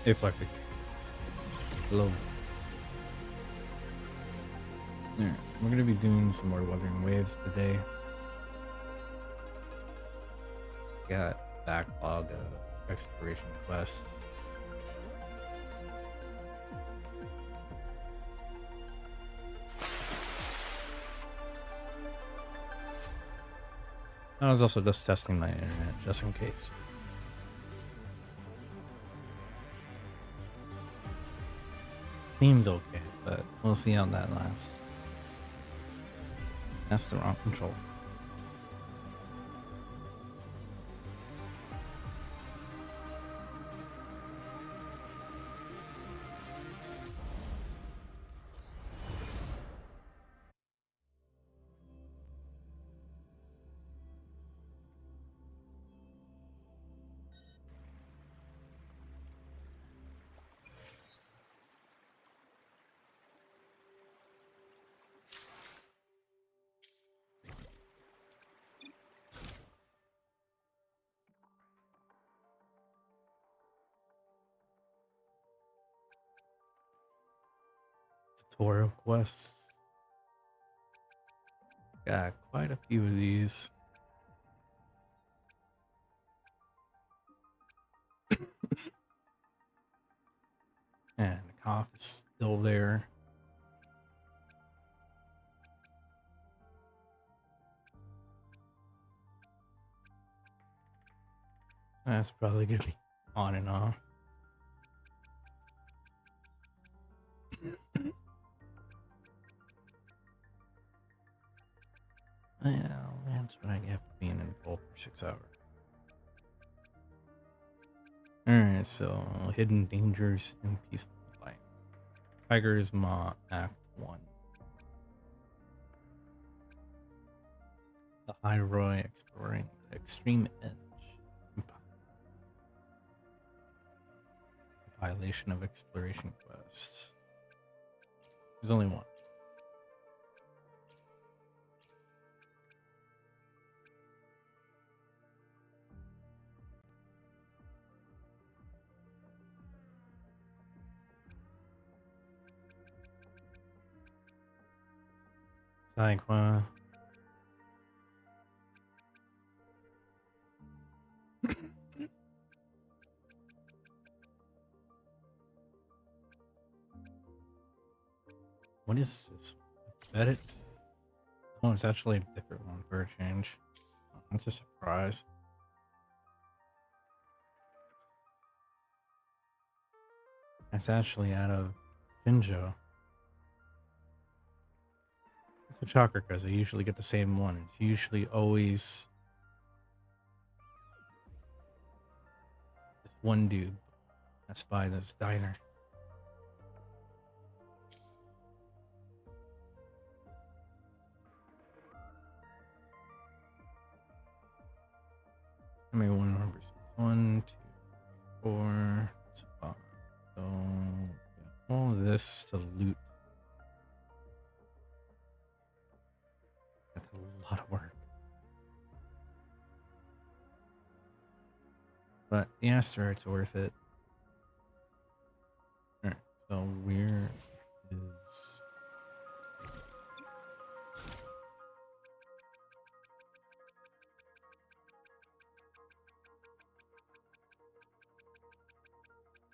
Hey, Flecky. Hello. Alright, we're gonna be doing some more Wuthering Waves today. Got backlog of exploration quests. I was also just testing my internet just in case. Seems okay, but we'll see how that lasts. That's the wrong control. Tutorial quests. Got quite a few of these. And the cough is still there. That's probably gonna be on and off. Well, that's what I get for being in the pool for 6 hours. Alright, so Hidden Dangers and Peaceful Life. Tiger's Maw, Act 1. The High Roy exploring the extreme edge. Violation of exploration quests. There's only one. Side quest. What is this? I bet it's... Oh, it's actually a different one for a change. Oh, that's a surprise. It's actually out of Jinjo. It's a chakra because I usually get the same one. It's usually always this one dude that's by this diner. How many 100%? 1, 2, 3, 4, 5. So, yeah, all of this to loot. That's a lot of work. But the asteroid's worth it. Alright, so where is...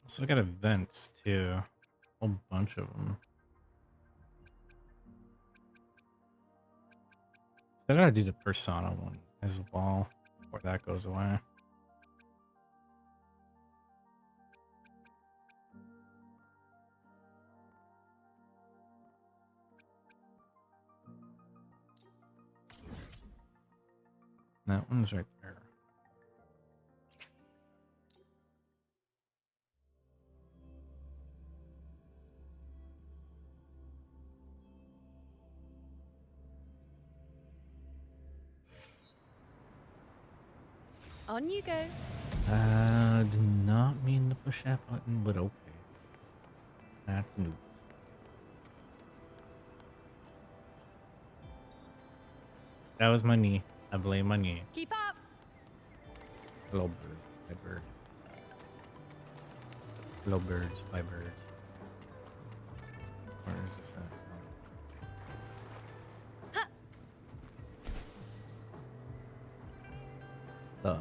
So I got events too. A whole bunch of them. So I gotta do the Persona one as well before that goes away. That one's right there. On you go. Did not mean to push that button, but okay. That's news. That was my knee. I blame my knee. Keep up. Hello, bird. My bird. Hello, birds. Bye, birds. Where is this at? The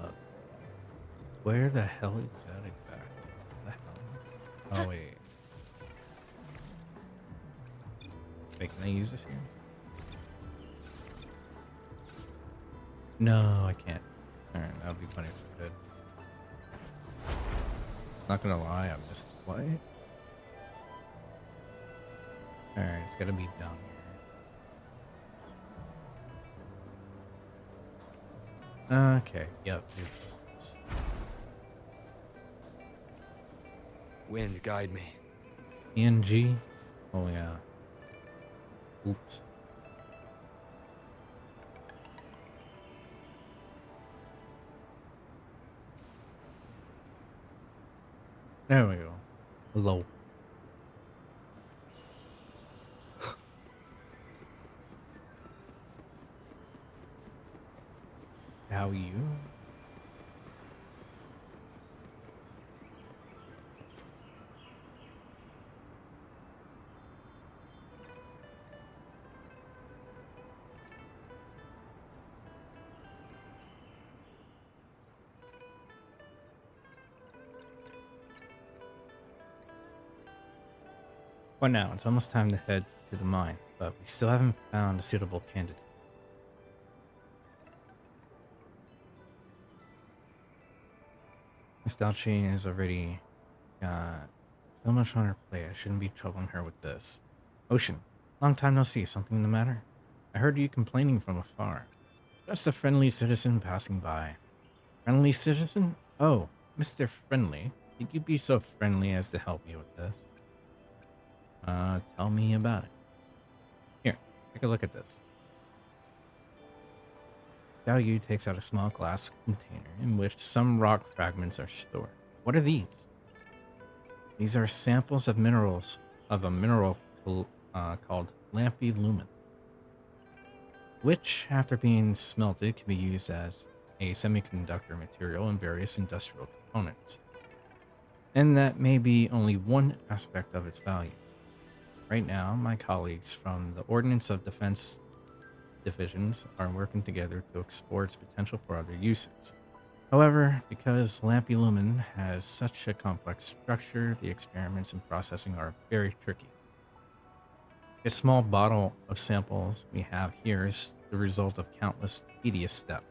Where the hell is that exactly? What the hell? Oh wait. Wait, can I use this here? No, I can't. Alright, that would be funny if I could. Not gonna lie, I missed what? Alright, it's gotta be down here. Okay, yep. Wind, guide me. ENG? Oh yeah. Oops. There we go. Hello. How are you? For now, it's almost time to head to the mine, but we still haven't found a suitable candidate. Miss Dalchi has already got so much on her plate. I shouldn't be troubling her with this. Ocean, long time no see. Something the matter? I heard you complaining from afar. Just a friendly citizen passing by. Friendly citizen? Oh, Mr. Friendly. Could you be so friendly as to help me with this? Tell me about it. Here, take a look at this. Xiao Yu takes out a small glass container in which some rock fragments are stored. What are these? These are samples of minerals, of a mineral called lampy lumen, which, after being smelted, can be used as a semiconductor material in various industrial components. And that may be only one aspect of its value. Right now, my colleagues from the Ordnance of Defense divisions are working together to explore its potential for other uses. However, because lampy lumen has such a complex structure, the experiments and processing are very tricky. A small bottle of samples we have here is the result of countless tedious steps.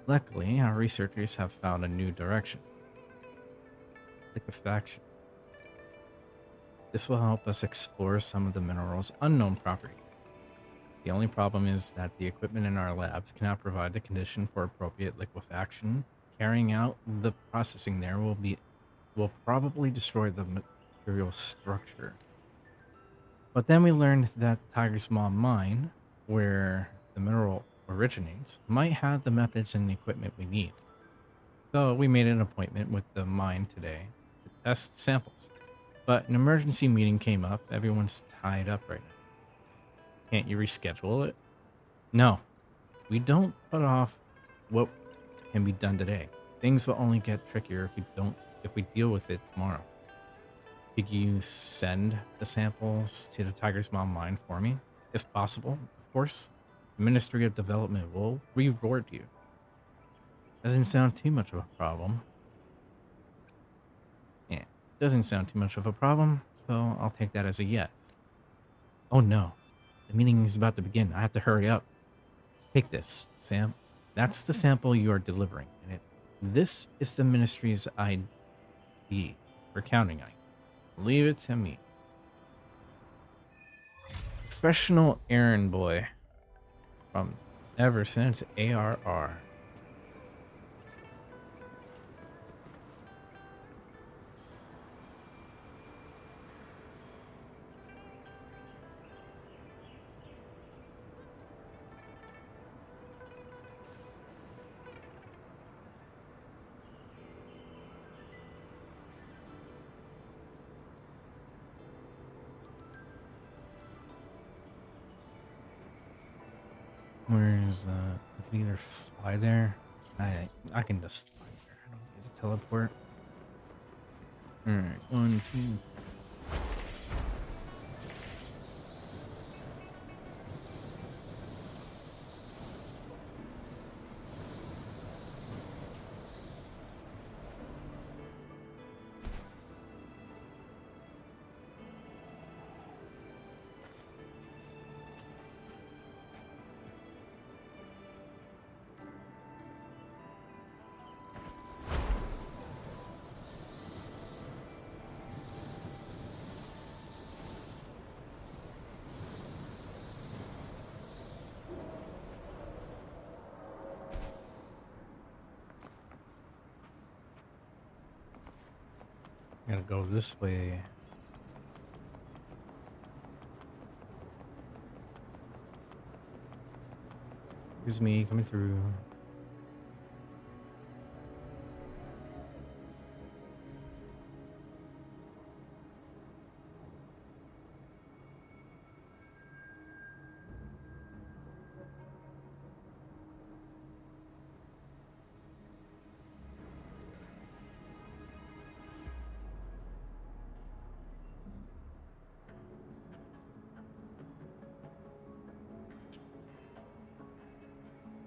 Luckily, our researchers have found a new direction: liquefaction. This will help us explore some of the mineral's unknown properties. The only problem is that the equipment in our labs cannot provide the condition for appropriate liquefaction. Carrying out the processing there will probably destroy the material structure. But then we learned that the Tiger's Maw mine, where the mineral originates, might have the methods and equipment we need. So we made an appointment with the mine today to test samples. But an emergency meeting came up. Everyone's tied up right now. Can't you reschedule it? No, we don't put off what can be done today. Things will only get trickier if we deal with it tomorrow. Could you send the samples to the Tiger's Maw mine for me? If possible, of course. The Ministry of Development will reward you. Doesn't sound too much of a problem. Yeah, doesn't sound too much of a problem, so I'll take that as a yes. Oh no, the meeting is about to begin. I have to hurry up. Take this, Sam. That's the sample you are delivering, and this is the Ministry's ID for counting on you. Leave it to me. Professional errand boy from ever since ARR. Where is that? I can either fly there. I can just fly there. I don't need to teleport. Alright, one, two. Gotta go this way. Excuse me, coming through.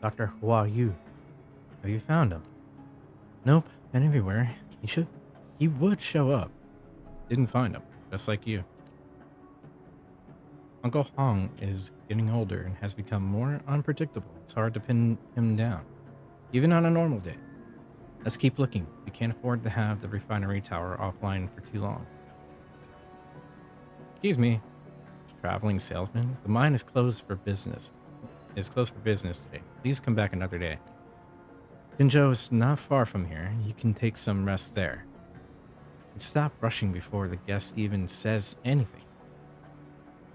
Dr. Hua Yu, have you found him? Nope, been everywhere. He would show up. Didn't find him, just like you. Uncle Hong is getting older and has become more unpredictable. It's hard to pin him down, even on a normal day. Let's keep looking. We can't afford to have the refinery tower offline for too long. Excuse me, traveling salesman. The mine is closed for business. Today. Please come back another day. Jinzhou is not far from here. You can take some rest there. And stop rushing before the guest even says anything.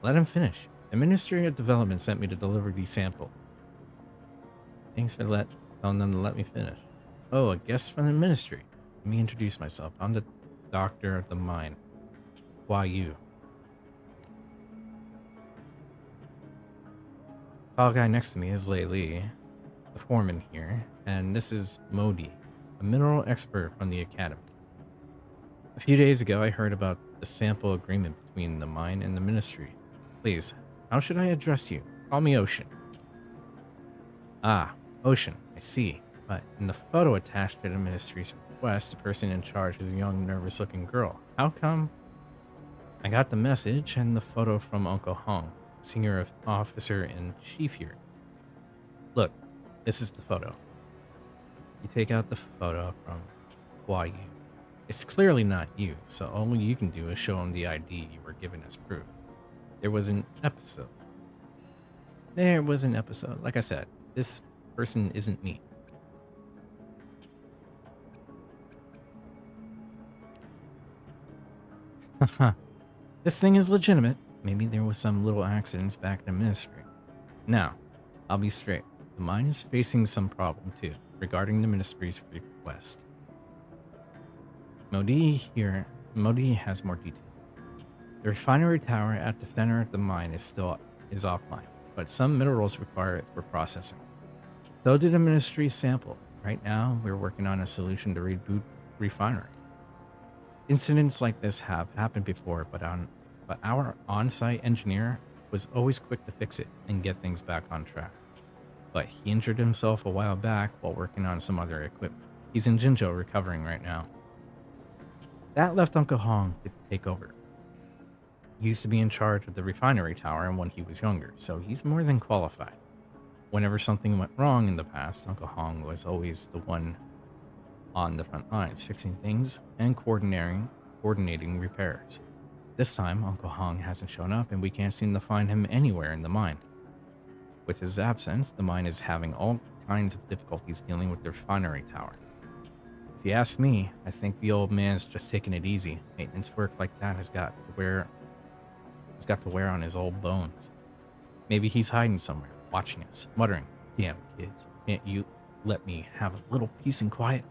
Let him finish. The Ministry of Development sent me to deliver these samples. Thanks for telling them to let me finish. Oh, a guest from the Ministry. Let me introduce myself. I'm the doctor of the mine, Hua Yu. Tall guy next to me is Lei Li, the foreman here, and this is Modi, a mineral expert from the academy. A few days ago, I heard about the sample agreement between the mine and the Ministry. Please, how should I address you? Call me Ocean. Ah, Ocean, I see. But in the photo attached to the Ministry's request, the person in charge is a young, nervous-looking girl. How come? I got the message and the photo from Uncle Hong, senior officer in chief here. Look, this is the photo. You take out the photo from Hua Yu. It's clearly not you, so all you can do is show him the ID you were given as proof. There was an episode. Like I said, this person isn't me. Haha. This thing is legitimate. Maybe there was some little accidents back in the Ministry. Now, I'll be straight. The mine is facing some problem too, regarding the Ministry's request. Modi has more details. The refinery tower at the center of the mine is offline, but some minerals require it for processing. So do the Ministry's samples. Right now, we're working on a solution to reboot refinery. Incidents like this have happened before, but our on-site engineer was always quick to fix it and get things back on track. But he injured himself a while back while working on some other equipment. He's in Jinzhou recovering right now. That left Uncle Hong to take over. He used to be in charge of the refinery tower when he was younger, so he's more than qualified. Whenever something went wrong in the past, Uncle Hong was always the one on the front lines, fixing things and coordinating repairs. This time, Uncle Hong hasn't shown up and we can't seem to find him anywhere in the mine. With his absence, the mine is having all kinds of difficulties dealing with the refinery tower. If you ask me, I think the old man's just taking it easy. Maintenance work like that has got to wear on his old bones. Maybe he's hiding somewhere, watching us, muttering, "Damn kids, can't you let me have a little peace and quiet?"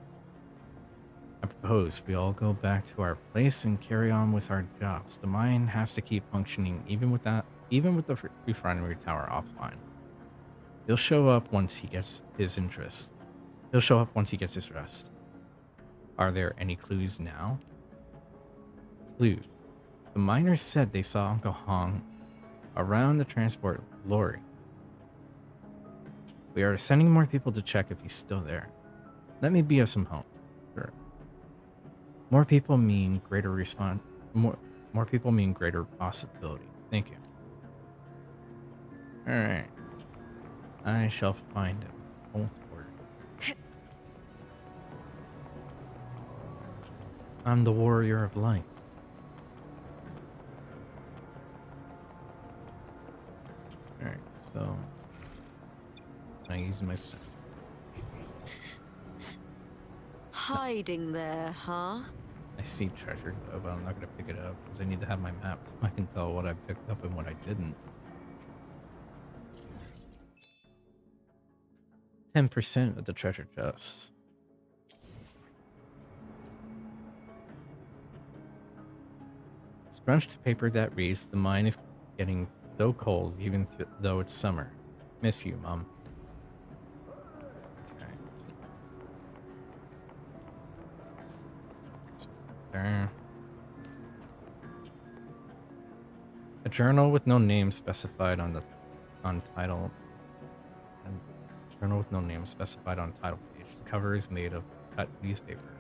I propose we all go back to our place and carry on with our jobs. The mine has to keep functioning even with the refinery tower offline. He'll show up once he gets his rest. Are there any clues now? clues. The miners said they saw Uncle Hong around the transport lorry. We are sending more people to check if he's still there. Let me be of some help. Sure. More people mean greater response. More people mean greater possibility. Thank you. All right. I shall find him. Don't worry. I'm the warrior of light. All right. So I use my sense. Hiding there, huh? I see treasure though, but I'm not gonna pick it up because I need to have my map so I can tell what I picked up and what I didn't. 10% of the treasure chest. Scrunched paper that reads, "The mine is getting so cold even though it's summer. Miss you, Mom." Okay. There. A journal with no name specified on title. A journal with no name specified on title page. The cover is made of cut newspaper.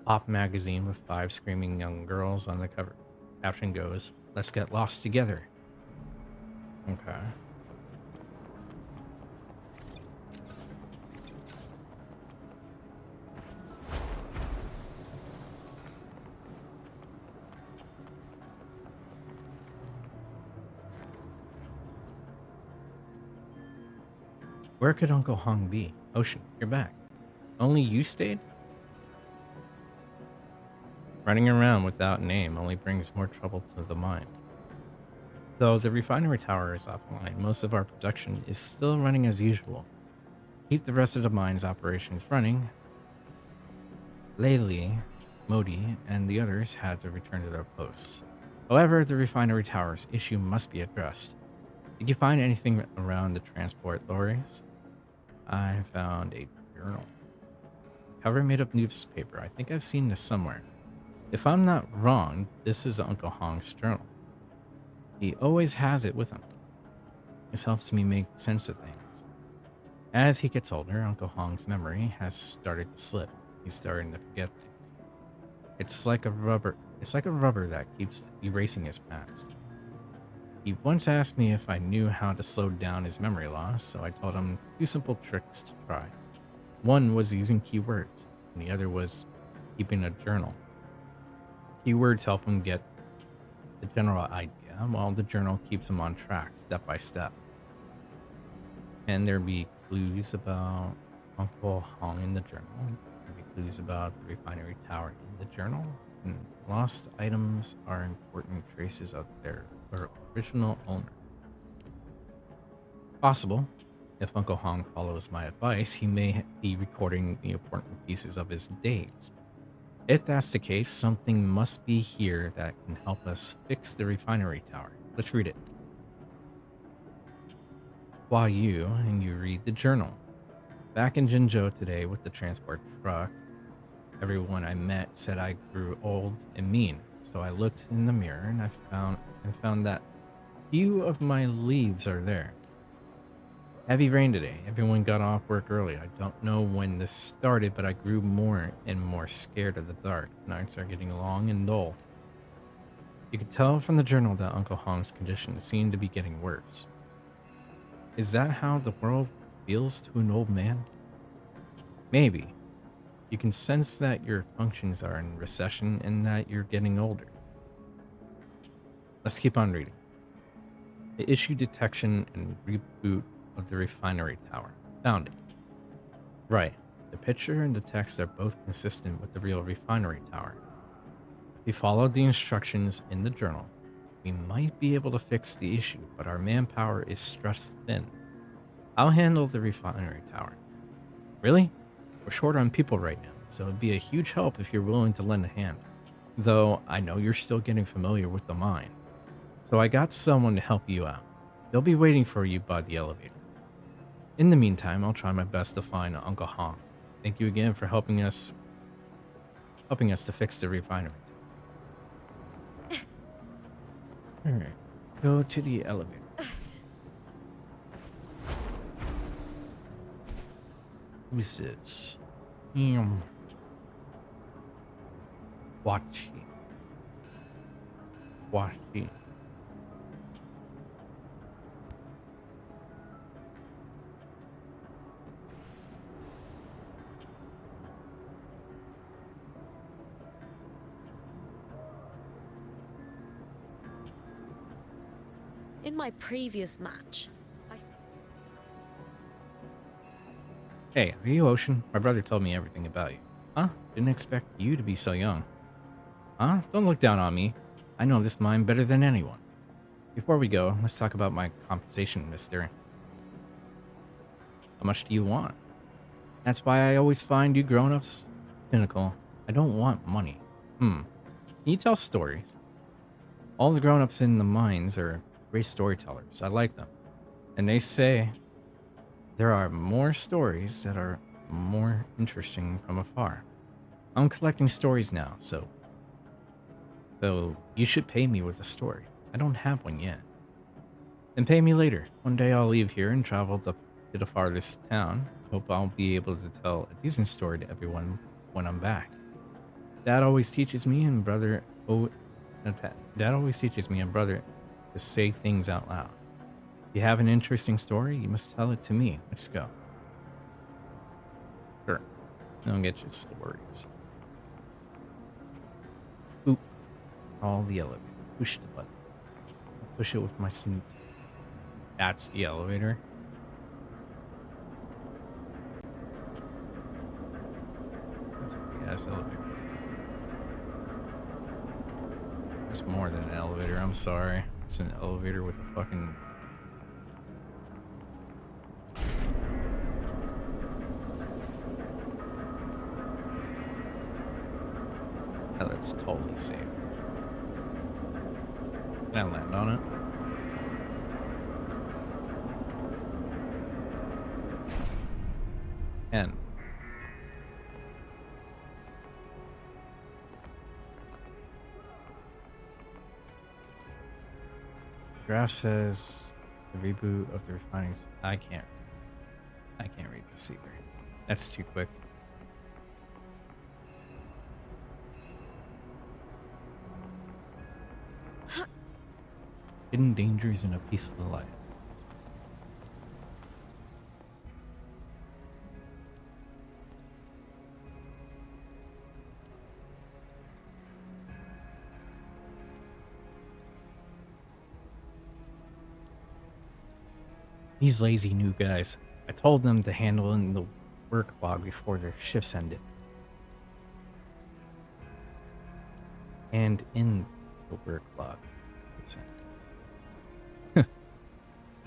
Pop magazine with 5 screaming young girls on the cover. Caption goes, "Let's get lost together." Okay. Where could Uncle Hong be? Ocean, you're back. Only you stayed? Running around without name only brings more trouble to the mine. Though the refinery tower is offline, most of our production is still running as usual. Keep the rest of the mine's operations running. Layli, Modi, and the others had to return to their posts. However, the refinery tower's issue must be addressed. Did you find anything around the transport lorries? I found a journal. Cover made of newspaper. I think I've seen this somewhere. If I'm not wrong, this is Uncle Hong's journal. He always has it with him. This helps me make sense of things. As he gets older, Uncle Hong's memory has started to slip. He's starting to forget things. It's like a rubber that keeps erasing his past. He once asked me if I knew how to slow down his memory loss, so I told him 2 simple tricks to try. One was using keywords, and the other was keeping a journal. Keywords help him get the general idea, while the journal keeps him on track, step by step. Can there be clues about Uncle Hong in the journal? Can there be clues about the refinery tower in the journal? And lost items are important traces of their original owner. Possible. If Uncle Hong follows my advice, he may be recording the important pieces of his days. If that's the case, something must be here that can help us fix the refinery tower. Let's read it. While you read the journal. Back in Jinzhou today with the transport truck, everyone I met said I grew old and mean. So I looked in the mirror and I found that few of my leaves are there. Heavy rain today. Everyone got off work early. I don't know when this started, but I grew more and more scared of the dark. Nights are getting long and dull. You could tell from the journal that Uncle Hong's condition seemed to be getting worse. Is that how the world feels to an old man? Maybe. You can sense that your functions are in recession and that you're getting older. Let's keep on reading. The issue detection and reboot of the refinery tower. Found it. Right. The picture and the text are both consistent with the real refinery tower. If we followed the instructions in the journal, we might be able to fix the issue, but our manpower is stretched thin. I'll handle the refinery tower. Really? We're short on people right now. so it'd be a huge help if you're willing to lend a hand. Though I know you're still getting familiar with the mine, so I got someone to help you out. They'll be waiting for you by the elevator. In the meantime, I'll try my best to find Uncle Hong. Thank you again for helping us to fix the refinery. All right, go to the elevator. Who's this? Wachi. Wachi. In my previous match, Hey, are you Ocean? My brother told me everything about you. Huh? Didn't expect you to be so young. Huh? Don't look down on me. I know this mine better than anyone. Before we go, let's talk about my compensation, mister. How much do you want? That's why I always find you grown-ups cynical. I don't want money. Can you tell stories? All the grown-ups in the mines are great storytellers. I like them. And they say there are more stories that are more interesting from afar. I'm collecting stories now, so you should pay me with a story. I don't have one yet. Then pay me later. One day I'll leave here and travel to the farthest town. Hope I'll be able to tell a decent story to everyone when I'm back. Dad always teaches me and brother to say things out loud. If you have an interesting story, you must tell it to me. Let's go. Sure. I'll get you stories. Oop. All the elevator. Push the button. Push it with my snoot. That's the elevator. That's a big ass elevator. It's more than an elevator, I'm sorry. It's an elevator with a fucking... Yeah, that's totally safe. Can I land on it? And graph says the reboot of the refining. I can't read this either. That's too quick. Hidden dangers in a peaceful life. These lazy new guys. I told them to handle in the work log before their shifts ended. And in the work log.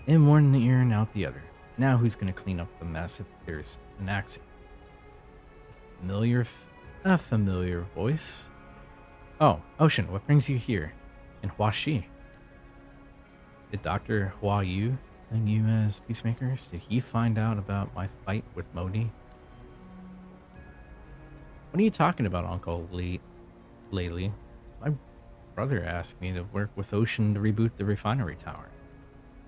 In one ear and out the other. Now who's going to clean up the mess if there's an accident? A familiar voice. Oh, Ocean, what brings you here? And Huaxi? Did Dr. Hua Yu send you as peacemakers? Did he find out about my fight with Modi? What are you talking about, Uncle Lately? My brother asked me to work with Ocean to reboot the refinery tower.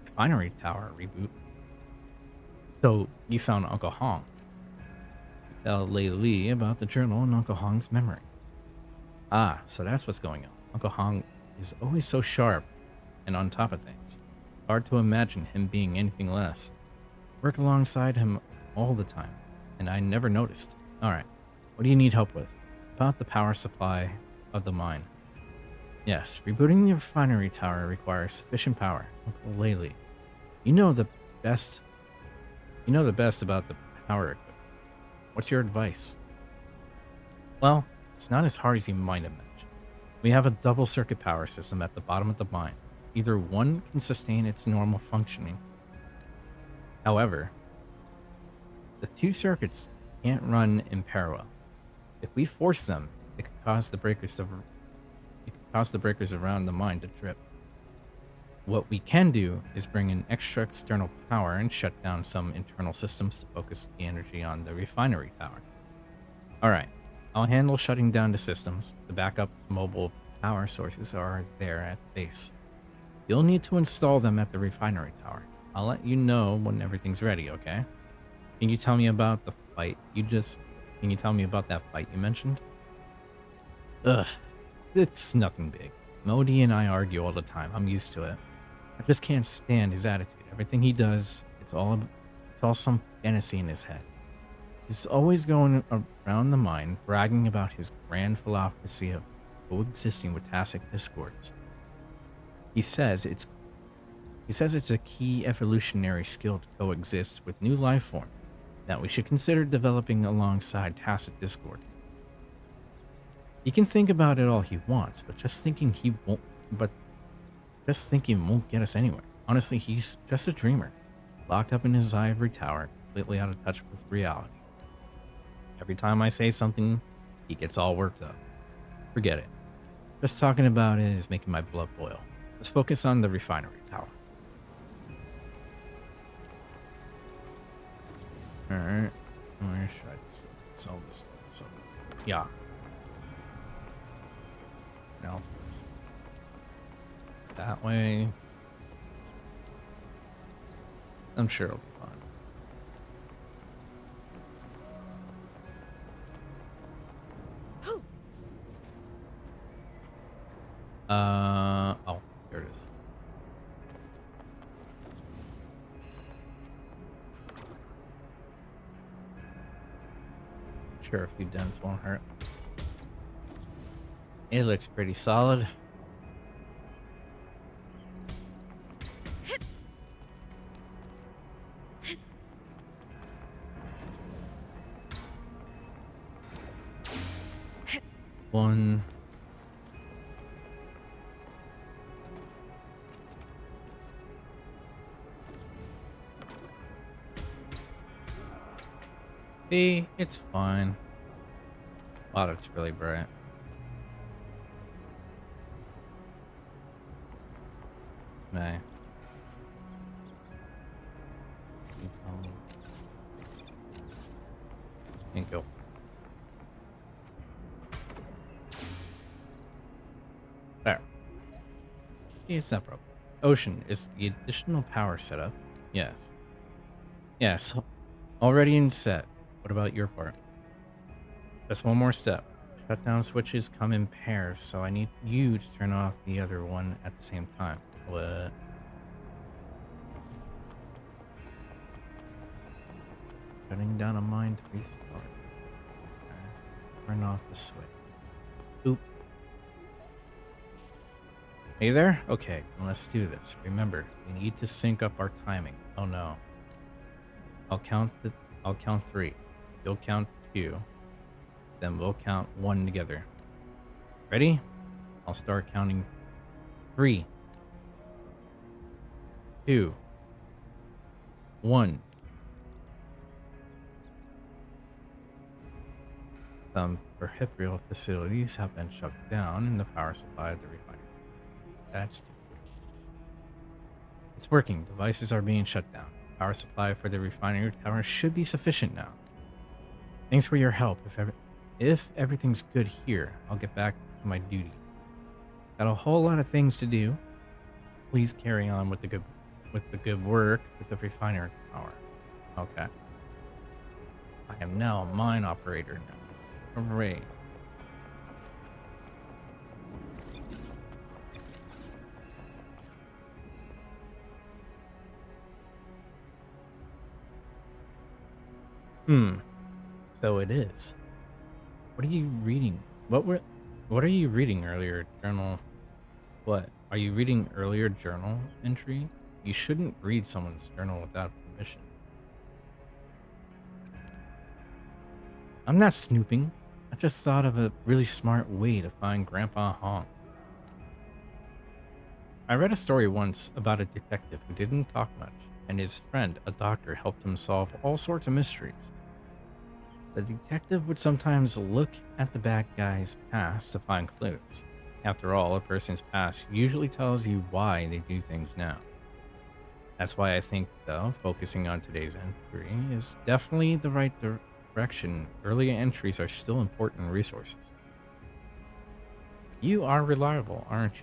Refinery tower reboot? So, you found Uncle Hong. Tell Lately about the journal and Uncle Hong's memory. Ah, so that's what's going on. Uncle Hong is always so sharp and on top of things. Hard to imagine him being anything less. Work alongside him all the time, and I never noticed. Alright, what do you need help with? About the power supply of the mine. Yes, rebooting the refinery tower requires sufficient power. Uncle Lately, you know the best about the power equipment. What's your advice? Well, it's not as hard as you might imagine. We have a double circuit power system at the bottom of the mine. Either one can sustain its normal functioning. However, the two circuits can't run in parallel. If we force them, it could cause the breakers to it could cause the breakers around the mine to trip. What we can do is bring in extra external power and shut down some internal systems to focus the energy on the refinery tower. Alright, I'll handle shutting down the systems. The backup mobile power sources are there at the base. You'll need to install them at the refinery tower. I'll let you know when everything's ready, okay? Can you tell me about the fight Can you tell me about that fight you mentioned? Ugh, it's nothing big. Modi and I argue all the time. I'm used to it. I just can't stand his attitude. Everything he does, it's all some fantasy in his head. He's always going around the mine, bragging about his grand philosophy of coexisting with tacit discords. He says it's a key evolutionary skill to coexist with new life forms that we should consider developing alongside tacit discords. He can think about it all he wants, but just thinking won't get us anywhere. Honestly, he's just a dreamer, locked up in his ivory tower, completely out of touch with reality. Every time I say something, he gets all worked up. Forget it. Just talking about it is making my blood boil. Let's focus on the refinery tower. Alright. Where should I sell this? Yeah. No. That way. I'm sure it'll be fine. Oh, here it is. Sure, a few dents won't hurt. It looks pretty solid. One. See, it's fine. Wow, it's really bright. Nay. Thank you. There. See, it's not broken. Ocean, is the additional power setup? Yes. Yes. Already in set. What about your part? Just one more step. Shutdown switches come in pairs, so I need you to turn off the other one at the same time. What? Shutting down a mine to restart. Okay. Turn off the switch. Oop. Hey there? Okay, let's do this. Remember, we need to sync up our timing. Oh no. I'll count 3. You'll count 2. Then we'll count 1 together. Ready? I'll start counting 3, 2, 1. Some peripheral facilities have been shut down and the power supply of the refinery. That's it's working. Devices are being shut down. Power supply for the refinery tower should be sufficient now. Thanks for your help. If everything's good here, I'll get back to my duties. Got a whole lot of things to do. Please carry on with the good work with the refinery tower. Okay. I am now a mine operator now. Hooray. So it is. What are you reading? What are you reading earlier? Journal. What? Are you reading earlier journal entry? You shouldn't read someone's journal without permission. I'm not snooping. I just thought of a really smart way to find Grandpa Hong. I read a story once about a detective who didn't talk much, and his friend, a doctor, helped him solve all sorts of mysteries. The detective would sometimes look at the bad guy's past to find clues. After all, a person's past usually tells you why they do things now. That's why I think, though, focusing on today's entry is definitely the right direction. Earlier entries are still important resources. You are reliable, aren't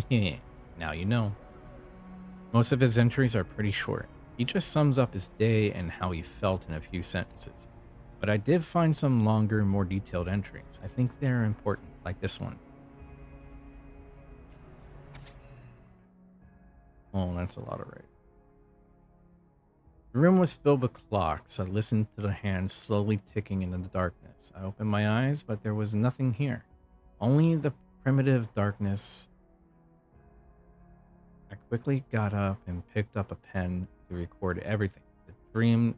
you? Now you know. Most of his entries are pretty short. He just sums up his day and how he felt in a few sentences. But I did find some longer, more detailed entries. I think they're important, like this one. Oh, that's a lot of right. The room was filled with clocks. I listened to the hands slowly ticking in the darkness. I opened my eyes, but there was nothing here. Only the primitive darkness. I quickly got up and picked up a pen to record everything. The dream.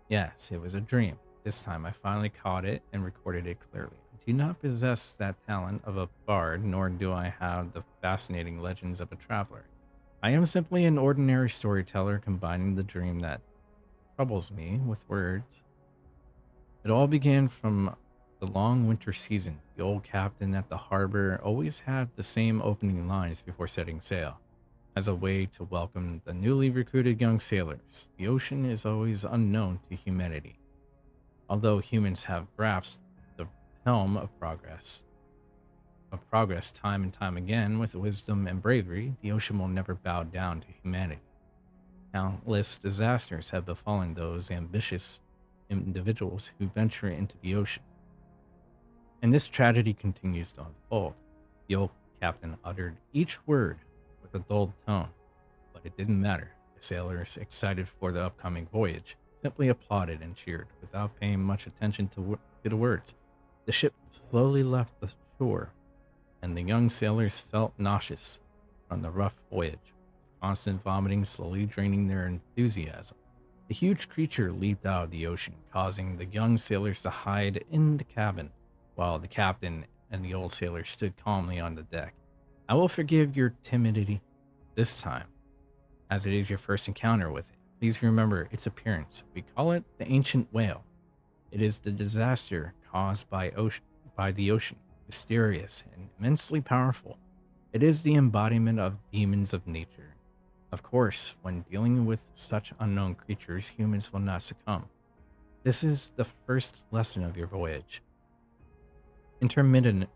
Yes, it was a dream. This time I finally caught it and recorded it clearly. I do not possess that talent of a bard, nor do I have the fascinating legends of a traveler. I am simply an ordinary storyteller combining the dream that troubles me with words. It all began from the long winter season. The old captain at the harbor always had the same opening lines before setting sail, as a way to welcome the newly recruited young sailors. The ocean is always unknown to humanity. Although humans have grasped the helm of progress time and time again with wisdom and bravery, the ocean will never bow down to humanity. Countless disasters have befallen those ambitious individuals who venture into the ocean. And this tragedy continues to unfold. The old captain uttered each word with a dulled tone, but it didn't matter. The sailors, excited for the upcoming voyage, simply applauded and cheered without paying much attention to the words. The ship slowly left the shore, and the young sailors felt nauseous from the rough voyage, with constant vomiting slowly draining their enthusiasm. The huge creature leaped out of the ocean, causing the young sailors to hide in the cabin, while the captain and the old sailor stood calmly on the deck. I will forgive your timidity this time, as it is your first encounter with it. Please remember its appearance. We call it the ancient whale. It is the disaster caused by the ocean, mysterious and immensely powerful. It is the embodiment of demons of nature. Of course, when dealing with such unknown creatures, humans will not succumb. This is the first lesson of your voyage. Intermittent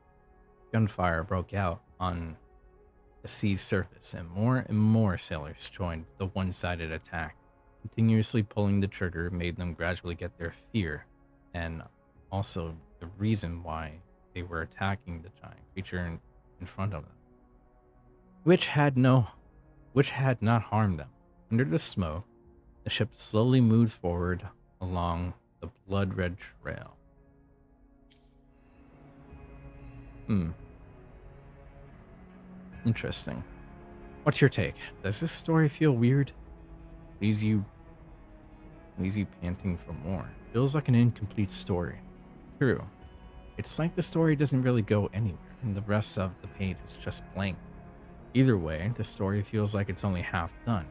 gunfire broke out on the sea's surface, and more sailors joined the one-sided attack. Continuously pulling the trigger made them gradually get their fear, and also the reason why they were attacking the giant creature in front of them, which had not harmed them. Under the smoke, the ship slowly moves forward along the blood-red trail. Interesting. What's your take? Does this story feel weird? Leaves you panting for more. Feels like an incomplete story. True. It's like the story doesn't really go anywhere, and the rest of the page is just blank. Either way, the story feels like it's only half done.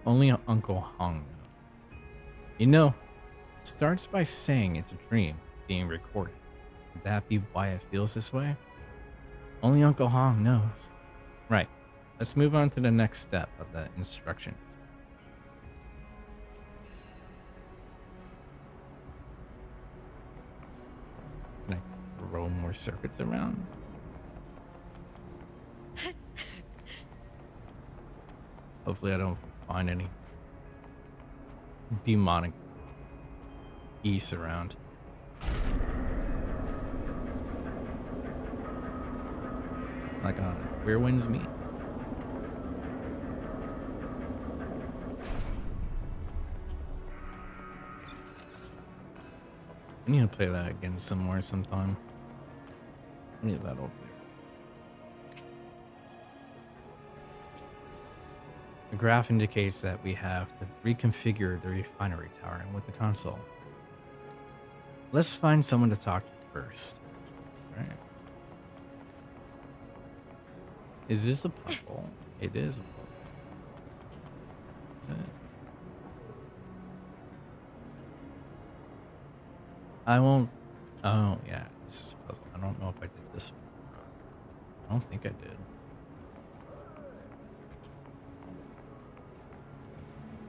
Only Uncle Hong knows. It starts by saying it's a dream being recorded. Could that be why it feels this way? Only Uncle Hong knows. Right. Let's move on to the next step of the instructions. Can I throw more circuits around? Hopefully I don't find any demonic geese around. Like where winds meet. I need to play that again somewhere sometime. I need that over there. The graph indicates that we have to reconfigure the refinery tower with the console. Let's find someone to talk to first. All right. Is this a puzzle? It is a puzzle. Is it? I won't. Oh, yeah. This is a puzzle. I don't know if I did this one. I don't think I did.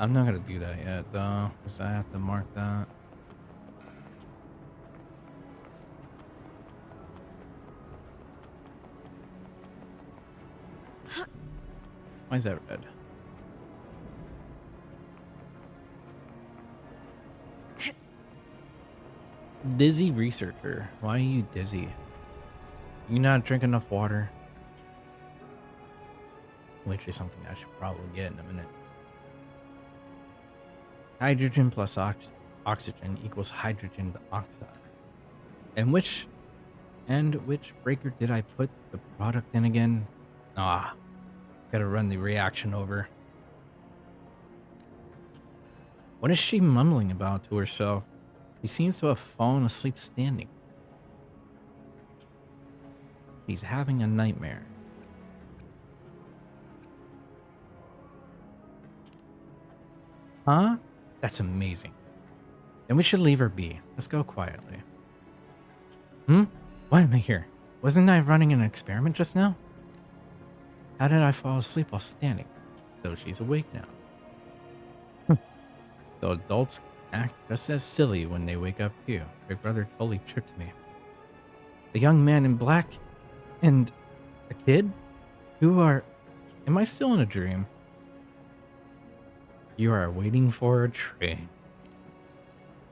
I'm not going to do that yet, though, because I have to mark that. Why is that red? Dizzy researcher. Why are you dizzy? You not drink enough water? Which is something I should probably get in a minute. Hydrogen plus oxygen equals hydrogen oxide. And which breaker did I put the product in again? Ah, gotta run the reaction over. What is she mumbling about to herself? She seems to have fallen asleep standing. She's having a nightmare. Huh? That's amazing. Then we should leave her be. Let's go quietly. Why am I here? Wasn't I running an experiment just now? How did I fall asleep while standing? So she's awake now. So adults act just as silly when they wake up too. My brother totally tricked me. The young man in black and a kid? Who are... Am I still in a dream? You are waiting for a train.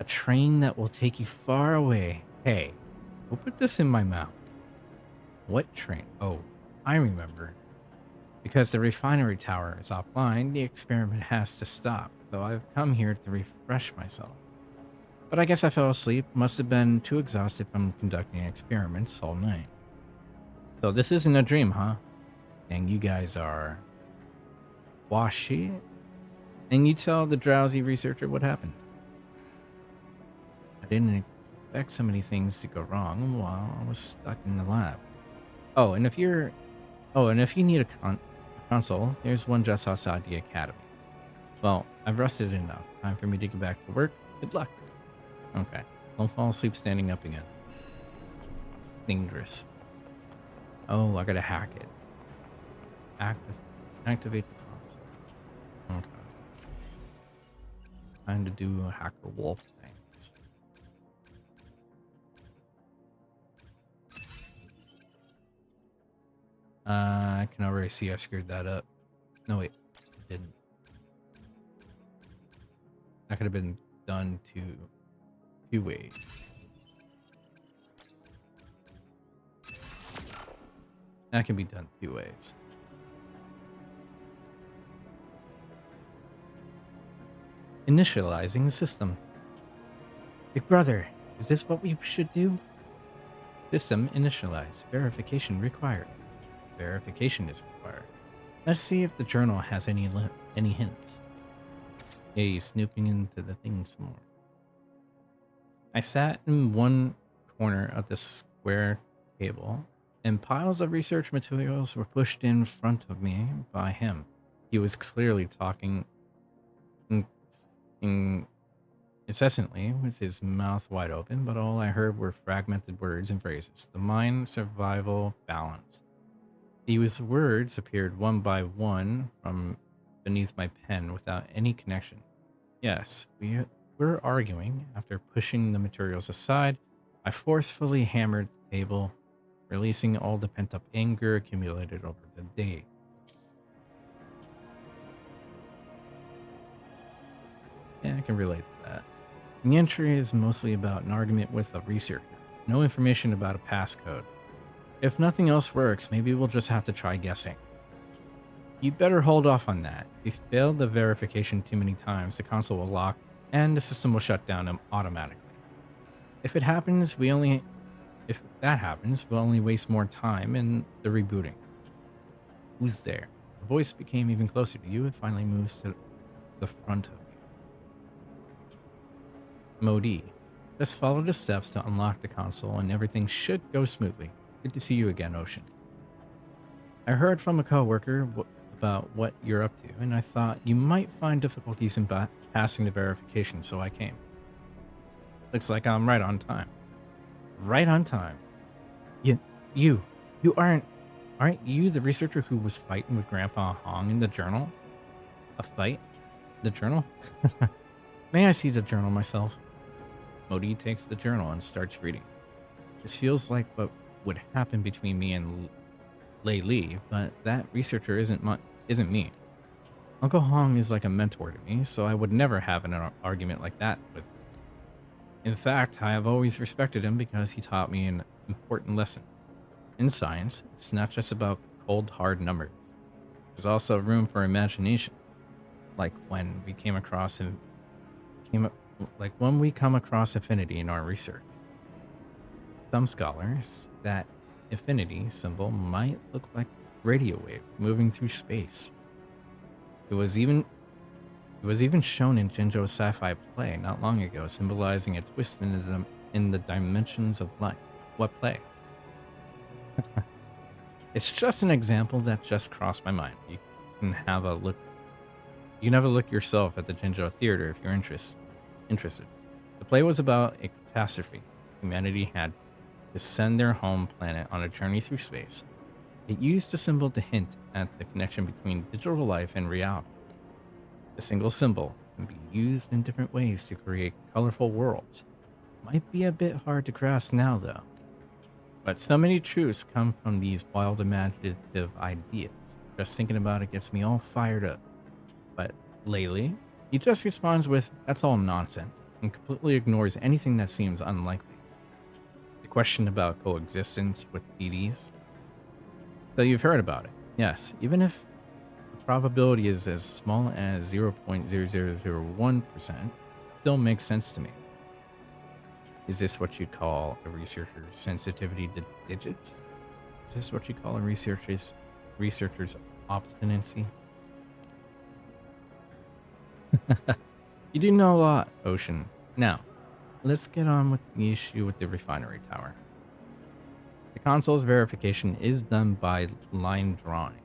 A train that will take you far away. Hey, who put this in my mouth? What train? Oh, I remember. Because the refinery tower is offline, the experiment has to stop. So I've come here to refresh myself. But I guess I fell asleep. Must have been too exhausted from conducting experiments all night. So this isn't a dream, huh? And you guys are... washy? And you tell the drowsy researcher what happened. I didn't expect so many things to go wrong while I was stuck in the lab. Oh, and if you need a console, there's one just outside the academy. Well, I've rested enough. Time for me to get back to work. Good luck. Okay. Don't fall asleep standing up again. Dangerous. Oh, I gotta hack it. Activate the console. Okay. Time to do hacker wolf things. I can already see I screwed that up. No, wait. I didn't. That could have been done two ways. That can be done two ways. Initializing the system. Big brother, is this what we should do? System initialize. Verification required. Verification is required. Let's see if the journal has any hints. Yay, snooping into the thing some more. I sat in one corner of the square table, and piles of research materials were pushed in front of me by him. He was clearly talking incessantly with his mouth wide open, but all I heard were fragmented words and phrases. The mind, survival, balance. These words appeared one by one from beneath my pen without any connection. Yes, we were arguing. After pushing the materials aside, I forcefully hammered the table, releasing all the pent-up anger accumulated over the day. Yeah, I can relate to that. The entry is mostly about an argument with a researcher. No information about a passcode. If nothing else works, maybe we'll just have to try guessing. You'd better hold off on that. If you failed the verification too many times, the console will lock and the system will shut down automatically. If that happens, we'll only waste more time in the rebooting. Who's there? The voice became even closer to you. It finally moves to the front of you. Modi. Just follow the steps to unlock the console and everything should go smoothly. Good to see you again, Ocean. I heard from a coworker about what you're up to, and I thought you might find difficulties in passing the verification, so I came. Looks like I'm right on time. Right on time. You, you, you aren't you the researcher who was fighting with Grandpa Hong in the journal? A fight? The journal? May I see the journal myself? Modi takes the journal and starts reading. This feels like what would happen between me and Lei Li, but that researcher isn't me. Uncle Hong is like a mentor to me, so I would never have an argument like that with him. In fact, I have always respected him because he taught me an important lesson. In science, it's not just about cold, hard numbers. There's also room for imagination. Like when we came across when we come across affinity in our research. Some scholars, that affinity symbol might look like radio waves moving through space. It was even shown in Jinzhou's sci-fi play not long ago, symbolizing a twist in the dimensions of life. What play? It's just an example that just crossed my mind. You can have a look. You can have a look yourself at the Jinzhou Theater if you're interested. The play was about a catastrophe. Humanity had to send their home planet on a journey through space. It used a symbol to hint at the connection between digital life and reality. A single symbol can be used in different ways to create colorful worlds. Might be a bit hard to grasp now, though. But so many truths come from these wild imaginative ideas. Just thinking about it gets me all fired up. But lately, he just responds with, "That's all nonsense," and completely ignores anything that seems unlikely. The question about coexistence with PDs. So you've heard about it. Yes, even if the probability is as small as 0.0001%, still makes sense to me. Is this what you'd call a researcher's sensitivity to digits? Is this what you call a researcher's obstinacy? You do know a lot, Ocean. Now, let's get on with the issue with the refinery tower. The console's verification is done by line drawing.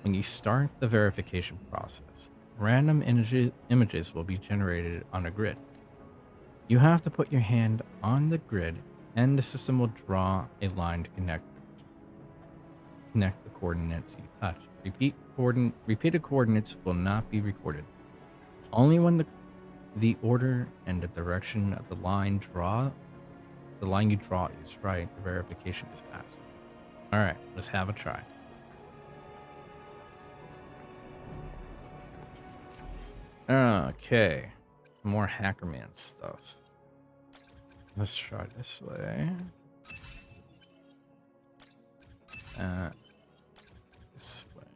When you start the verification process, random images will be generated on a grid. You have to put your hand on the grid, and the system will draw a line to connect the coordinates you touch. Repeated coordinates will not be recorded. Only when the order and the direction of the line you draw is right, the verification is passed. All right, let's have a try. Okay, more Hackerman stuff. Let's try this way. This way.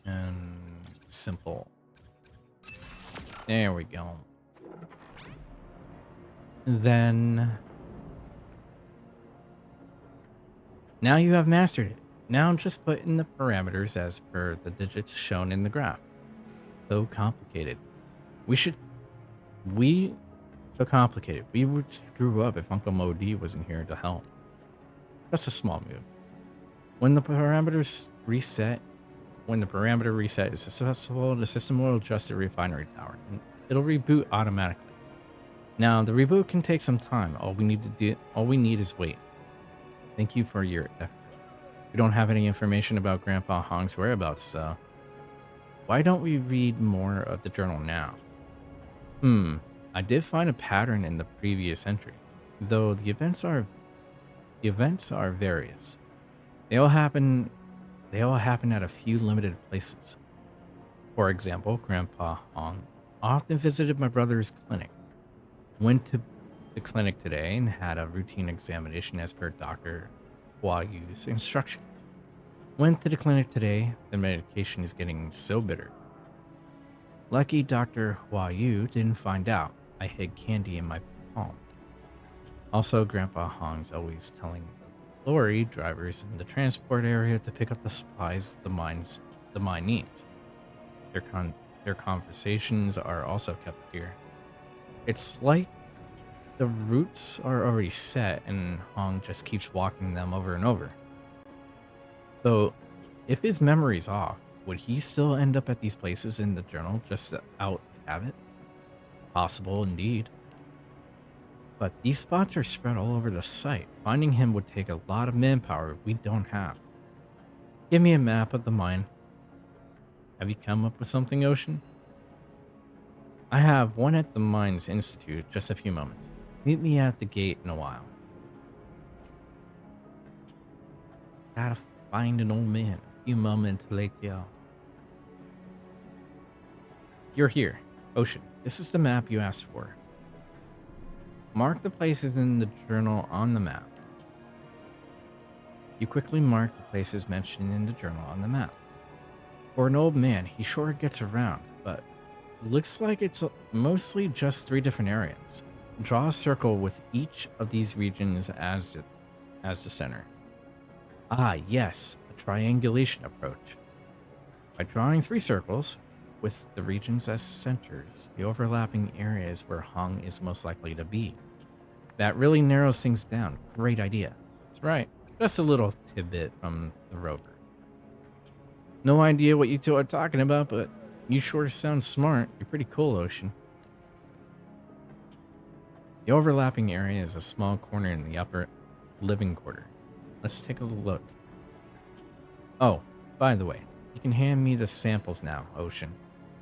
And simple. There we go. Then now you have mastered it. Now just put in the parameters as per the digits shown in the graph. So complicated. So complicated. We would screw up if Uncle Modi wasn't here to help. Just a small move. When the parameter reset is successful, the system will adjust the refinery tower and it'll reboot automatically. Now, the reboot can take some time. All we need is wait. Thank you for your effort. We don't have any information about Grandpa Hong's whereabouts, so why don't we read more of the journal now? I did find a pattern in the previous entries, though the events are various. They all happen at a few limited places. For example, Grandpa Hong often visited my brother's clinic. Went to the clinic today and had a routine examination as per Dr. Hua Yu's instructions. Went to the clinic today, the medication is getting so bitter. Lucky Dr. Hua Yu didn't find out. I hid candy in my palm. Also, Grandpa Hong's always telling the lorry drivers in the transport area to pick up the supplies the mine needs. Their conversations are also kept here. It's like the routes are already set and Hong just keeps walking them over and over. So, if his memory's off, would he still end up at these places in the journal just out of habit? Possible indeed. But these spots are spread all over the site. Finding him would take a lot of manpower we don't have. Give me a map of the mine. Have you come up with something, Ocean? I have one at the Mines Institute, just a few moments. Meet me at the gate in a while. Gotta find an old man. A few moments later. You're here, Ocean. This is the map you asked for. Mark the places in the journal on the map. You quickly mark the places mentioned in the journal on the map. For an old man, he sure gets around, but it looks like it's mostly just 3 different areas. Draw a circle with each of these regions as the center. Ah, yes, a triangulation approach. By drawing 3 circles, with the regions as centers, the overlapping areas where Hong is most likely to be. That really narrows things down. Great idea. That's right. Just a little tidbit from the rover. No idea what you two are talking about, but you sure sound smart. You're pretty cool, Ocean. The overlapping area is a small corner in the upper living quarter. Let's take a look. Oh, by the way, you can hand me the samples now, Ocean.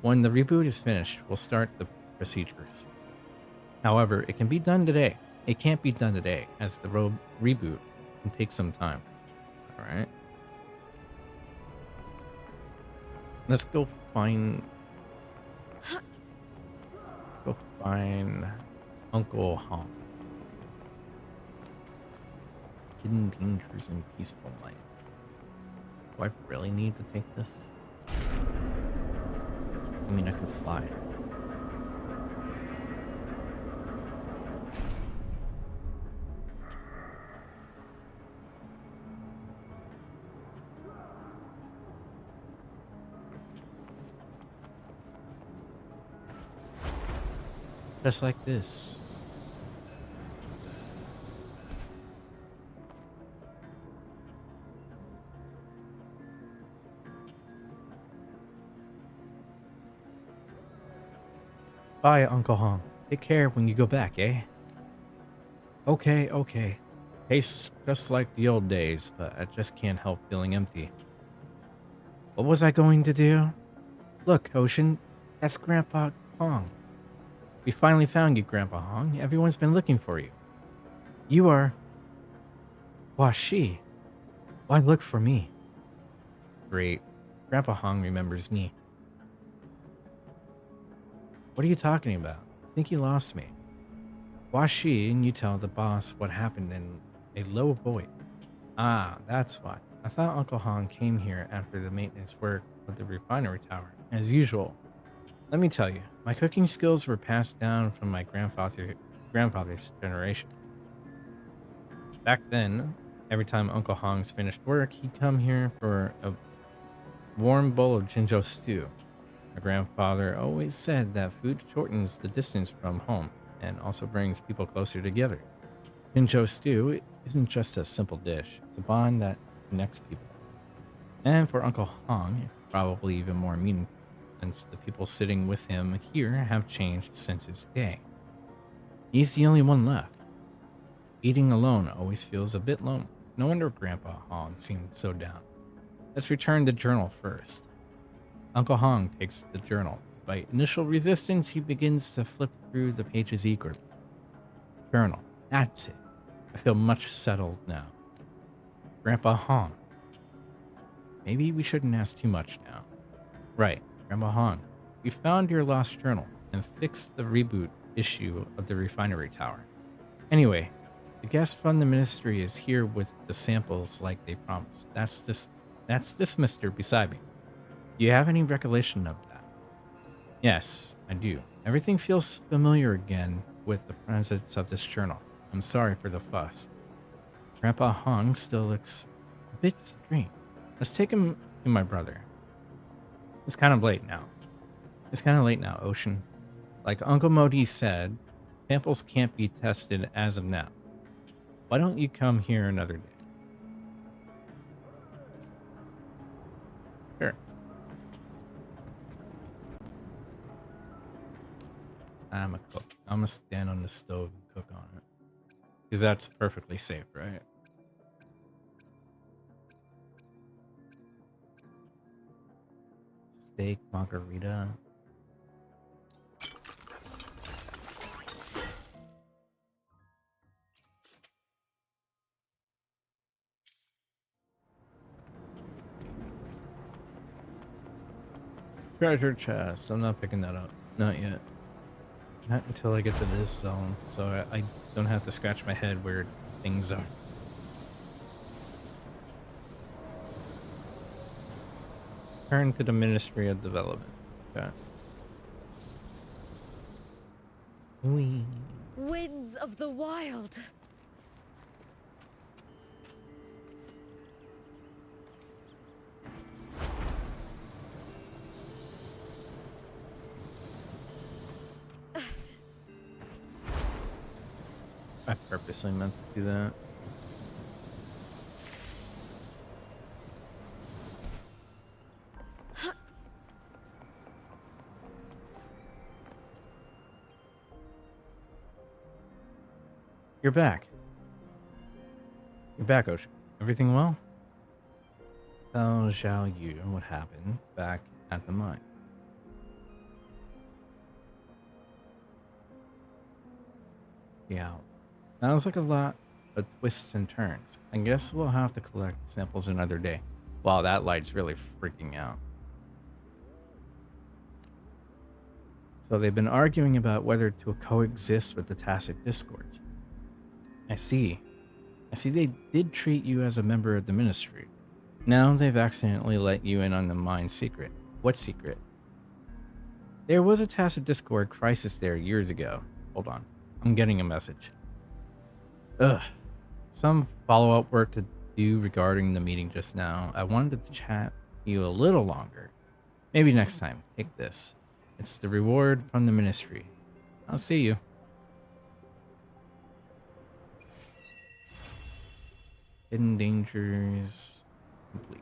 When the reboot is finished, we'll start the procedures. However, it can be done today. It can't be done today, as the reboot can take some time. Alright. Let's go find Uncle Hong. Hidden dangers in peaceful life. Do I really need to take this? I mean, I can fly. Just like this. Bye, Uncle Hong. Take care when you go back, eh? Okay, okay. Tastes just like the old days, but I just can't help feeling empty. What was I going to do? Look, Ocean, that's Grandpa Hong. We finally found you, Grandpa Hong. Everyone's been looking for you. You are... Washi. Why look for me? Great. Grandpa Hong remembers me. What are you talking about? I think you lost me. Washi, and you tell the boss what happened in a low voice. Ah, that's why. I thought Uncle Hong came here after the maintenance work of the refinery tower. As usual. Let me tell you, my cooking skills were passed down from my grandfather's generation. Back then, every time Uncle Hong's finished work, he'd come here for a warm bowl of jinjo stew. My grandfather always said that food shortens the distance from home and also brings people closer together. Jinjo stew isn't just a simple dish, it's a bond that connects people. And for Uncle Hong, it's probably even more meaningful, since the people sitting with him here have changed since his day. He's the only one left. Eating alone always feels a bit lonely. No wonder Grandpa Hong seemed so down. Let's return the journal first. Uncle Hong takes the journal. Despite initial resistance, he begins to flip through the pages eagerly. Journal. That's it. I feel much settled now. Grandpa Hong. Maybe we shouldn't ask too much now. Right, Grandpa Hong. We found your lost journal and fixed the reboot issue of the refinery tower. Anyway, the guest from the ministry is here with the samples like they promised. That's this mister beside me. Do you have any recollection of that? Yes, I do. Everything feels familiar again with the presence of this journal. I'm sorry for the fuss. Grandpa Hong still looks a bit strange. Let's take him to my brother. It's kind of late now. Ocean. Like Uncle Modi said, samples can't be tested as of now. Why don't you come here another day? Sure. I'm a cook. I'm gonna stand on the stove and cook on it. Because that's perfectly safe, right? Steak margarita. Treasure chest. I'm not picking that up. Not yet. Not until I get to this zone, so I don't have to scratch my head where things are. Turn to the Ministry of Development. Okay. Whee. Winds of the wild. I purposely meant to do that. You're back. You're back, Ocean. Everything well? Tell Xiao Yu what happened back at the mine. Yeah. Sounds like a lot of twists and turns. I guess we'll have to collect samples another day. Wow, that light's really freaking out. So they've been arguing about whether to coexist with the tacit discords. I see. I see they did treat you as a member of the ministry. Now they've accidentally let you in on the mine secret. What secret? There was a tacit discord crisis there years ago. Hold on. I'm getting a message. Ugh. Some follow-up work to do regarding the meeting just now. I wanted to chat to you a little longer. Maybe next time. Take this. It's the reward from the ministry. I'll see you. Hidden dangers complete.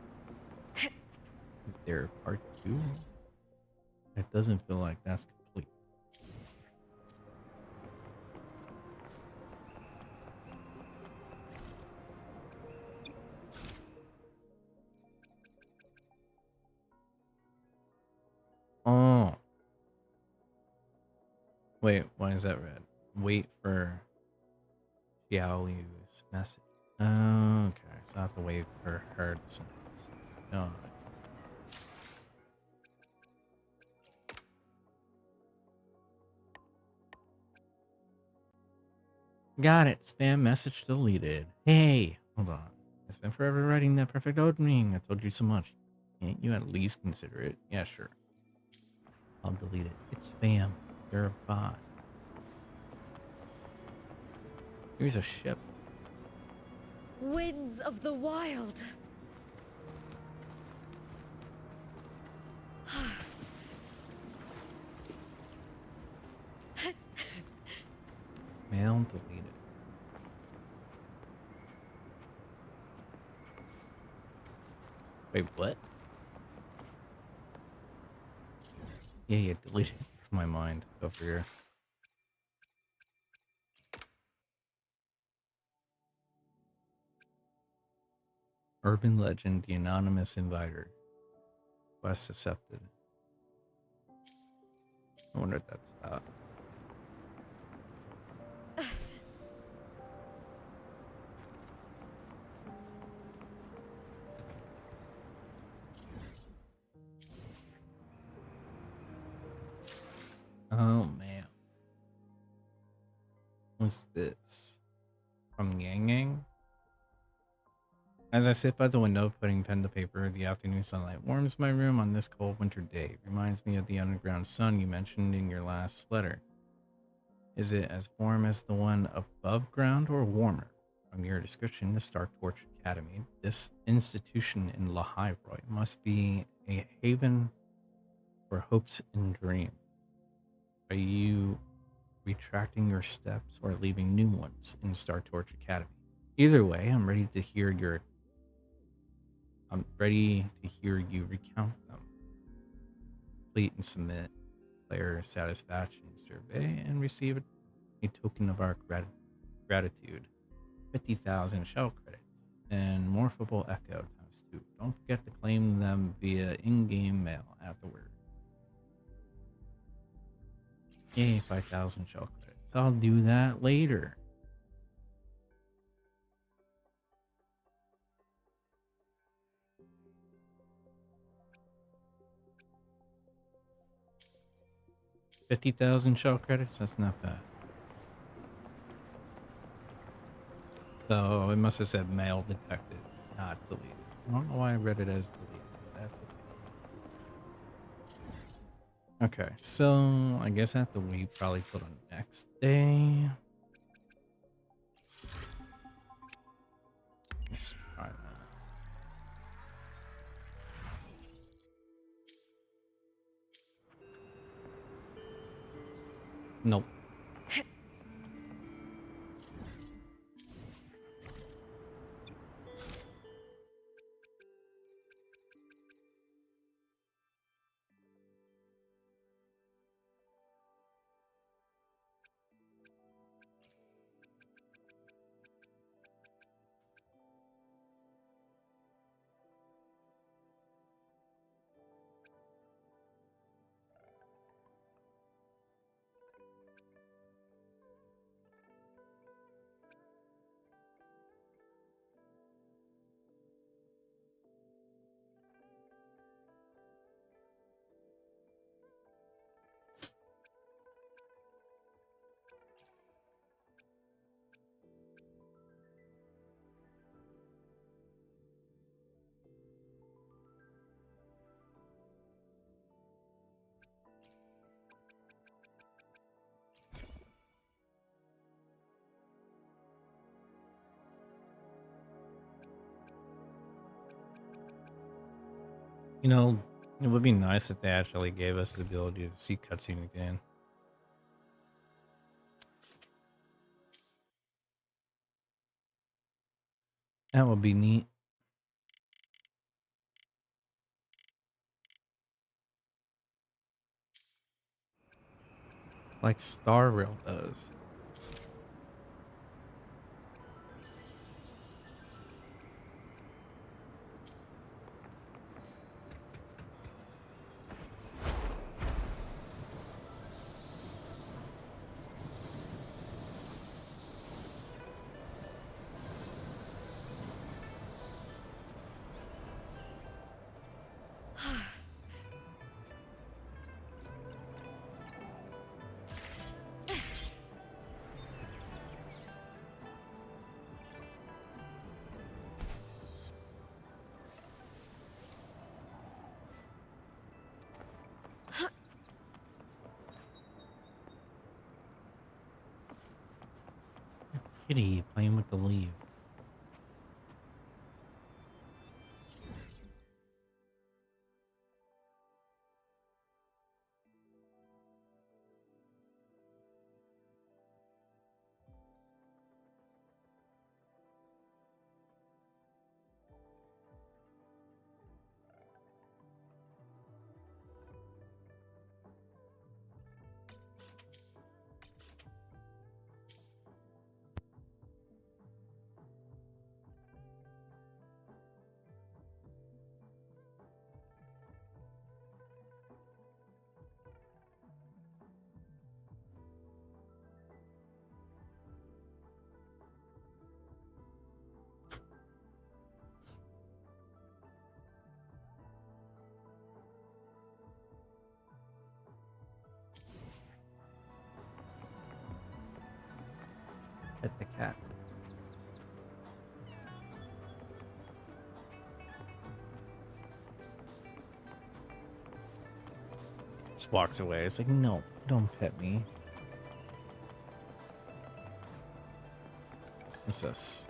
Is there part 2? It doesn't feel like that's complete. Oh. Wait, why is that red? Wait for Xiaoyu's message. Oh, okay. So I have to wait for her to send this. No. Got it. Spam message deleted. Hey, hold on. I spent forever writing that perfect opening. I told you so much. Can't you at least consider it? Yeah, sure. I'll delete it. It's spam. You're a bot. Here's a ship. Winds of the wild. Mail deleted. Wait, what? Yeah, deleted it with my mind over here. Urban legend, the anonymous inviter. Quest accepted. I wonder what that's about. Oh man. What's this? From Yang Yang? As I sit by the window, putting pen to paper, the afternoon sunlight warms my room on this cold winter day. It reminds me of the underground sun you mentioned in your last letter. Is it as warm as the one above ground or warmer? From your description, the Startorch Academy, this institution in Lahairoi must be a haven for hopes and dreams. Are you retracting your steps or leaving new ones in Startorch Academy? Either way, I'm ready to hear you recount them. Complete and submit player satisfaction survey and receive a token of our gratitude. 50,000 shell credits. And morphable echo ×2. Don't forget to claim them via in-game mail afterward. Yay, 5,000 shell credits. I'll do that later. $50,000 shell credits? That's not bad. So it must have said mail detected, not deleted. I don't know why I read it as deleted, but that's okay. Okay, so I guess I have to wait probably till the next day. Let's try that. Nope. You know, it would be nice if they actually gave us the ability to see cutscene again. That would be neat. Like Star Rail does. Kitty playing with the leaves. Pet the cat. Just walks away. It's like, no, don't pet me. What's this?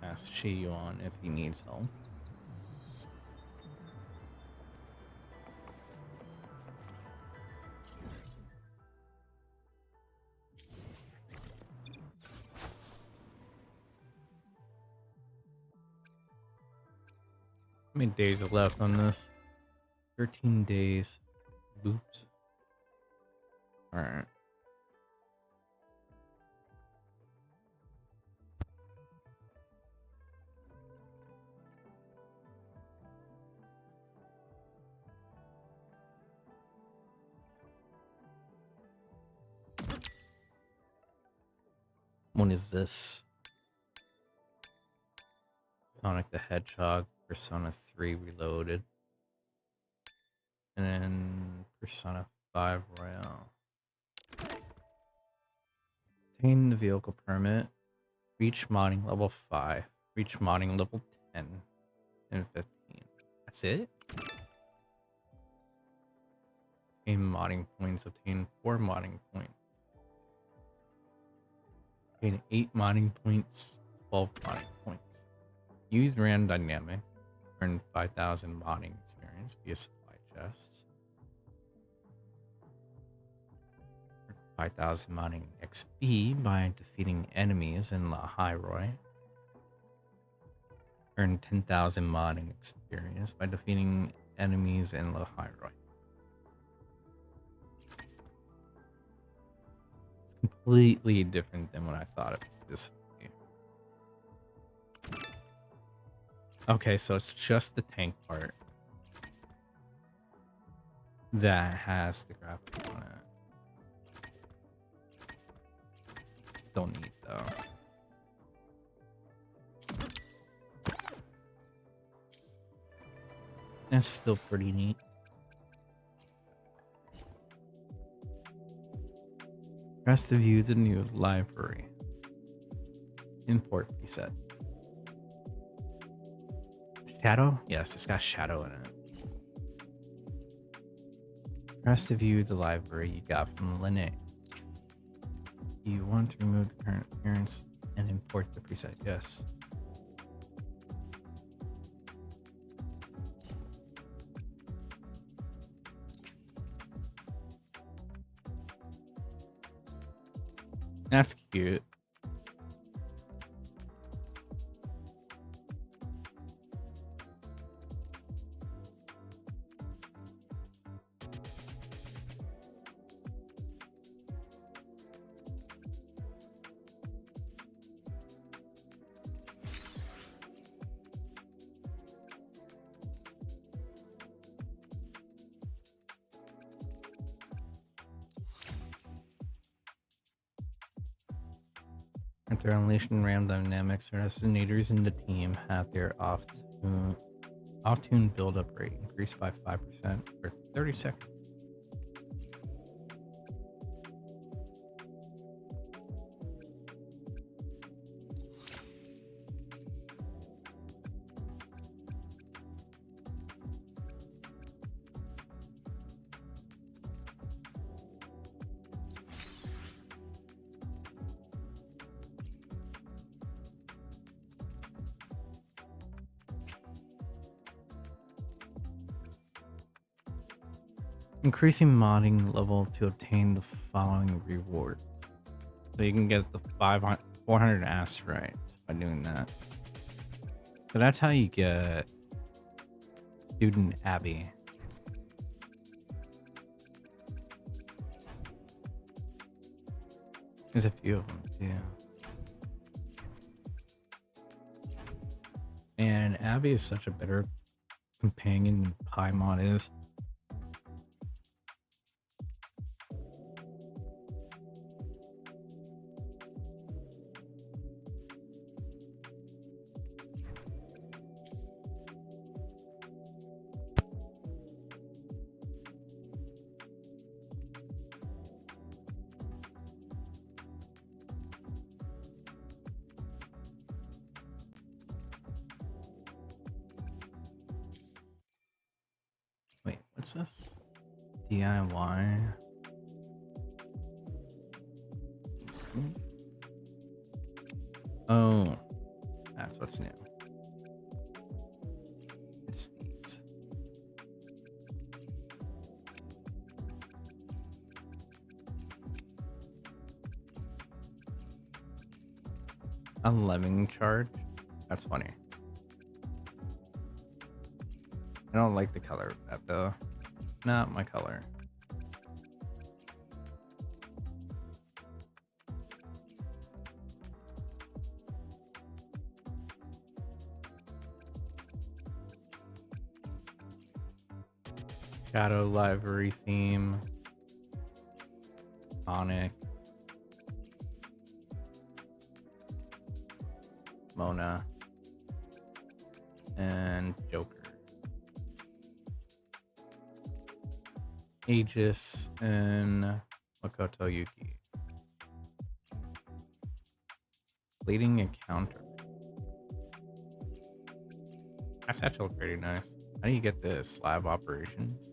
Ask Chi-Yuan if he needs help. How many days are left on this? 13 days. Oops. Alright. What is this? Sonic the Hedgehog, Persona 3 Reloaded. And then Persona 5 Royale. Obtain the vehicle permit. Reach modding level 5. Reach modding level 10 and 15. That's it? Obtain modding points. Obtain 4 modding points. Obtain 8 modding points. 12 modding points. Use random dynamic. Earn 5,000 modding experience via supply chest. 5,000 modding XP by defeating enemies in La Hyrule. Earn 10,000 modding experience by defeating enemies in La Hyrule. It's completely different than what I thought it this would be. Okay, so it's just the tank part that has the graphics on it. Still neat though. That's still pretty neat. Press to view the new library. Import preset. Shadow? Yes, it's got shadow in it. Press to view the library you got from Linné. You want to remove the current appearance and import the preset? Yes. That's cute. After unleashing random dynamics, resonators in the team have their off-tune build-up rate increased by 5% for 30 seconds. Increasing modding level to obtain the following reward. So you can get the 400 asteroids by doing that. So that's how you get Student Abby. There's a few of them too. And Abby is such a better companion than Paimon is. Wait, what's this? DIY. Oh, that's what's new. It's these. A lemming charge? That's funny. I don't like the color of that though. Not my color. Shadow library theme. Sonic. Mona, and Joker. Aegis and Makoto Yuki. Leading encounter. That's actually pretty nice. How do you get the slab operations?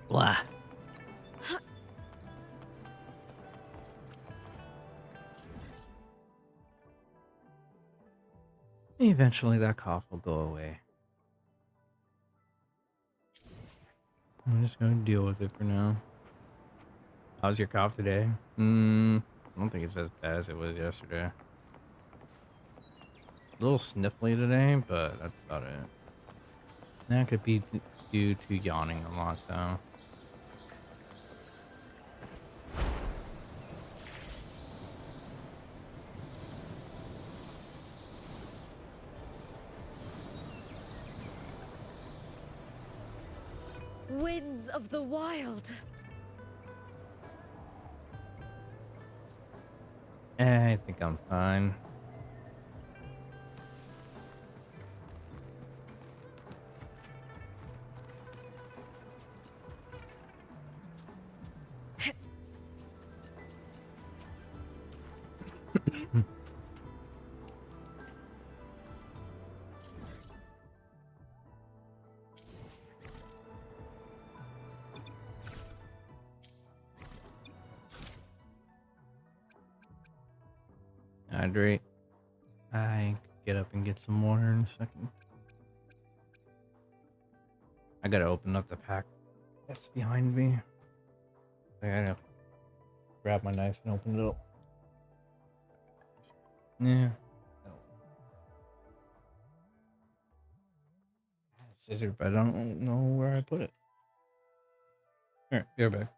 Blah. Eventually that cough will go away. I'm just gonna deal with it for now. How's your cough today? I don't think it's as bad as it was yesterday. A little sniffly today, but that's about it. That could be due to yawning a lot, though. Winds of the wild. I think I'm fine. Hydrate. I could get up and get some water in a second. I gotta open up the pack that's behind me. I gotta grab my knife and open it up. Yeah. Scissor, but I don't know where I put it. Alright, be right back.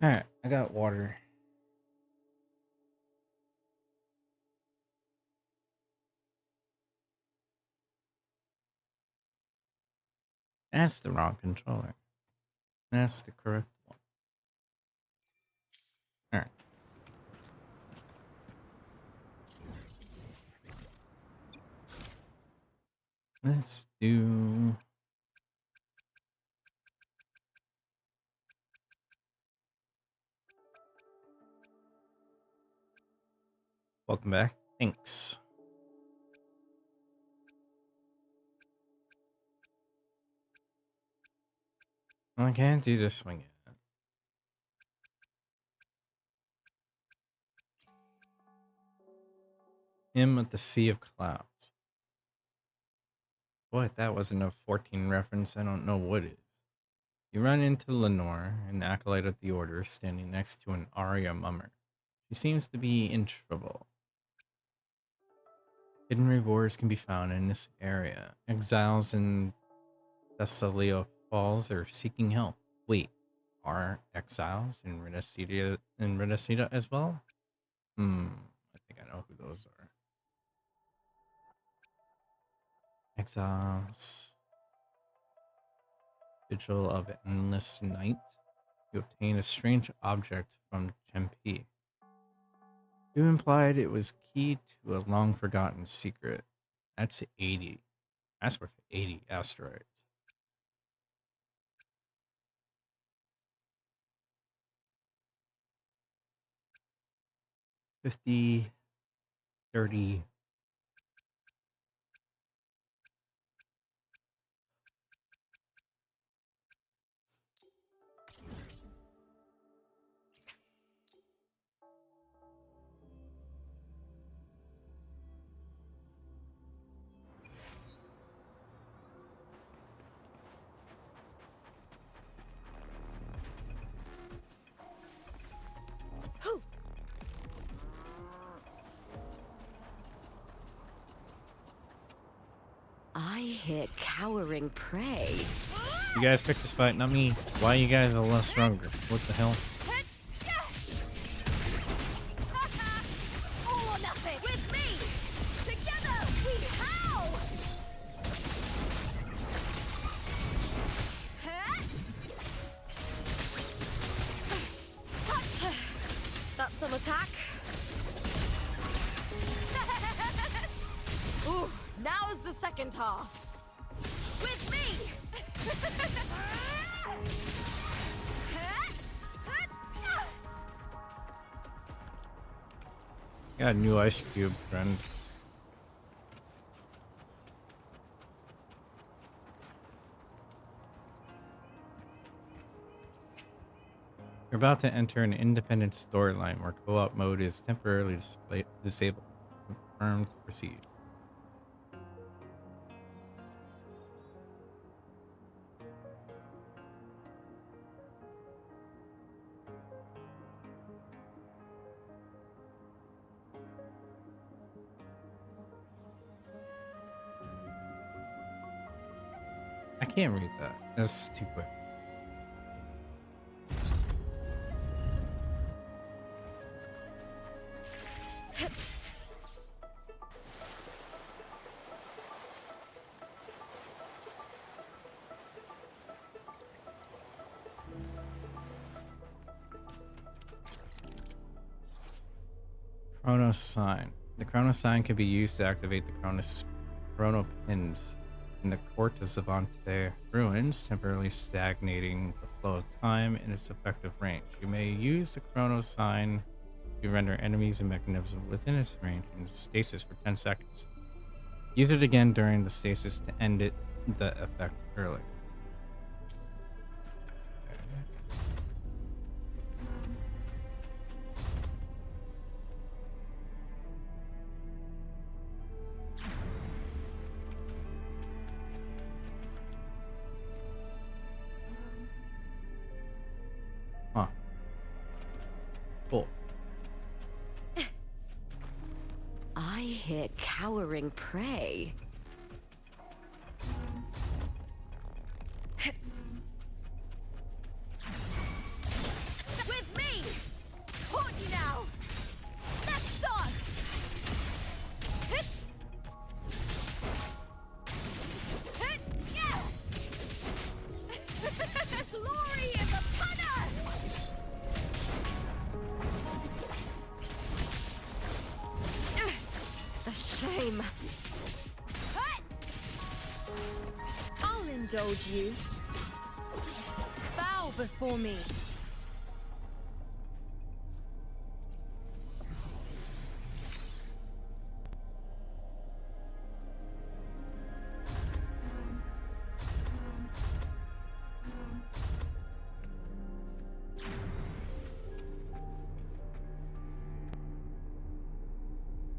Alright, I got water. That's the wrong controller. That's the correct one. Alright. Let's do... Welcome back. Thanks. I can't do this one yet. Him at the Sea of Clouds. What? That wasn't a 14 reference. I don't know what is. You run into Lenore, an acolyte of the Order, standing next to an Arya mummer. She seems to be in trouble. Hidden rewards can be found in this area. Exiles in Thessalia Falls are seeking help. Wait, are exiles in Redacita as well? I think I know who those are. Exiles. Vigil of Endless Night. You obtain a strange object from Chempi. You implied it was key to a long-forgotten secret. That's 80. That's worth 80 asteroids. 50, 30. Whew. I hear cowering prey. You guys picked this fight, not me. Why you guys are less stronger? What the hell? All or nothing. With me. Together we howl. That's some attack. Ooh, now's the second half. With me. Got a new ice cube, friend. You're about to enter an independent storyline where co-op mode is temporarily disabled. Confirmed. Proceed. I can't read that. That's too quick. Chronos sign. The Chronos sign can be used to activate the Chrono pins in the Court of Zavante ruins, temporarily stagnating the flow of time in its effective range. You may use the Chronos sign to render enemies and mechanisms within its range in stasis for 10 seconds. Use it again during the stasis to end the effect early. Huh. Cool. I hear cowering prey. With me! time! Hut! I'll indulge you. Bow before me.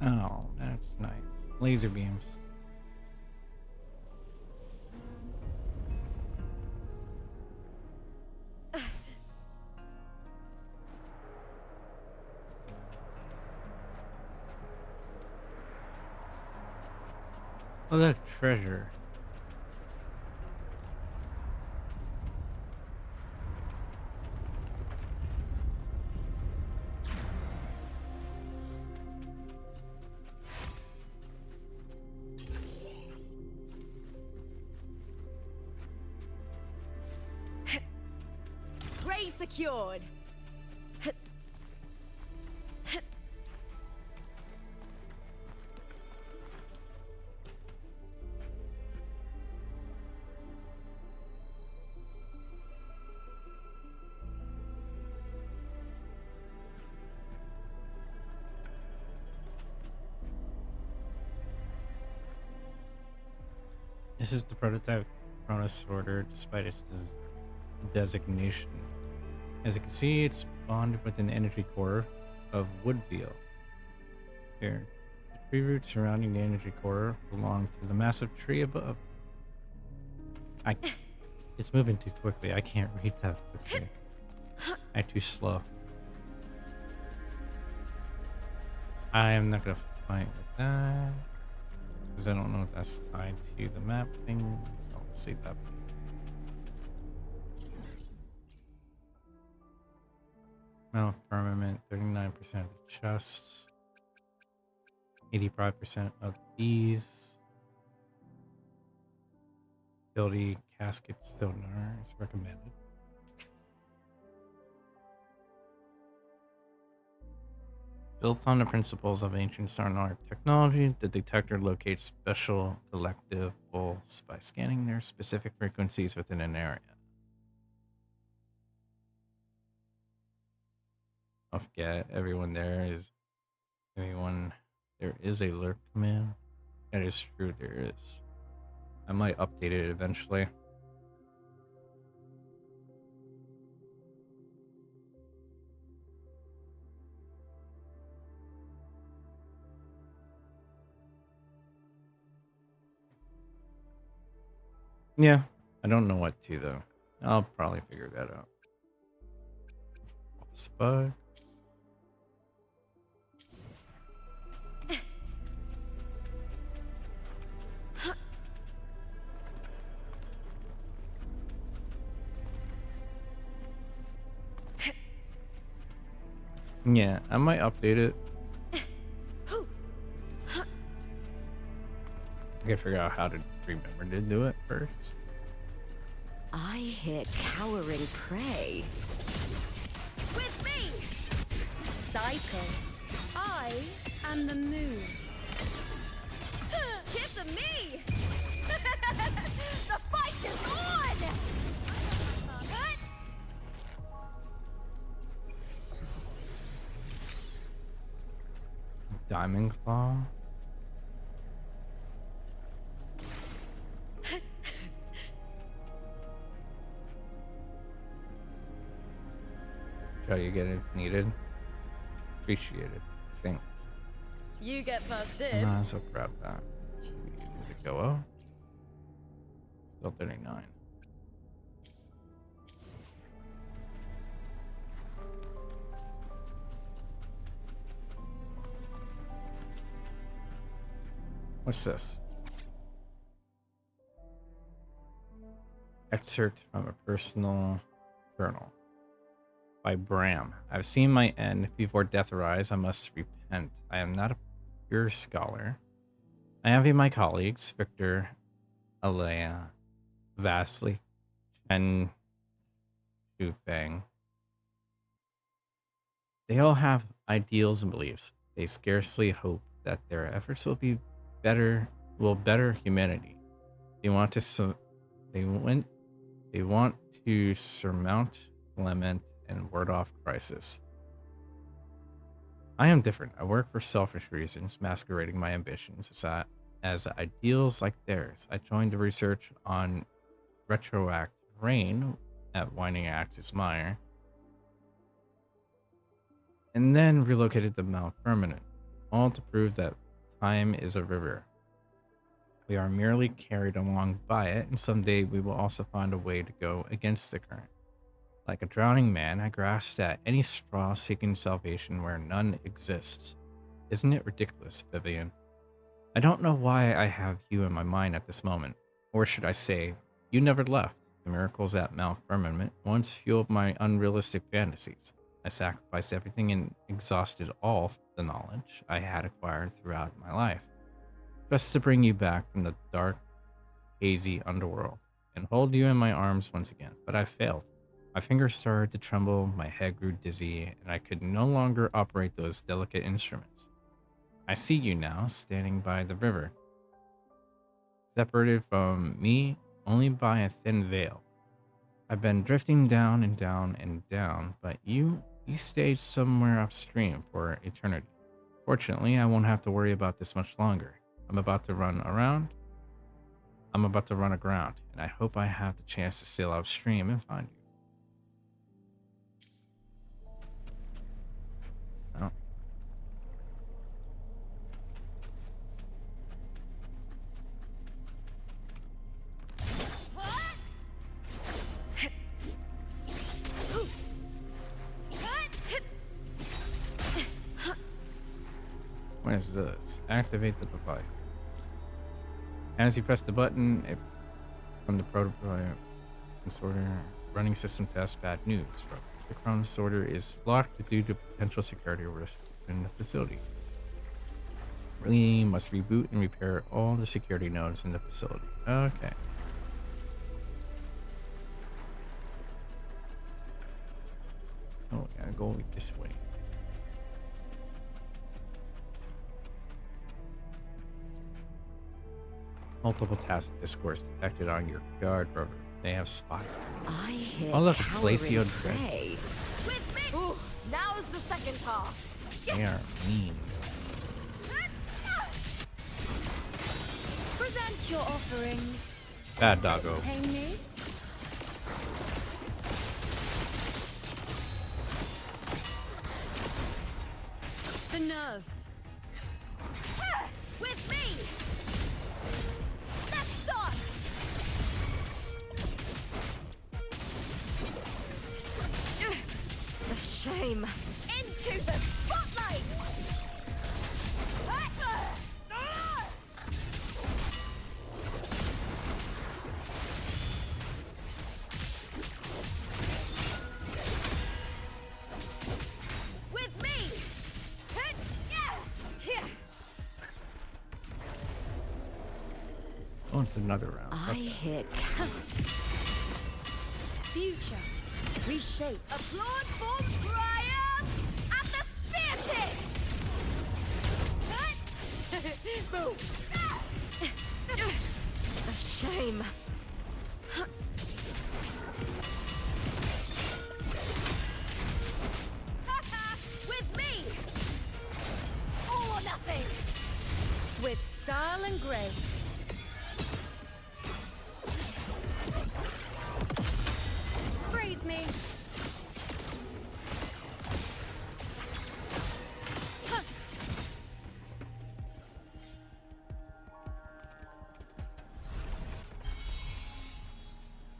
Oh, that's nice. Laser beams. Oh, look, treasure. Ray secured. This is the prototype Cronus order, despite its designation. As you can see, it's bonded with an energy core of Woodville. Here, the tree roots surrounding the energy core belong to the massive tree above. It's moving too quickly. I can't read that quickly. I'm too slow. I am not gonna fight with that because I don't know if that's tied to the map thing. So I'll see that. Mount Firmament, 39% of the chest, 85% of these. Utility casket sonar is recommended. Built on the principles of ancient sonar technology, the detector locates special collectibles by scanning their specific frequencies within an area. Don't forget, everyone there is there is a lurk command. That is true, there is. I might update it eventually. Yeah, I don't know what to though. I'll probably figure that out. Spud. Yeah, I might update it. I gotta figure out how to remember to do it first. I hit cowering prey. With me! Cycle. I am the moon. Kiss of me! The fight is on! Hut! Diamond Claw. Try you get it needed. Appreciate it. Thanks. You get first dibs. Nah, so grab that. Let's see. Did it go up? Still 39. What's this? Excerpt from a personal journal by Bram. I've seen my end. Before death arise, I must repent. I am not a pure scholar. I envy my colleagues, Victor, Alea, Vasily, and Fang. They all have ideals and beliefs. They scarcely hope that their efforts will be better will better humanity. They want to they went they want to surmount, lament, and ward off crisis. I am different. I work for selfish reasons, masquerading my ambitions as ideals like theirs. I joined the research on retroactive rain at Winding Axis Mire, and then relocated to Mount Firmament, all to prove that time is a river. We are merely carried along by it, and someday we will also find a way to go against the current. Like a drowning man, I grasped at any straw seeking salvation where none exists. Isn't it ridiculous, Vivian? I don't know why I have you in my mind at this moment. Or should I say, you never left. The miracles at Mount Firmament once fueled my unrealistic fantasies. I sacrificed everything and exhausted all the knowledge I had acquired throughout my life, just to bring you back from the dark, hazy underworld and hold you in my arms once again. But I failed. My fingers started to tremble, my head grew dizzy, and I could no longer operate those delicate instruments. I see you now, standing by the river, separated from me only by a thin veil. I've been drifting down and down and down, but you stayed somewhere upstream for eternity. Fortunately, I won't have to worry about this much longer. I'm about to run aground, and I hope I have the chance to sail upstream and find you. Oh. What is this? Activate the device. As you press the button, from the prototype sorter running system test, bad news. The Crown sorter is blocked due to potential security risk in the facility. We must reboot and repair all the security nodes in the facility. Okay. So we gotta go this way. Multiple task discourse detected on your guard rover. They have spotted. I hear Oh look, cowering Glacio prey. Dread. With me! Ooh, now's the second half. They are mean. Present your offerings. Bad doggo. Entertain me. The nerves. With me! Let's start! The shame. Into the spotlight! With me! Oh, it's another round. I hear future. Reshape. Applaud for triumph at the spear tip! Boom! The shame. With me! All or nothing! With style and grace. Praise me. Huh.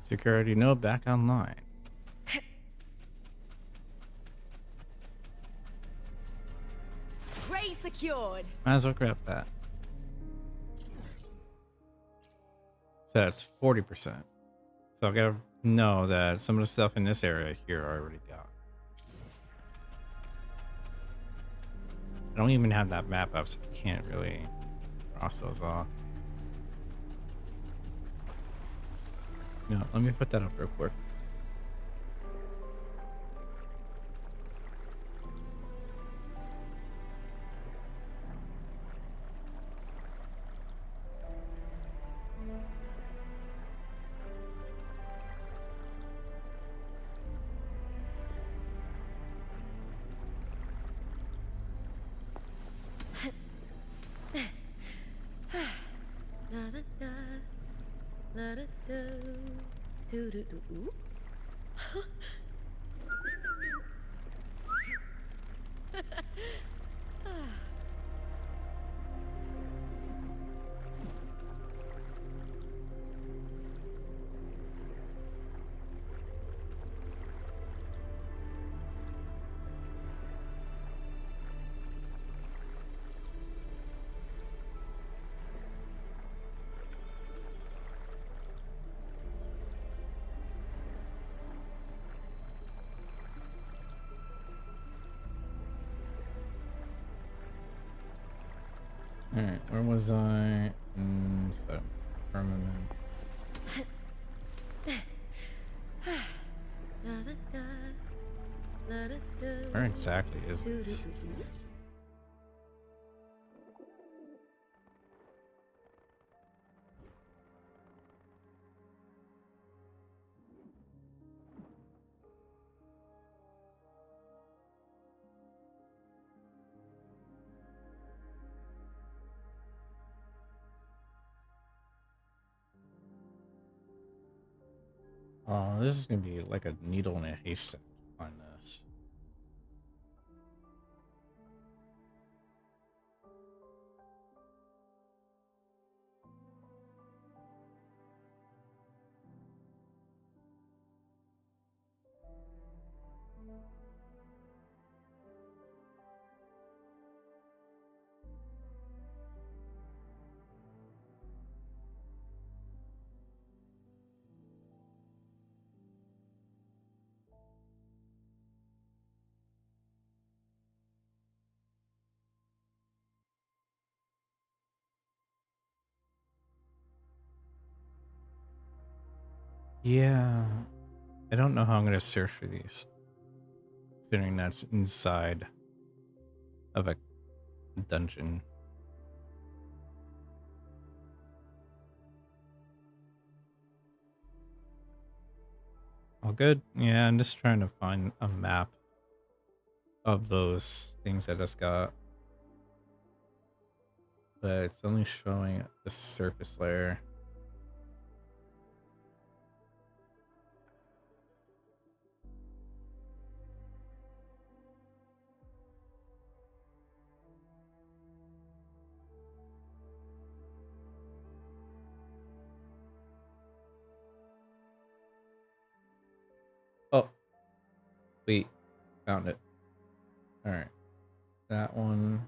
Security node back online. Prey secured. Might as well grab that. So that's 40%. So I gotta know that some of the stuff in this area here I already got. I don't even have that map up, so I can't really cross those off. No, let me put that up real quick. Let it go. Do do do. Ooh. Alright, where was I? So, firmament. Let it go. Let it go. Where exactly is Do do this? do do. Oh, this is gonna be like a needle in a haystack to find this. Yeah, I don't know how I'm gonna search for these, considering that's inside of a dungeon. All good? Yeah, I'm just trying to find a map of those things I just got. But it's only showing the surface layer. Oh, wait, found it. Alright, that one.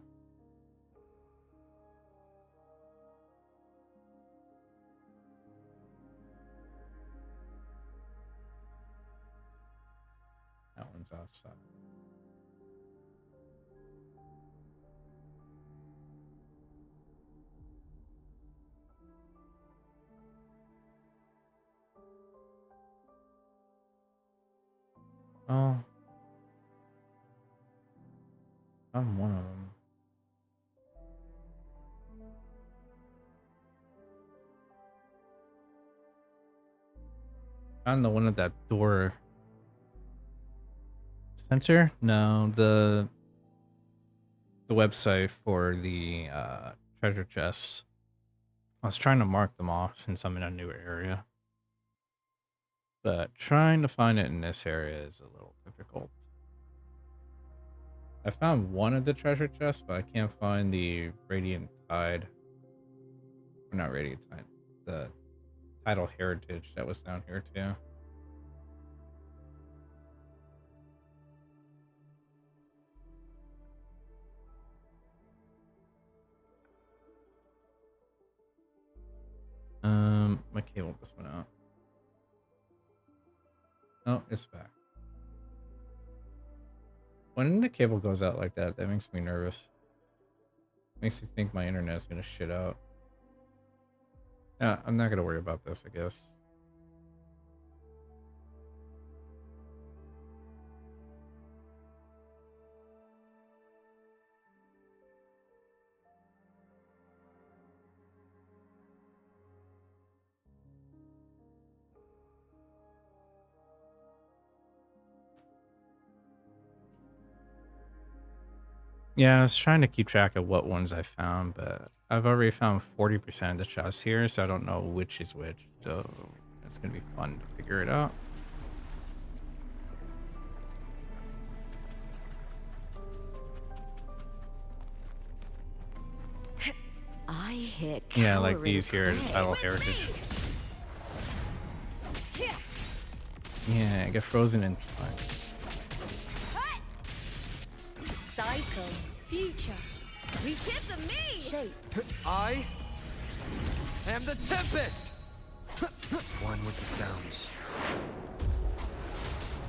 That one's outside. Oh, I'm one of them. Found the one at that door. Center? No, the website for the treasure chests. I was trying to mark them off since I'm in a new area. But trying to find it in this area is a little difficult. I found one of the treasure chests, but I can't find the Radiant Tide. Or not Radiant Tide. The Tidal Heritage that was down here too. My cable just went out. Oh, it's back. When the cable goes out like that, that makes me nervous. Makes me think my internet's gonna shit out. Yeah, I'm not gonna worry about this, I guess. Yeah, I was trying to keep track of what ones I found, but I've already found 40% of the chests here, so I don't know which is which. So it's gonna be fun to figure it out. I hear Yeah, like cowering these here, the cry. title heritage. Yeah, get frozen in time. Cycle, future, rekiss me. Shape. I am the Tempest! One with the sounds.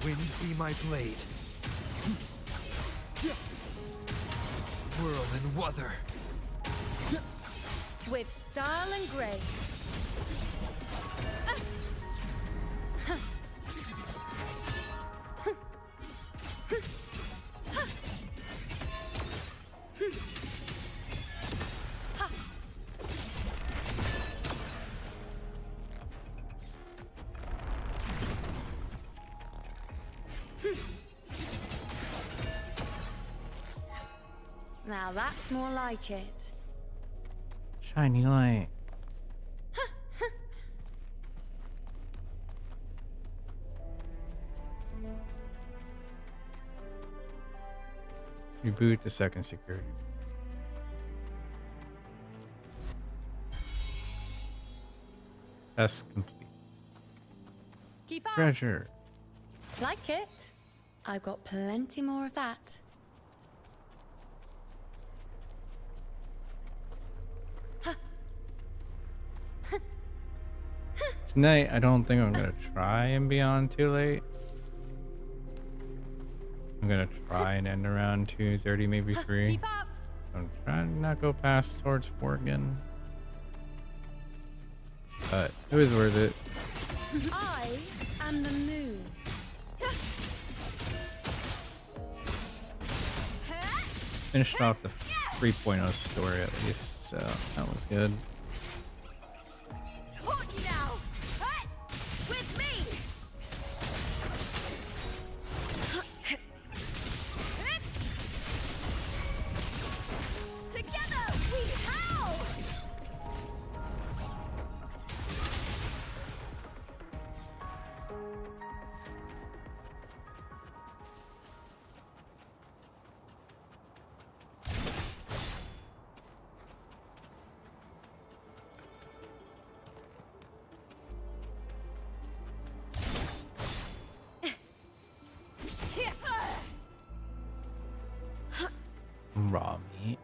Wind be my blade. Whirl and wuther. With style and grace. Now that's more like it. Shiny light. Reboot the second security. Test complete. Keep up. Treasure. Like it? I've got plenty more of that. Tonight, I don't think I'm gonna try and be on too late. I'm gonna try and end around 2:30, maybe 3. Keep up. I'm trying to not go past towards 4 again. But it was worth it. I am the moon. Finished off the 3.0 story at least, so that was good. Hold you now. With me. Together we howl. Raw meat.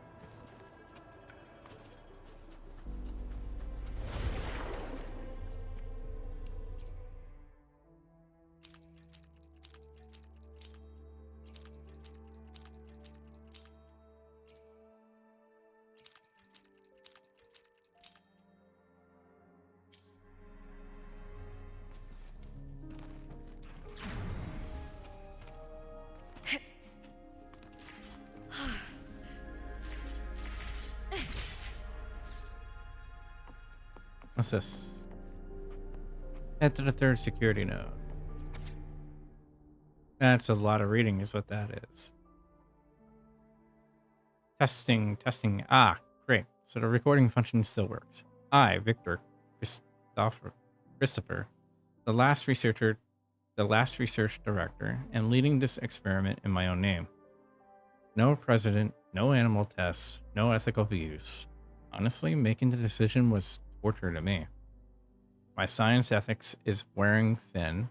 What's this? Head to the third security node. That's a lot of reading is what that is. Testing. Ah, great. So the recording function still works. I, Victor Christopher, the last research director, am leading this experiment in my own name. No president, no animal tests, no ethical views. Honestly, making the decision was torture to me. My science ethics is wearing thin,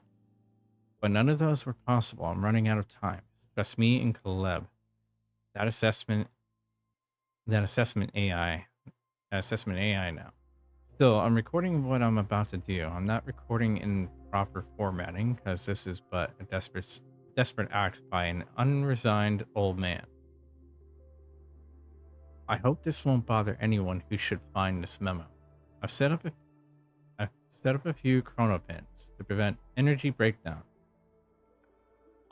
but none of those were possible. I'm running out of time. Just me and Caleb. That assessment AI now. Still, I'm recording what I'm about to do. I'm not recording in proper formatting because this is but a desperate act by an unresigned old man. I hope this won't bother anyone who should find this memo. I've set up a few chrono pins to prevent energy breakdown.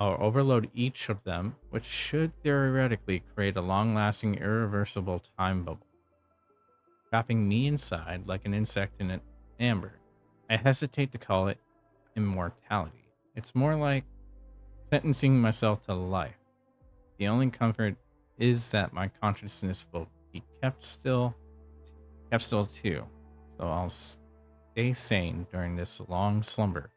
I'll overload each of them, which should theoretically create a long-lasting, irreversible time bubble, trapping me inside like an insect in an amber. I hesitate to call it immortality. It's more like sentencing myself to life. The only comfort is that my consciousness will be kept still too. So I'll stay sane during this long slumber.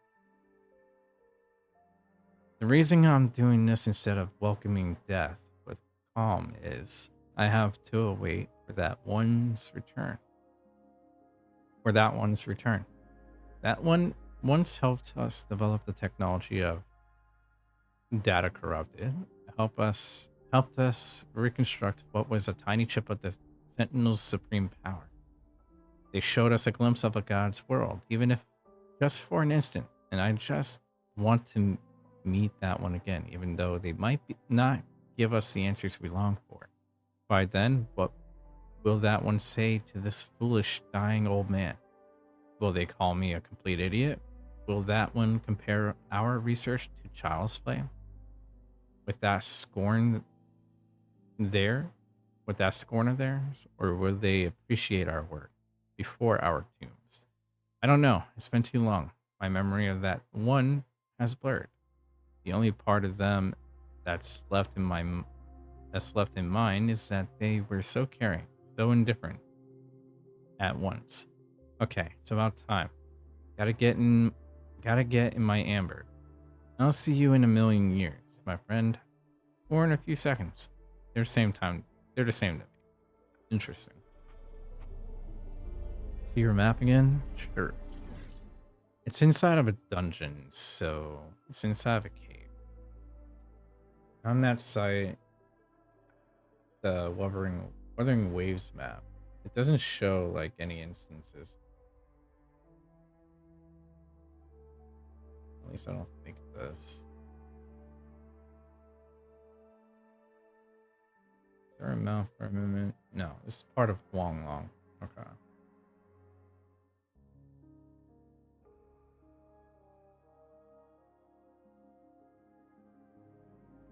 The reason I'm doing this instead of welcoming death with calm is I have to await for that one's return. For that one's return. That one once helped us develop the technology of data corrupted, helped us reconstruct what was a tiny chip of the Sentinel's supreme power. They showed us a glimpse of a god's world, even if just for an instant. And I just want to meet that one again, even though they might not give us the answers we long for. By then, what will that one say to this foolish, dying old man? Will they call me a complete idiot? Will that one compare our research to child's play? With that scorn there? With that scorn of theirs? Or will they appreciate our work before our tombs? I don't know. It's been too long. My memory of that one has blurred. The only part of them that's left in mine is that they were so caring, so indifferent at once. Okay, it's about time. Gotta get in my amber. I'll see you in a million years, my friend. Or in a few seconds. They're the same to me. Interesting. See your map again? Sure. It's inside of a dungeon, so it's inside of a cave. On that site, the Wuthering Waves map, it doesn't show like any instances. At least I don't think it does. Is there a mouth for a moment? No, this is part of Long Long. Okay.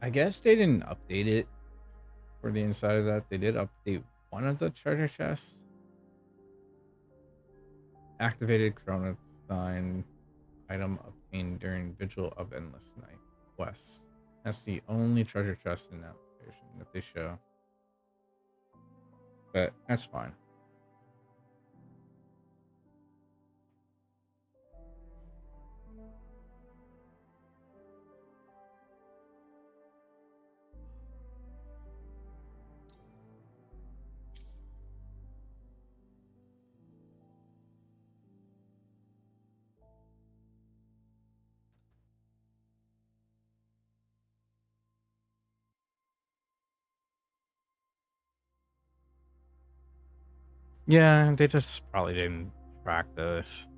I guess they didn't update it for the inside of that. They did update one of the treasure chests. Activated Chrono Sign item obtained during Vigil of Endless Night quest. That's the only treasure chest in that location that they show. But that's fine. Yeah, they just probably didn't track this.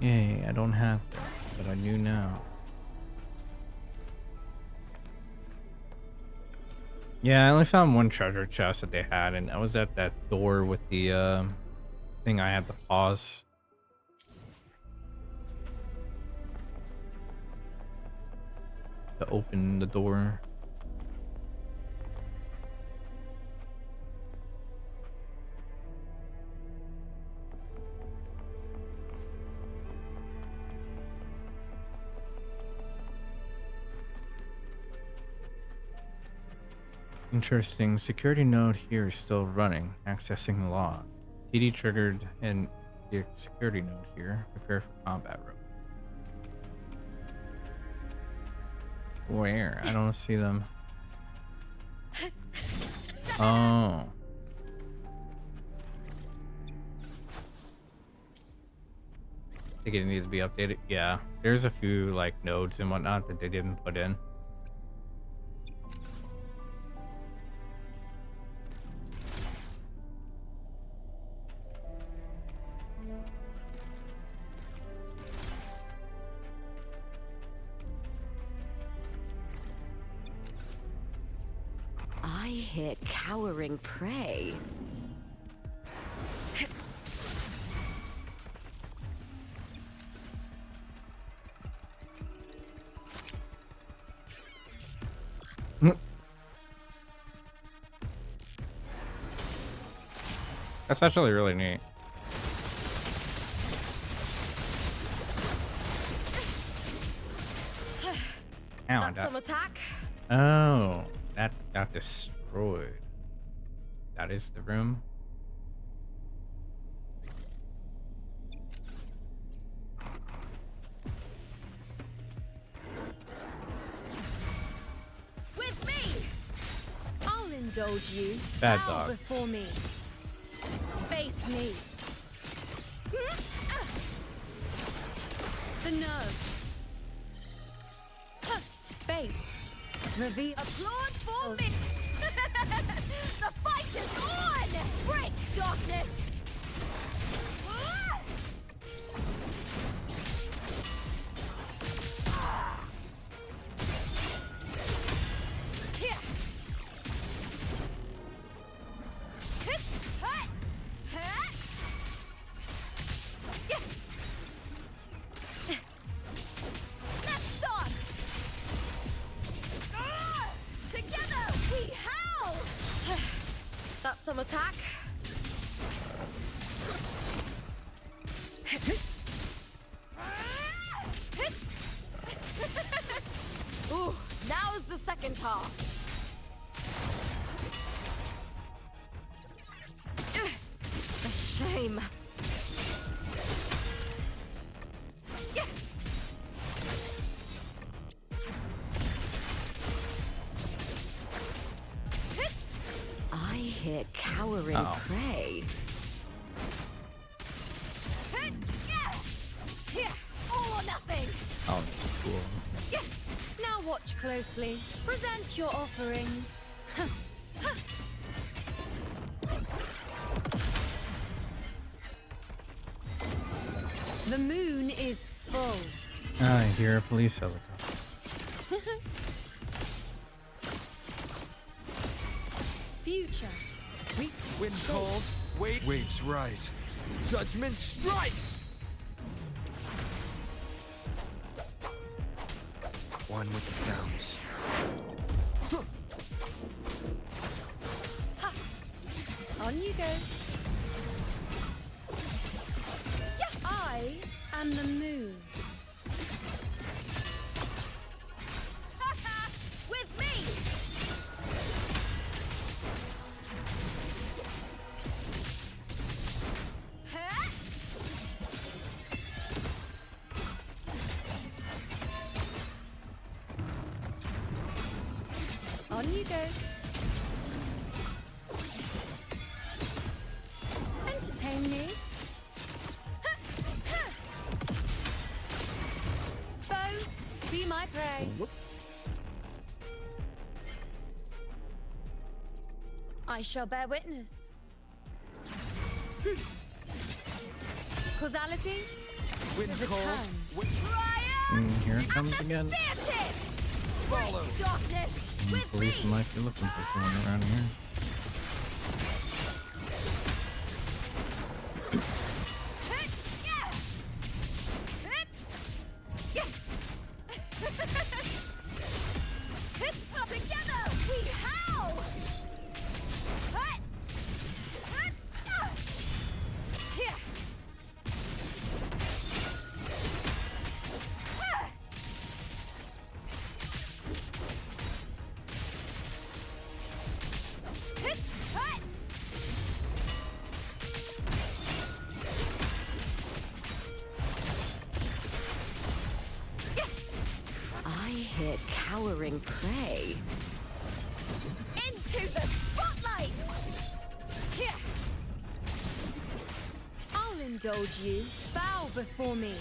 Yay, I don't have this, but I do now. Yeah, I only found one treasure chest that they had, and I was at that door with the thing I had to pause. To open the door. Interesting. Security node here is still running. Accessing log. TD triggered and the security node here. Prepare for combat room. Where? I don't see them. Oh. I think it needs to be updated. Yeah. There's a few like nodes and whatnot that they didn't put in. I hear cowering prey. That's actually really neat. Ow, I That's died. some attack. Oh, that got destroyed. That is the room. With me! I'll indulge you. Bad Bow dogs. before me. Face me. The nerves. Fate. Reveal. Applaud for me. The fight is on! Break, darkness! Here. Hit, hut, hut. Yeah. Let's start! Together we howl! That's some attack. Ooh, now's the second half. A shame. Yeah. I hear cowering Uh-oh. prey. Here, all or nothing. Oh, that's cool. Yeah. Now watch closely. Present your offerings. The moon is full. I hear a police helicopter. Future. Wind calls, waves rise. Judgment strikes! One with the sounds. On you go. Yeah. I am the moon. With me. Huh? On you go. Entertain me. Foes, be my prey. Whoops. I shall bear witness. Causality? Wind calls, Return. Prior! Here it comes again. follow. Darkness! With Police me! might be looking for someone around here. Together we howl! Here. I hit cowering prey. Into the spotlight! Here. I'll indulge you. Bow before me.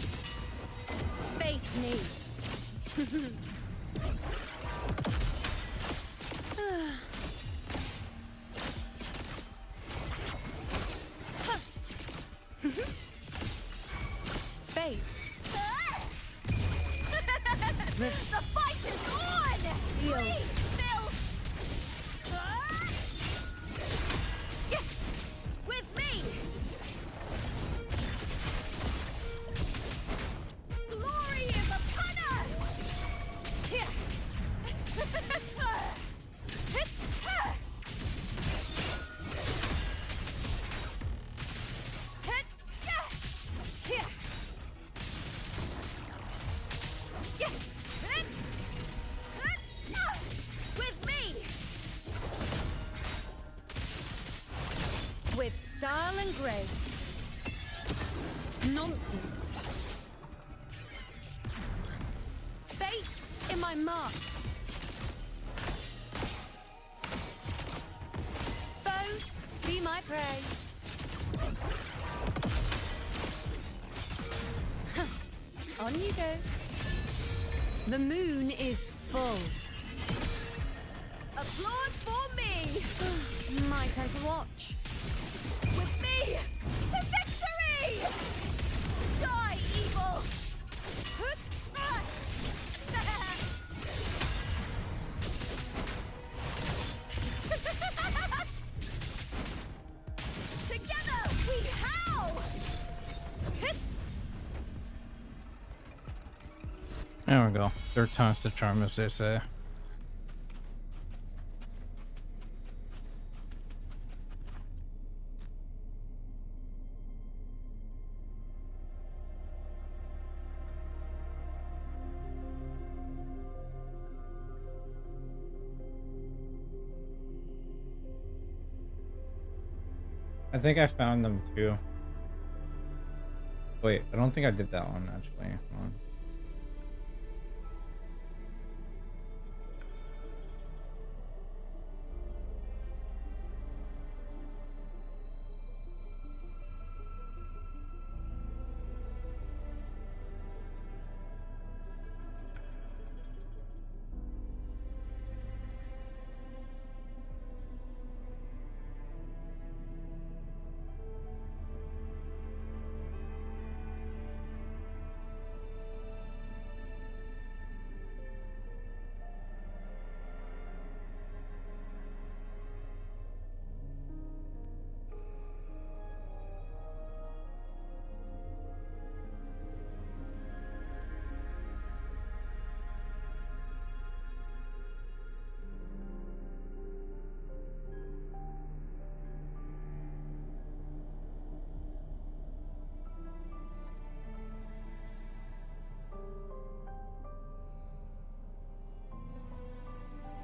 Face me. Fate. The fight is on! Free, Phil! Yeah. With me! Glory is upon us! Here! Here! Yeah. grace. Nonsense. Fate in my mark. Foes, be my prey. On you go. The moon is full. Applaud for me! My turn to watch. With me to victory! Die, evil! Together we howl! There we go. Third time's the charm, as they say. I think I found them too. Wait, I don't think I did that one actually. Hold on.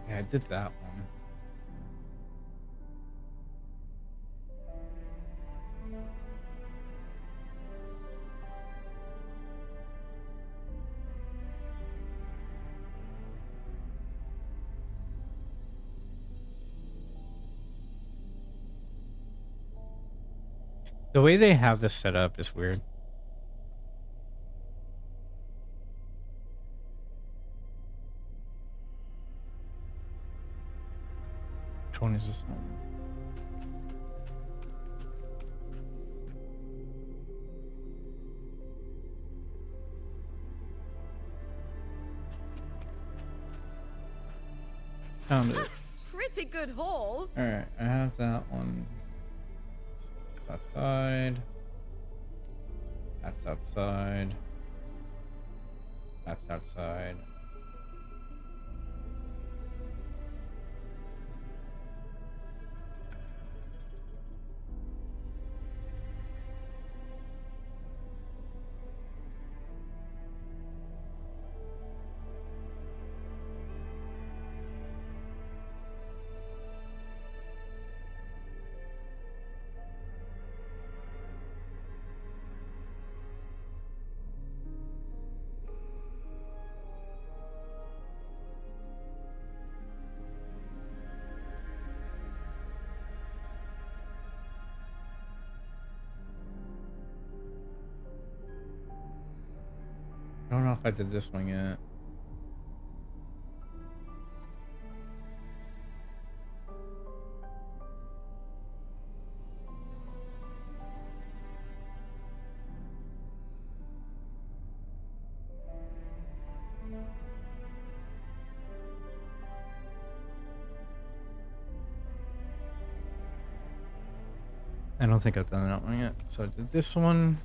Yeah, I did that one. The way they have this set up is weird. Which one is this one? Found it. Pretty good haul. Alright, I have that one. It's outside. That's outside. That's outside. I don't know if I did this one yet. I don't think I've done that one yet. So I did this one.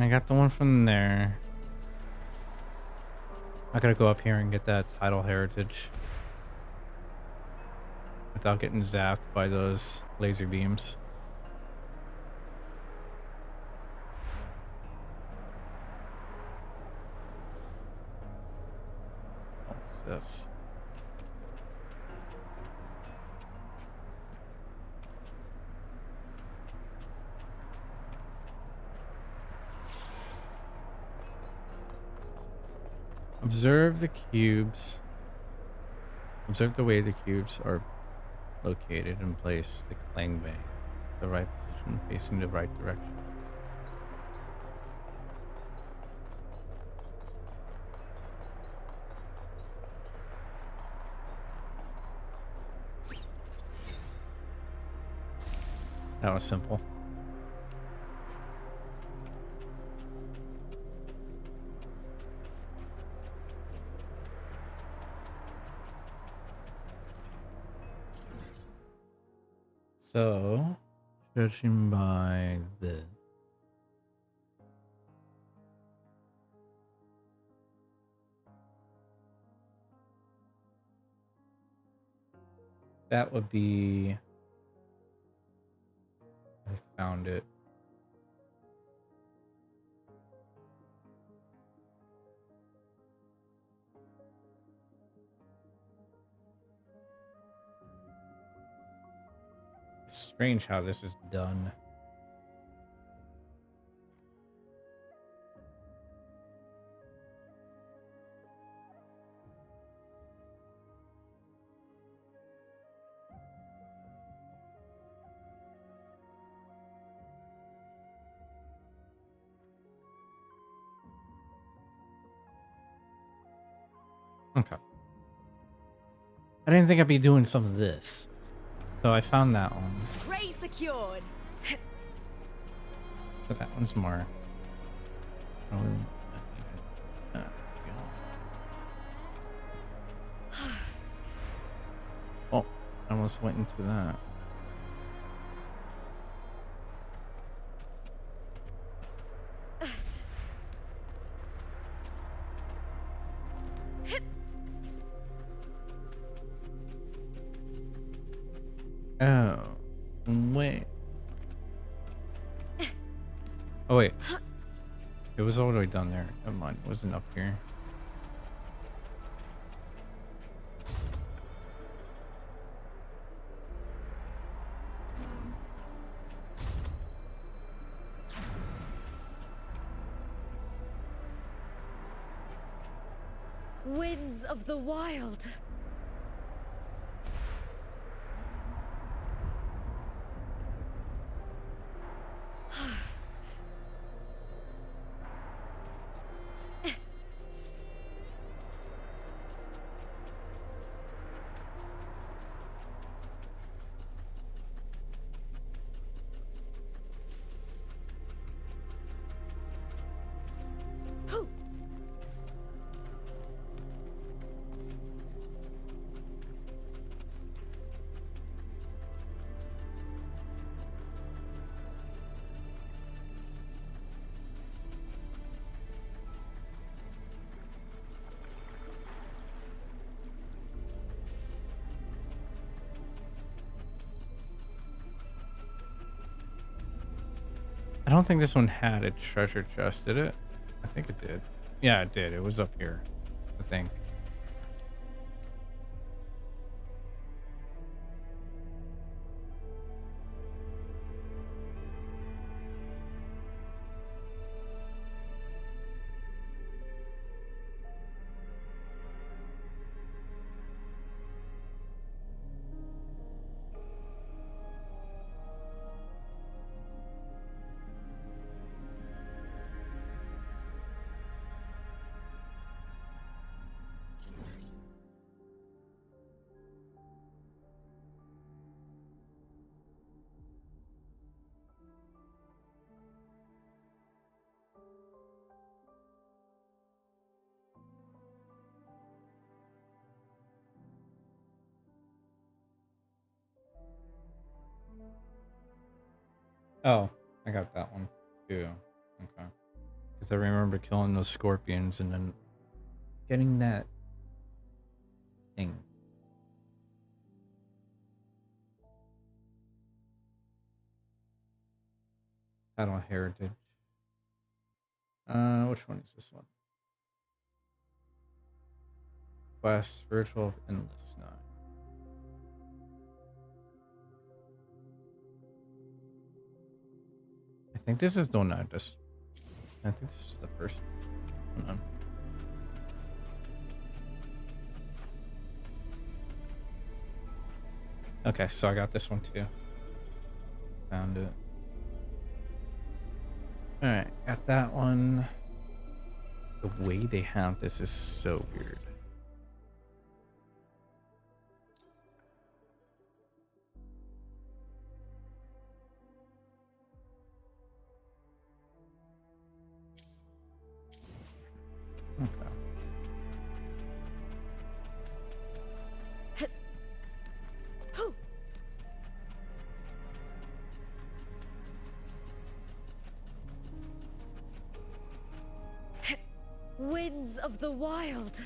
I got the one from there. I gotta go up here and get that title heritage without getting zapped by those laser beams. What's this? Observe the cubes. Observe the way the cubes are located and place the clang bay. The right position, facing the right direction. That was simple. So, judging by this, that would be. I found it. It's strange how this is done. Okay. I didn't think I'd be doing some of this. So I found that one. Prey secured. But that one's more. Probably not needed. Oh, I almost went into that. Oh, wait. Oh, wait. It was all the way down there. Never mind. It wasn't up here. Winds of the wild. I don't think this one had a treasure chest, did it? I think it did. Yeah, it did. It was up here, I think. Oh, I got that one too. Okay. Because I remember killing those scorpions and then getting that thing. Battle Heritage. Which one is this one? Quest, Virtual of Endless 9. I think this is the one I just. I think this is the first one. Hold on. Okay, so I got this one too. Found it. Alright, got that one. The way they have this is so weird. Okay. Hoo! Winds of the wild.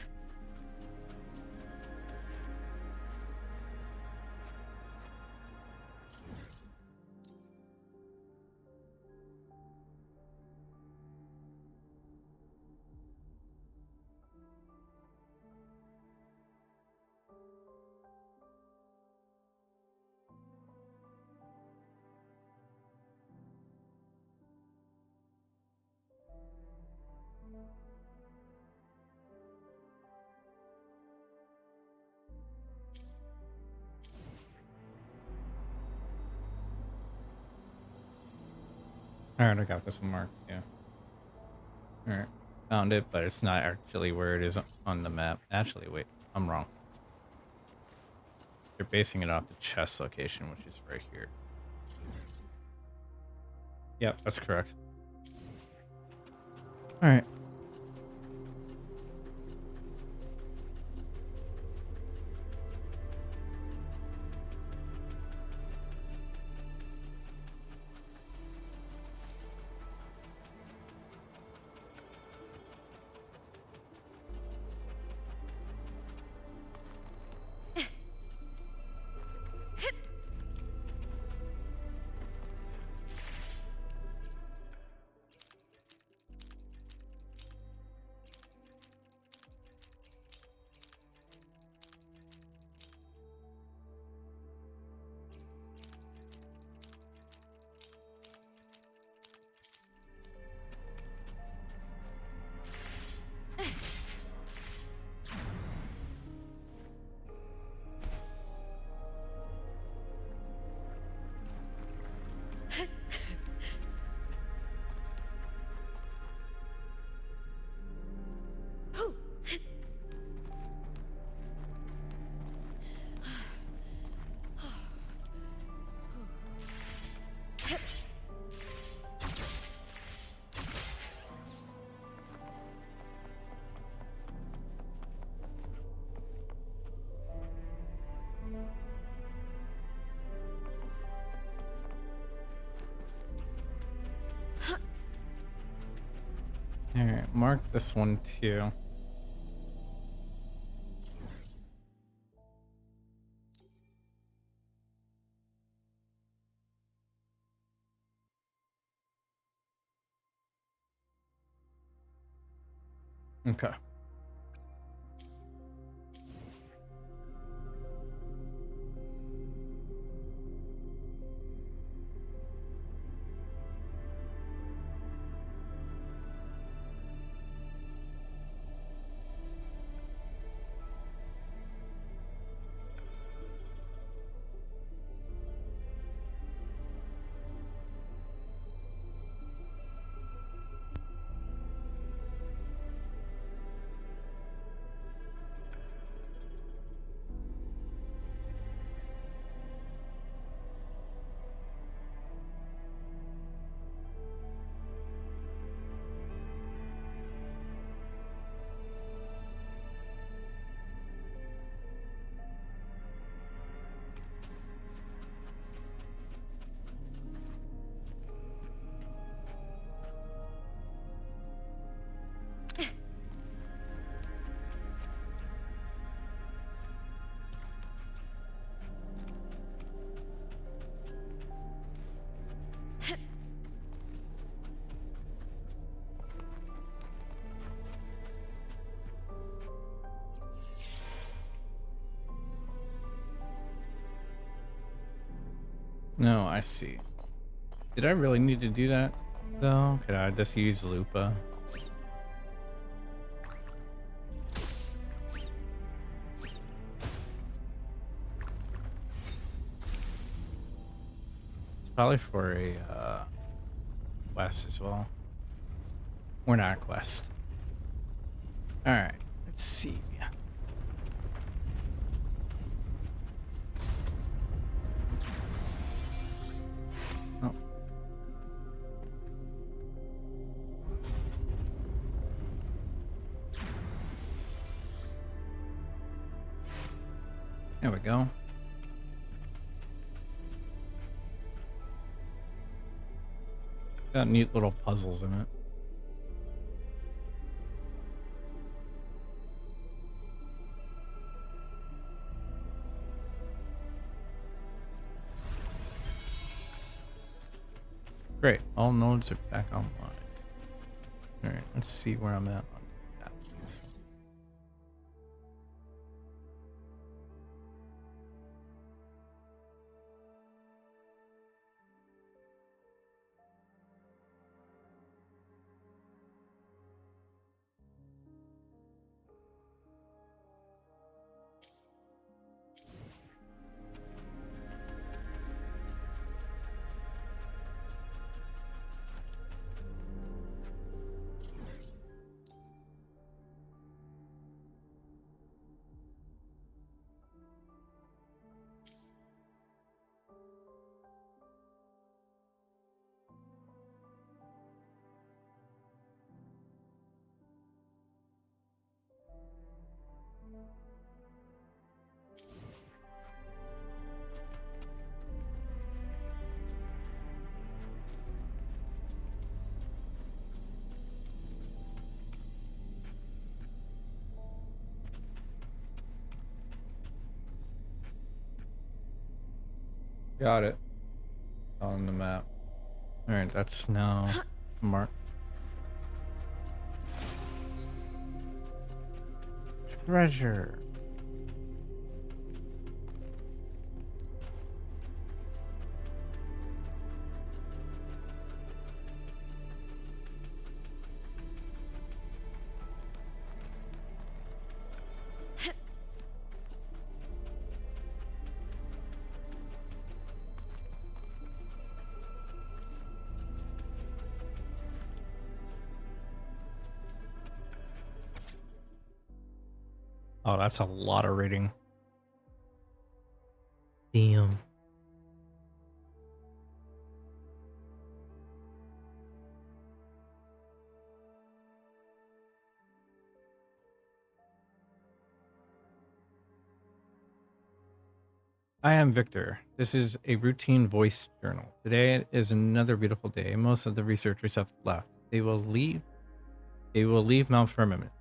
Alright, I got this one marked, yeah. Alright. Found it, but it's not actually where it is on the map. Actually, wait, I'm wrong. They're basing it off the chest location, which is right here. Yep, that's correct. Alright. Alright, mark this one too. Okay. No, I see. Did I really need to do that, though? Could I just use Lupa? It's probably for a quest as well. Or not a quest. Alright, let's see. Oh. There we go. Got neat little puzzles in it. Great, all nodes are back online. Alright, let's see where I'm at on that. Got it. On the map. Alright, that's now marked. Treasure. Oh, that's a lot of rating. Damn. I am Victor. This is a routine voice journal. Today is another beautiful day. Most of the researchers have left. They will leave Mount Firmament.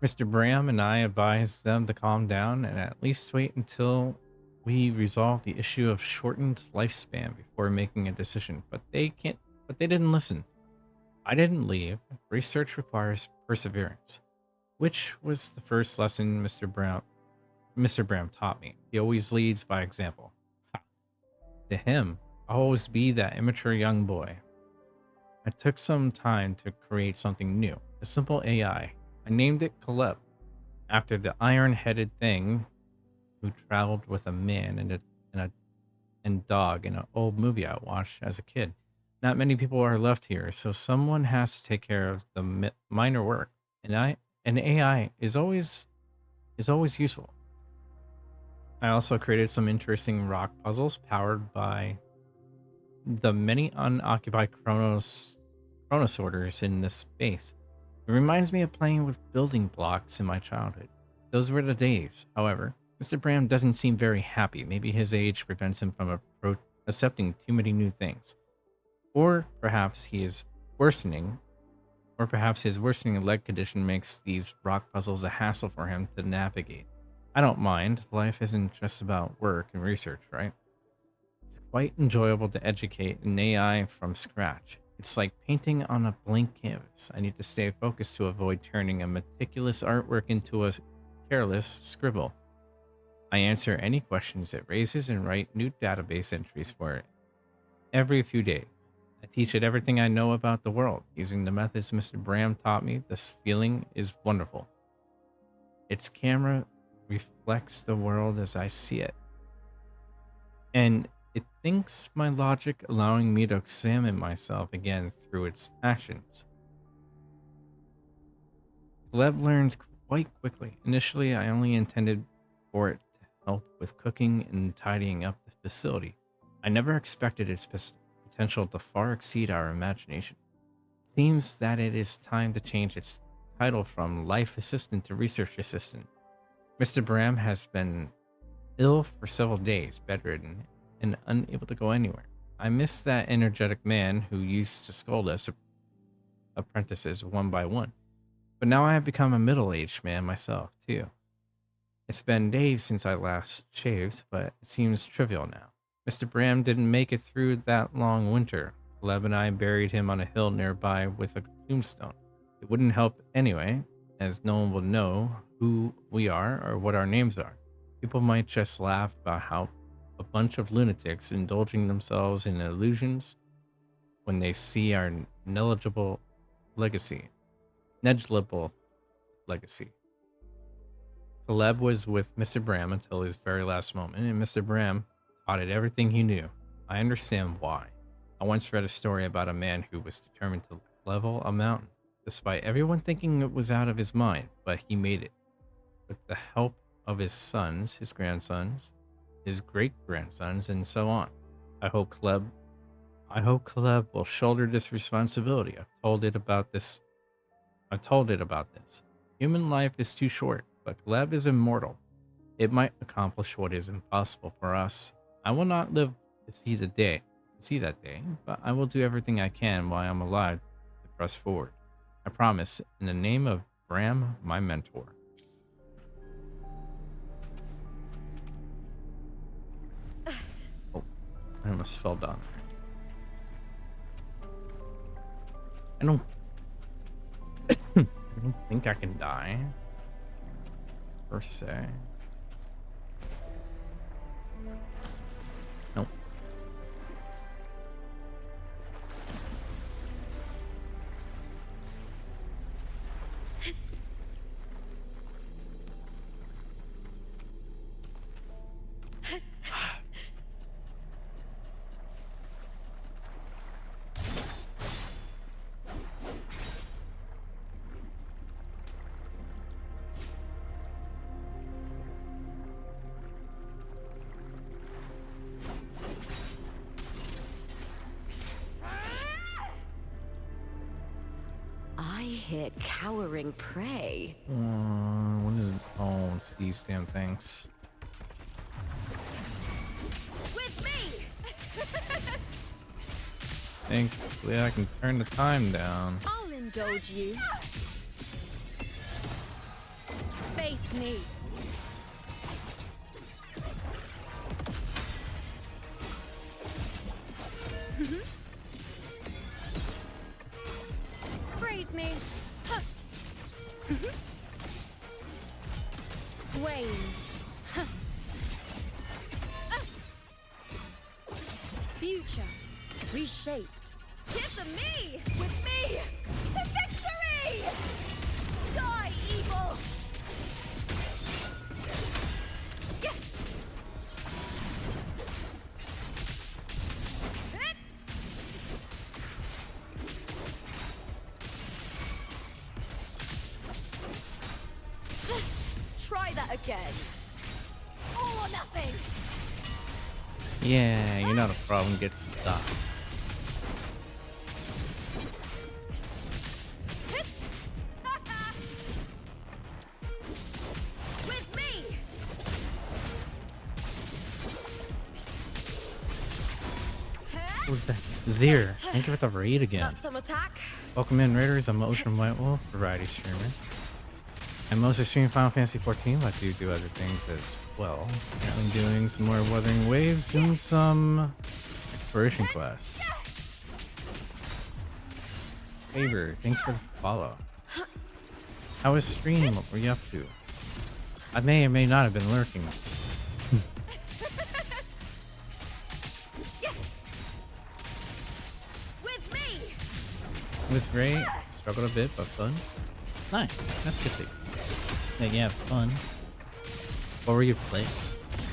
Mr. Bram and I advised them to calm down and at least wait until we resolve the issue of shortened lifespan before making a decision. But they didn't listen. I didn't leave. Research requires perseverance, which was the first lesson Mr. Bram taught me. He always leads by example. Ha. To him, I'll always be that immature young boy. I took some time to create something new, a simple AI. I named it Caleb, after the iron-headed thing who traveled with a man and dog in an old movie I watched as a kid. Not many people are left here, so someone has to take care of the minor work. An AI is always useful. I also created some interesting rock puzzles powered by the many unoccupied chronosorters in this space. It reminds me of playing with building blocks in my childhood. Those were the days. However, Mr. Bram doesn't seem very happy. Maybe his age prevents him from accepting too many new things. Or perhaps he is worsening, or perhaps his worsening leg condition makes these rock puzzles a hassle for him to navigate. I don't mind. Life isn't just about work and research, right? It's quite enjoyable to educate an AI from scratch. It's like painting on a blank canvas. I need to stay focused to avoid turning a meticulous artwork into a careless scribble. I answer any questions it raises and write new database entries for it. every few days. I teach it everything I know about the world. Using the methods Mr. Bram taught me, this feeling is wonderful. Its camera reflects the world as I see it, and it thinks my logic, allowing me to examine myself again through its actions. Gleb learns quite quickly. Initially, I only intended for it to help with cooking and tidying up the facility. I never expected its potential to far exceed our imagination. It seems that it is time to change its title from Life Assistant to Research Assistant. Mr. Bram has been ill for several days, bedridden, and unable to go anywhere. I miss that energetic man who used to scold us apprentices one by one. But now I have become a middle-aged man myself, too. It's been days since I last shaved, but it seems trivial now. Mr. Bram didn't make it through that long winter. Caleb and I buried him on a hill nearby with a tombstone. It wouldn't help anyway, as no one will know who we are or what our names are. People might just laugh about how a bunch of lunatics indulging themselves in illusions when they see our negligible legacy. Caleb was with Mr. Bram until his very last moment, and Mr. Bram taught it everything he knew. I understand why. I once read a story about a man who was determined to level a mountain, despite everyone thinking it was out of his mind, but he made it. With the help of his sons, his grandsons, his great-grandsons, and so on. I hope Caleb will shoulder this responsibility. I've told it about this. Human life is too short, but Caleb is immortal. It might accomplish what is impossible for us. I will not live to see that day, but I will do everything I can while I'm alive to press forward. I promise, in the name of Bram, my mentor. Oh, I almost fell down there. I don't think I can die, per se. Nope. Hit cowering prey. What is it? Oh, it's these damn things. With me! Thankfully, I can turn the time down. I'll indulge you. Face me. Praise me. Huh. Wayne. Huh. Future. Reshaped. Kiss me! With me! To victory! Die, evil! Yeah. Try that again. All or nothing. Yeah, you're not a problem. Get stuck. With me. Who's that? Zir. Thank you for the raid again. Not some attack. Welcome in, Raiders. I'm Ocean White Wolf, variety streamer. I mostly stream Final Fantasy 14, but I do other things as well. Currently doing some more Wuthering Waves, doing some exploration quests. Favor, thanks for the follow. How was stream? What were you up to? I may or may not have been lurking. It was great. Struggled a bit, but fun. Nice. That's good thing. Yeah, fun. What were you playing?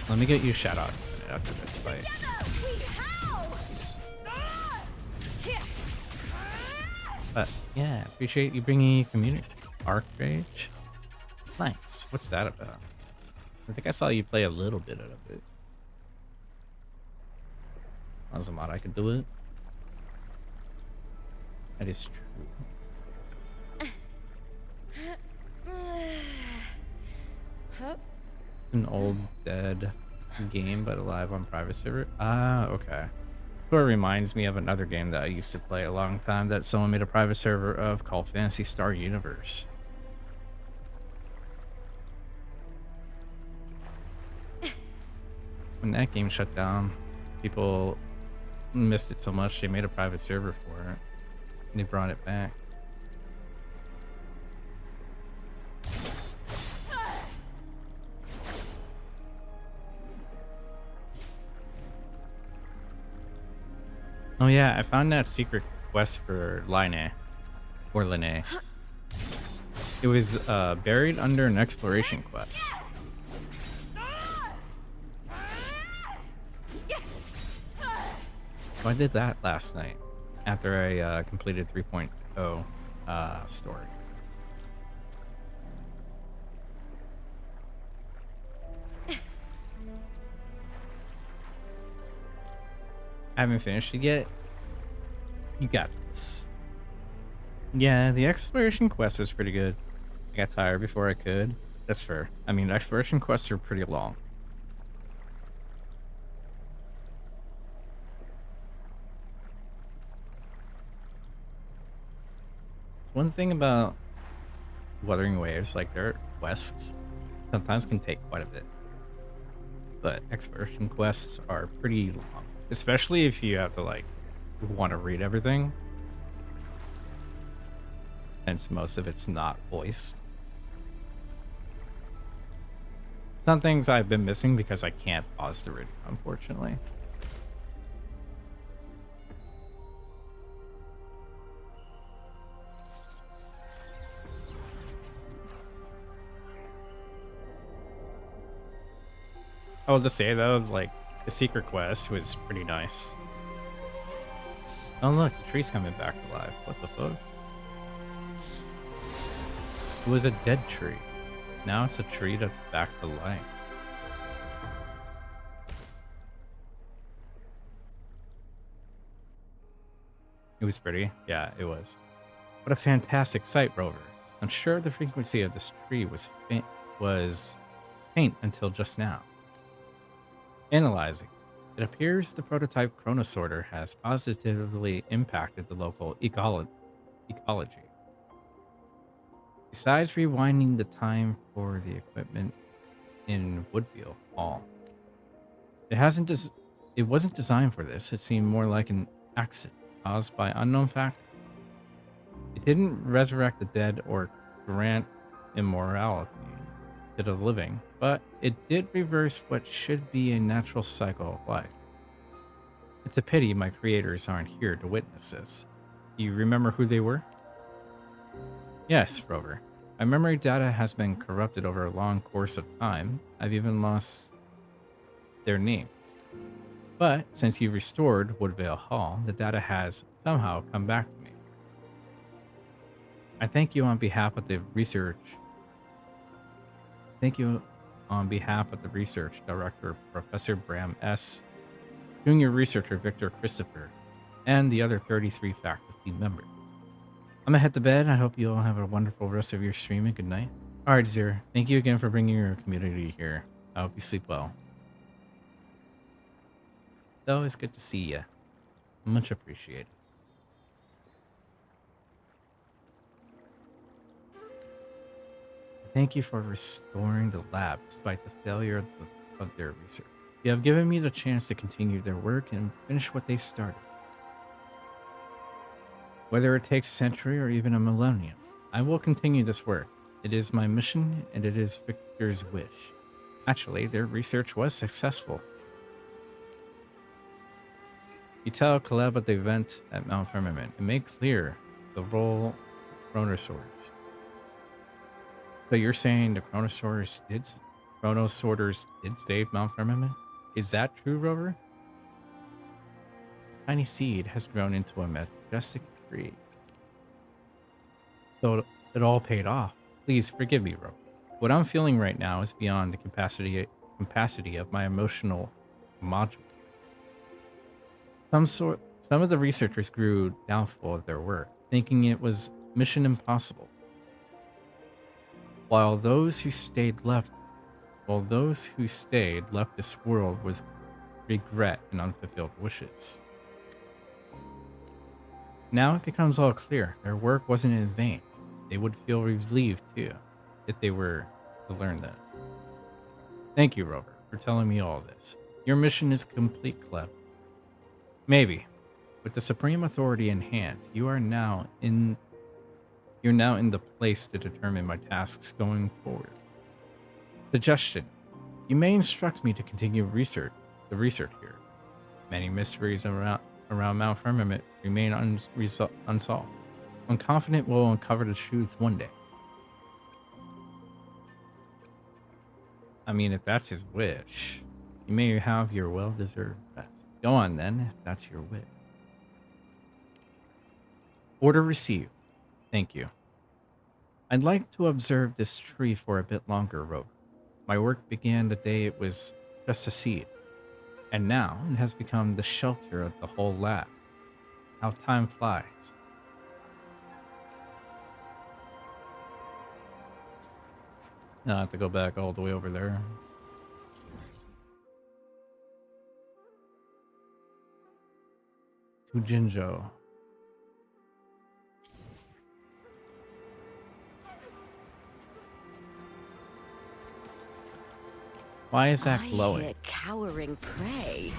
Let me get you a shout out after this fight. Together we howl! But yeah, appreciate you bringing your community. Archrage. Nice. What's that about? I think I saw you play a little bit of it. As a mod, I could do it. That is true. An old dead game, but alive on private server. Ah, okay. Sort of reminds me of another game that I used to play a long time that someone made a private server of called Phantasy Star Universe. When that game shut down, people missed it so much they made a private server for it. And they brought it back. Oh yeah, I found that secret quest for Line or Linnae. It was buried under an exploration quest. So I did that last night after I completed 3.0 story. I haven't finished it yet. You got this. Yeah, the exploration quest was pretty good. I got tired before I could. That's fair. I mean, exploration quests are pretty long. It's one thing about Wuthering Waves, like their quests sometimes can take quite a bit. But exploration quests are pretty long. Especially if you have to like want to read everything, since most of it's not voiced. Some things I've been missing because I can't pause the read, unfortunately. I will just say though, like, the secret quest was pretty nice. Oh look, the tree's coming back alive. What the fuck? It was a dead tree. Now it's a tree that's back to life. It was pretty. Yeah, it was. What a fantastic sight, Rover. I'm sure the frequency of this tree was faint until just now. Analyzing. It appears the prototype chronosorter has positively impacted the local ecology. Besides rewinding the time for the equipment in Woodville Hall, it wasn't designed for this. It seemed more like an accident caused by unknown factors. It didn't resurrect the dead or grant immortality to the living, but it did reverse what should be a natural cycle of life. It's a pity my creators aren't here to witness this. Do you remember who they were? Yes, Rover. My memory data has been corrupted over a long course of time. I've even lost their names. But since you restored Woodvale Hall, the data has somehow come back to me. I thank you on behalf of the research. Thank you on behalf of the research director, Professor Bram S., junior researcher Victor Christopher, and the other 33 faculty members. I'm gonna head to bed. I hope you all have a wonderful rest of your stream and good night. All right, Zir. Thank you again for bringing your community here. I hope you sleep well. It's always good to see you. Much appreciated. Thank you for restoring the lab despite the failure of their research. You have given me the chance to continue their work and finish what they started. Whether it takes a century or even a millennium, I will continue this work. It is my mission and it is Victor's wish. Actually, their research was successful. You tell Caleb at the event at Mount Firmament and make clear the role Chronosaurs. So you're saying the Chronosaurs did save Mount Firmament? Is that true, Rover? Tiny seed has grown into a majestic tree. So it all paid off. Please forgive me, Rover. What I'm feeling right now is beyond the capacity of my emotional module. Some of the researchers grew doubtful of their work, thinking it was mission impossible. While those who stayed left this world with regret and unfulfilled wishes. Now it becomes all clear. Their work wasn't in vain. They would feel relieved too, if they were to learn this. Thank you, Rover, for telling me all this. Your mission is complete, Cleb. Maybe. With the supreme authority in hand, you're now in the place to determine my tasks going forward. Suggestion. You may instruct me to continue the research here. Many mysteries around Mount Firmament remain unsolved. I'm confident we'll uncover the truth one day. I mean, if that's his wish, you may have your well-deserved rest. Go on then, if that's your wish. Order received. Thank you. I'd like to observe this tree for a bit longer, Rover. My work began the day it was just a seed, and now it has become the shelter of the whole lab. How time flies. Now I have to go back all the way over there. To Jinzhou. Why is that glowing? I hear cowering prey.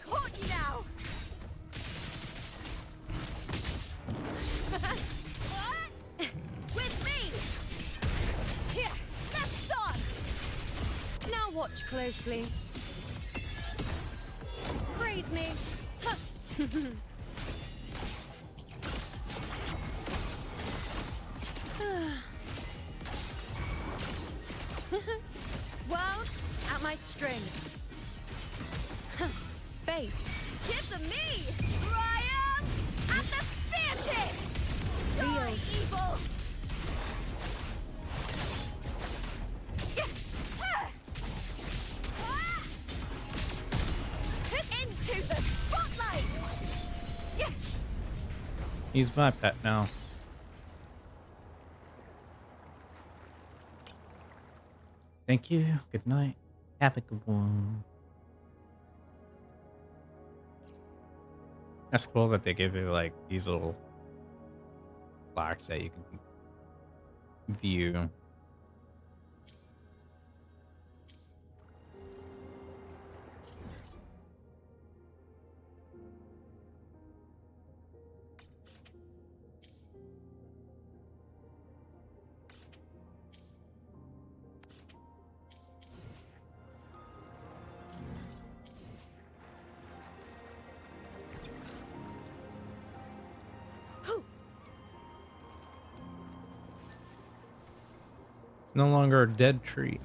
Caught you now! What? With me! Here, let's start! Now watch closely. Praise me! World at my string. Fate. Give them me! Triumph at the theatre! Die, evil! Into the spotlight! He's my pet now. Thank you. Good night. Have a good one. That's cool that they give you like these little blocks that you can view. It's no longer a dead tree.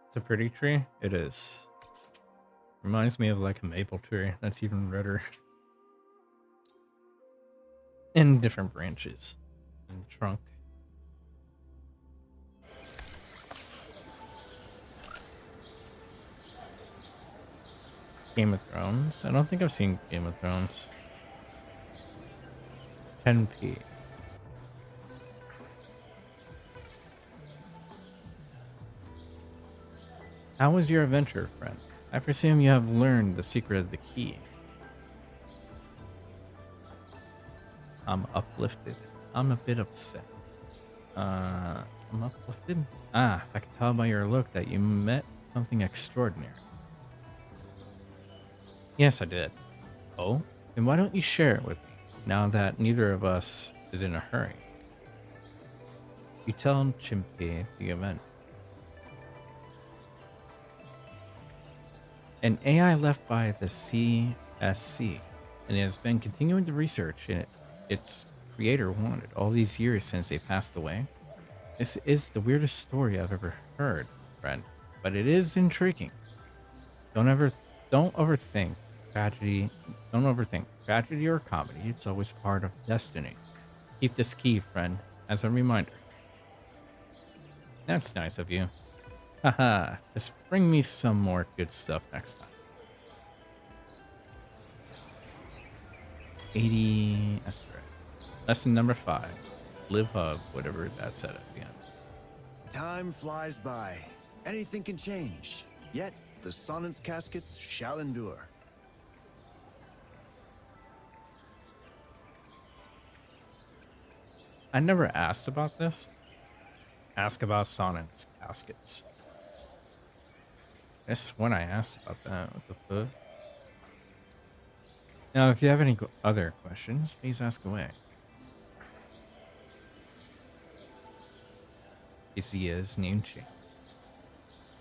It's a pretty tree. It is. Reminds me of like a maple tree that's even redder. In different branches and trunk. Game of Thrones? I don't think I've seen Game of Thrones. 10p. How was your adventure, friend? I presume you have learned the secret of the key. I'm uplifted. I'm a bit upset. I'm uplifted? Ah, I can tell by your look that you met something extraordinary. Yes, I did. Oh? Then why don't you share it with me, now that neither of us is in a hurry? You tell Chimpy the event. An AI left by the CSC, and it has been continuing to research in it. Its creator wanted all these years since they passed away. This is the weirdest story I've ever heard, friend, but it is intriguing. Don't ever, don't overthink tragedy. Don't overthink tragedy or comedy. It's always part of destiny. Keep this key, friend, as a reminder. That's nice of you. Haha, just bring me some more good stuff next time. 80 Esther. Lesson number 5. Live hug, whatever that said at the end. Time flies by. Anything can change. Yet, the sonnet's caskets shall endure. I never asked about this. Ask about Sonnet's caskets. That's when I asked about that. What the fuck? Now, if you have any other questions, please ask away. Shizia's name change.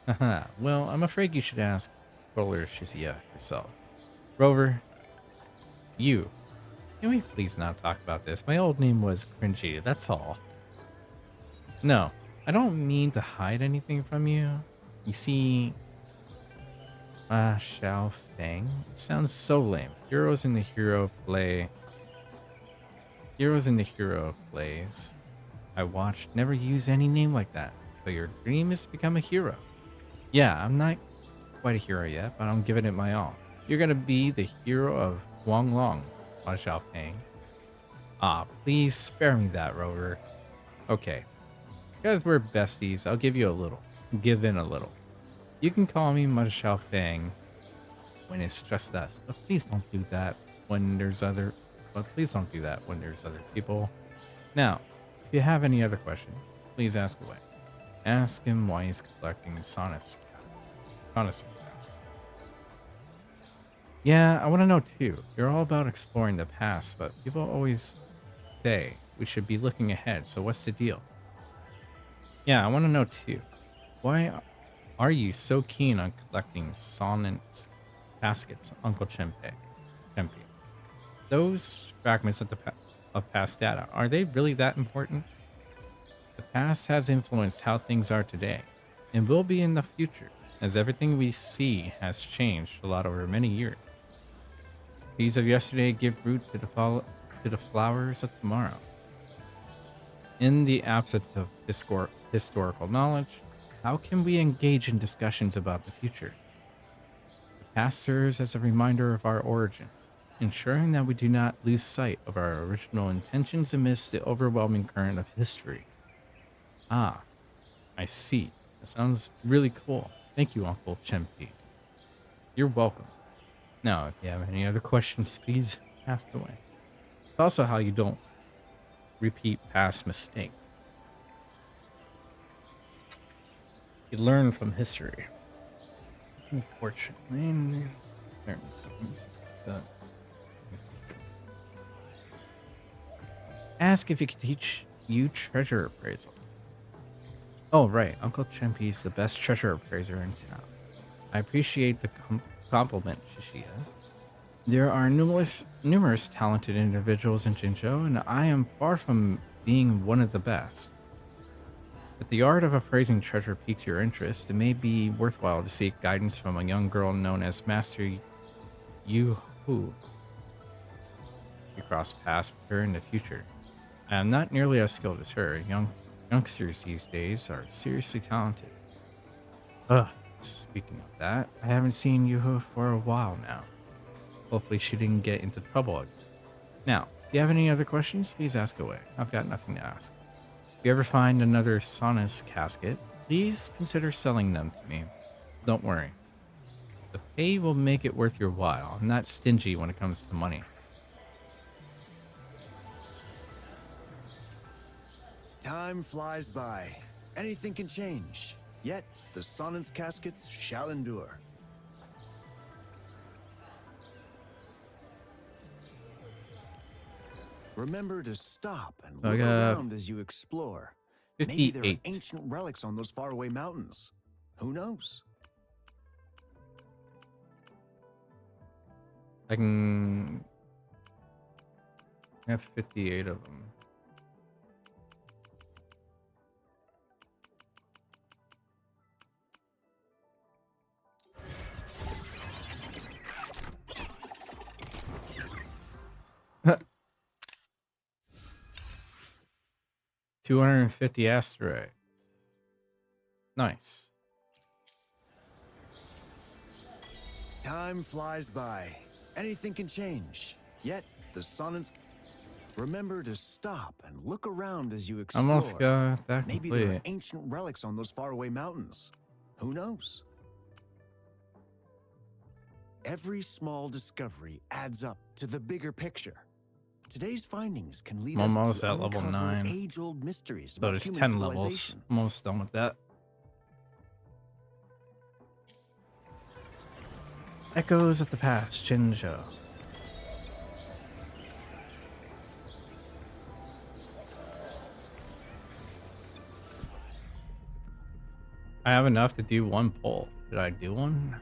Haha, well, I'm afraid you should ask Controller Shizia herself. Rover, you. Can we please not talk about this? My old name was Cringy, that's all. No, I don't mean to hide anything from you. You see, Xiao Feng? It sounds so lame. Heroes in the hero plays I watched never use any name like that. So your dream is to become a hero. Yeah, I'm not quite a hero yet, but I'm giving it my all. You're gonna be the hero of Guanglong, Xiao Feng. Ah, please spare me that, Rover. Okay. Because we're besties, I'll give you a little. Give in a little. You can call me Ma Xiao Feng when it's just us, but please don't do that when there's other people. Now, if you have any other questions, please ask away. Ask him why he's collecting Sonnet's cask. Yeah, I want to know too. You're all about exploring the past, but people always say we should be looking ahead, so what's the deal? Yeah, I want to know too. Why are you so keen on collecting Sonnet's caskets, Uncle Chempe? Those fragments of past data, are they really that important? The past has influenced how things are today, and will be in the future, as everything we see has changed a lot over many years. Seeds of yesterday give root to the flowers of tomorrow. In the absence of historical knowledge, how can we engage in discussions about the future? The past serves as a reminder of our origins, ensuring that we do not lose sight of our original intentions amidst the overwhelming current of history. Ah, I see. That sounds really cool. Thank you, Uncle Chempe. You're welcome. Now, if you have any other questions, please ask away. It's also how you don't repeat past mistakes. You learn from history. Unfortunately, ask if he could teach you treasure appraisal. Oh, right. Uncle Chempe's the best treasure appraiser in town. I appreciate the compliment, Shishia. There are numerous talented individuals in Jinzhou, and I am far from being one of the best. If the art of appraising treasure piques your interest, it may be worthwhile to seek guidance from a young girl known as Master Yu Hu. You cross paths with her in the future. I am not nearly as skilled as her. Youngsters these days are seriously talented. Ugh, speaking of that, I haven't seen Yu Hu for a while now. Hopefully she didn't get into trouble again. Now, if you have any other questions, please ask away. I've got nothing to ask. If you ever find another Sonnet's casket, please consider selling them to me. Don't worry. The pay will make it worth your while. I'm not stingy when it comes to money. Time flies by. Anything can change. Yet, the Sonnet's caskets shall endure. Remember to stop and So I look got around as you explore. Maybe there are 58. ancient relics on those faraway mountains. Who knows? I can have 58 of them. $250 asteroids. Nice. Time flies by. Anything can change. Yet, the Sonnet's... Remember to stop and look around as you explore. Almost got that Maybe there are complete. ancient relics on those faraway mountains. Who knows? Every small discovery adds up to the bigger picture. Today's findings can lead I'm us almost to at level uncover 9. age-old mysteries So about there's human 10 levels. civilization. Almost done with that. Echoes of the past, Jinja. I have enough to do one pull. Did I do one?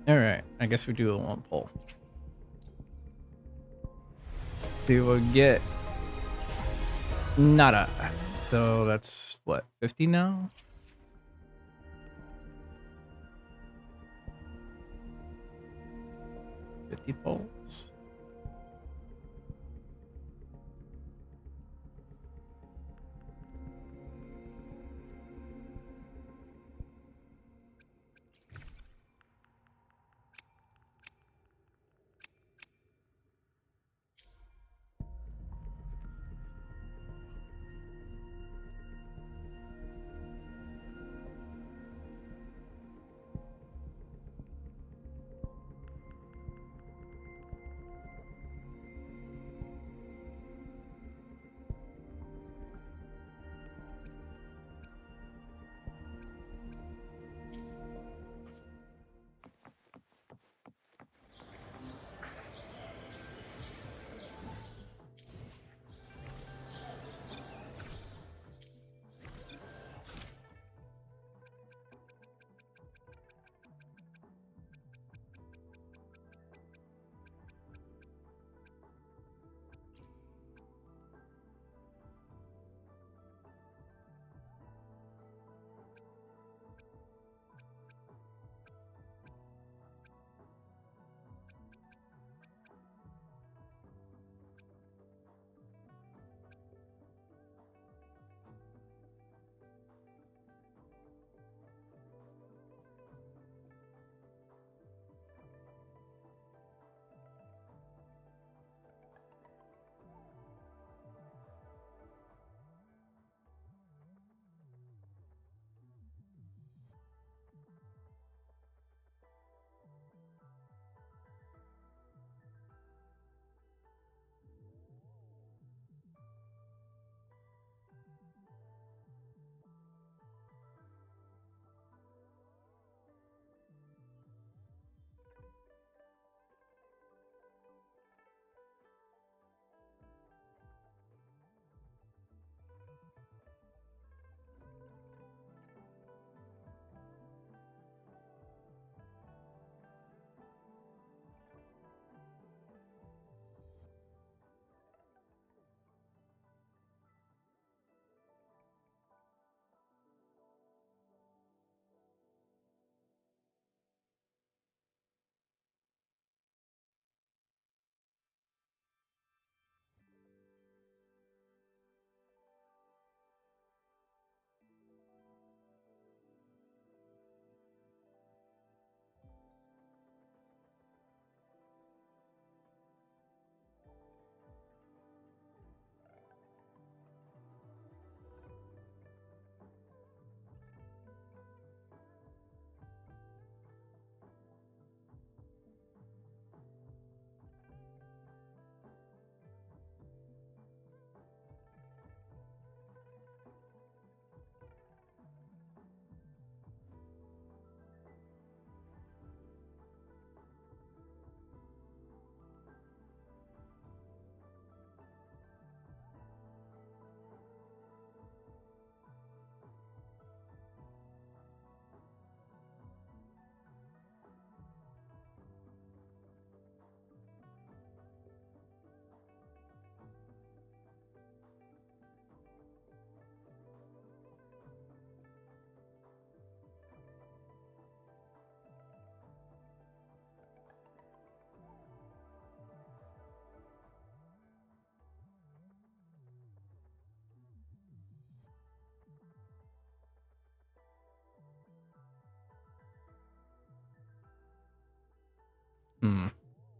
Alright, I guess we do a one pull. See what we get. Nada. So that's what, 50 now? 50 pulls.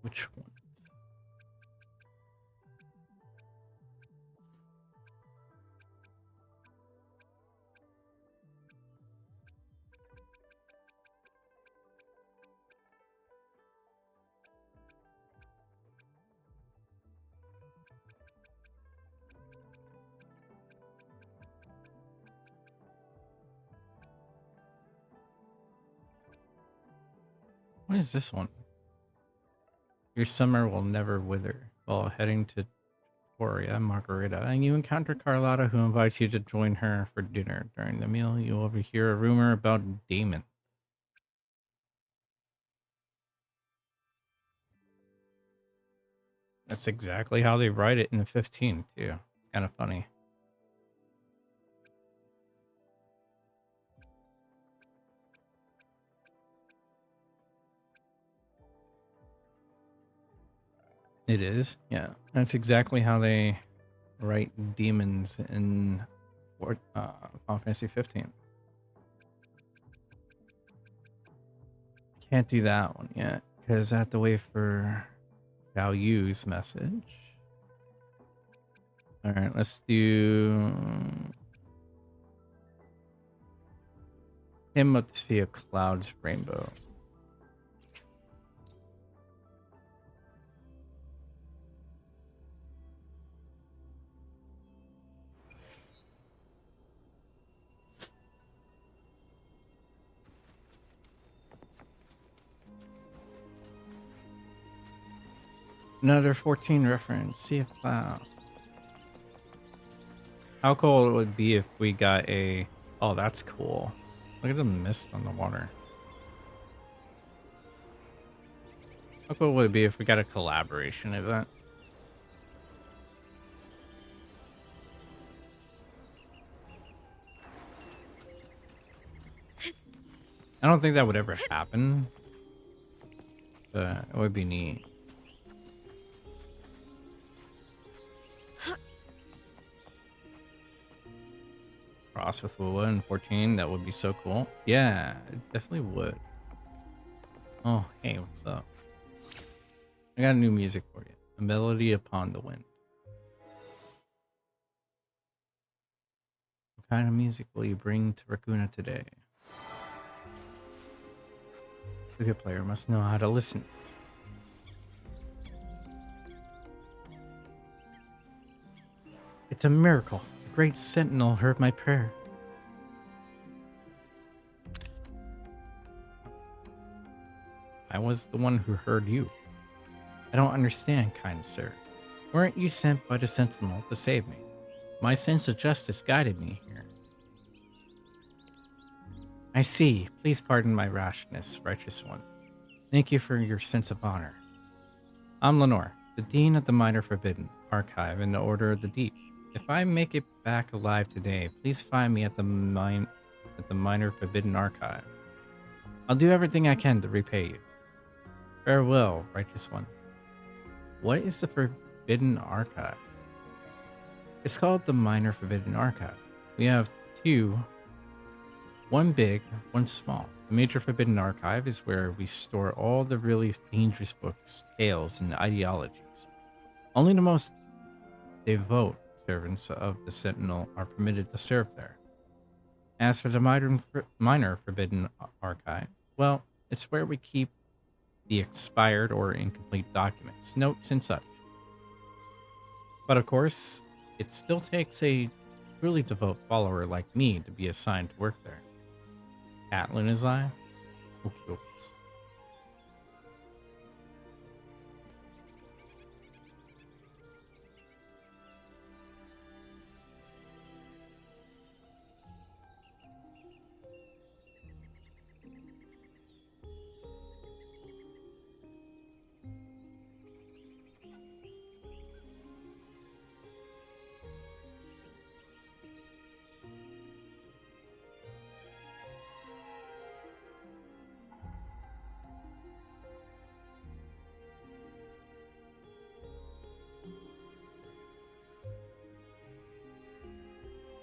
Which one? What is this one? Your summer will never wither. While heading to Victoria, Margarita, and you encounter Carlotta, who invites you to join her for dinner. During the meal, you overhear a rumor about Damon. That's exactly how they write it in the 15, too. It's kind of funny. It is, yeah. That's exactly how they write demons in Final Fantasy 15. Can't do that one yet because I have to wait for Val Yu's message. All right, let's do him up to see a cloud's rainbow. Another 14 reference. Sea of Clouds. How cool it would be if we got a... Oh, that's cool. Look at the mist on the water. How cool would it be if we got a collaboration event? I don't think that would ever happen. But it would be neat. Cross with Wua and 14, that would be so cool. Yeah, it definitely would. Oh, hey, what's up? I got new music for you. A melody upon the wind. What kind of music will you bring to Raccoona today? The good player must know how to listen. It's a miracle. The great sentinel heard my prayer. I was the one who heard you. I don't understand, kind sir. Weren't you sent by the sentinel to save me? My sense of justice guided me here. I see. Please pardon my rashness, righteous one. Thank you for your sense of honor. I'm Lenore, the Dean of the Minor Forbidden Archive in the Order of the Deep. If I make it back alive today, please find me at the Minor Forbidden Archive. I'll do everything I can to repay you. Farewell, righteous one. What is the Forbidden Archive? It's called the Minor Forbidden Archive. We have two, one big, one small. The Major Forbidden Archive is where we store all the really dangerous books, tales, and ideologies. Only the most devout servants of the Sentinel are permitted to serve there. As for the Minor Forbidden Archive, well, it's where we keep the expired or incomplete documents, notes, and such. But of course, it still takes a truly devout follower like me to be assigned to work there. Catelyn is I? Oops.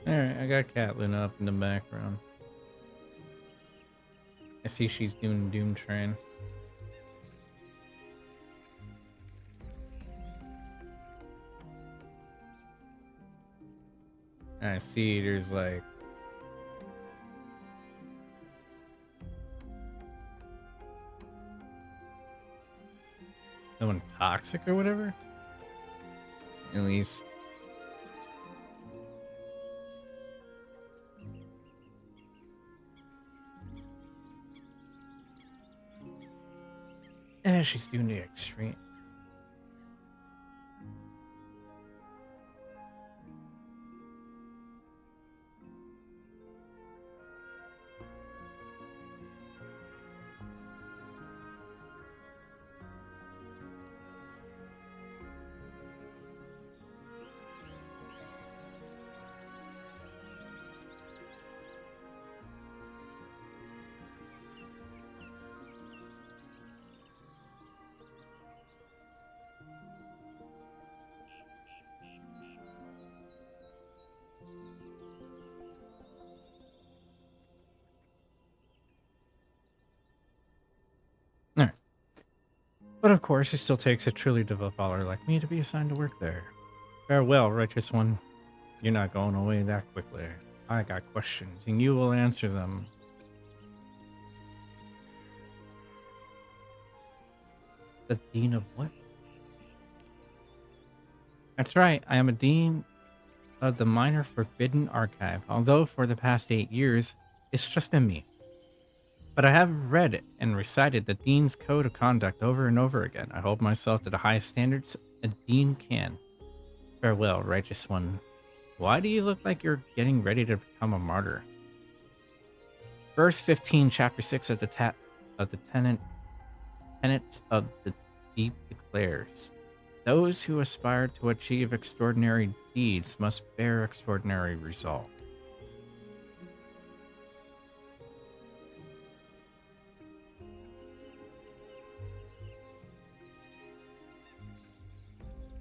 Alright, I got Catelyn up in the background. I see she's doing Doom Train. I see there's like someone toxic or whatever. At least. She's doing the extreme. Alright. But of course, it still takes a truly devout follower like me to be assigned to work there. Farewell, righteous one. You're not going away that quickly. I got questions, and you will answer them. The Dean of what? That's right, I am a Dean of the Minor Forbidden Archive, although for the past 8 years, it's just been me. But I have read and recited the Dean's Code of Conduct over and over again. I hold myself to the highest standards a Dean can. Farewell, righteous one. Why do you look like you're getting ready to become a martyr? Verse 15, chapter 6 of the tenets of the deep declares, those who aspire to achieve extraordinary deeds must bear extraordinary resolve.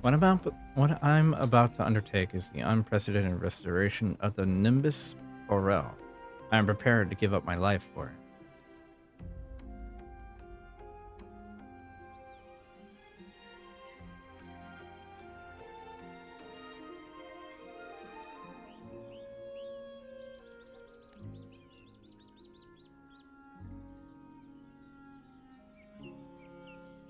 What I'm about to undertake is the unprecedented restoration of the Nimbus Orel. I am prepared to give up my life for it.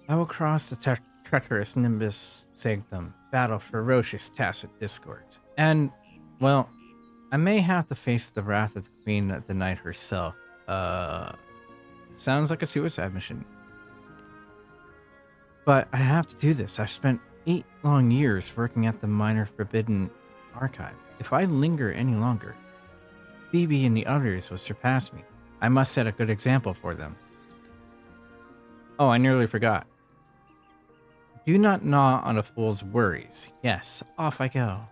I will cross the treacherous Nimbus Sanctum, battle ferocious tacit discords, and, well, I may have to face the wrath of the Queen of the Night herself. Sounds like a suicide mission. But I have to do this. I've spent 8 long years working at the Minor Forbidden Archive. If I linger any longer, Phoebe and the others will surpass me. I must set a good example for them. Oh, I nearly forgot. Do not gnaw on a fool's worries. Yes, off I go.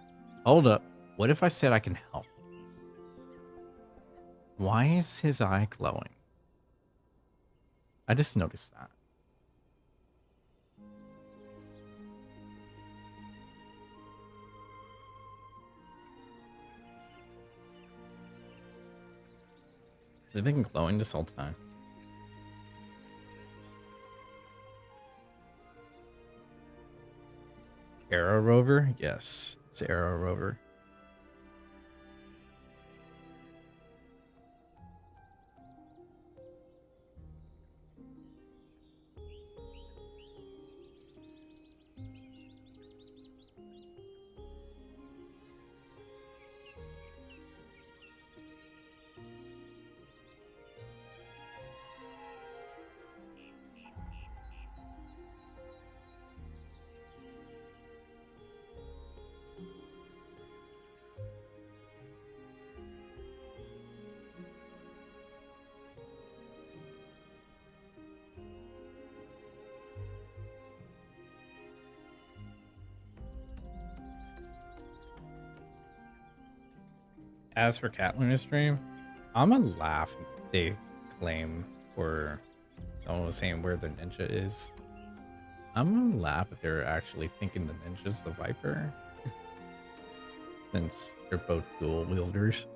Hold up. What if I said I can help? Why is his eye glowing? I just noticed that. Has it been glowing this whole time? Arrow Rover? Yes, it's Arrow Rover. As for Catluna's stream, I'm gonna laugh if they claim or almost saying where the ninja is. I'm gonna laugh if they're actually thinking the ninja's the Viper. Since they're both dual wielders.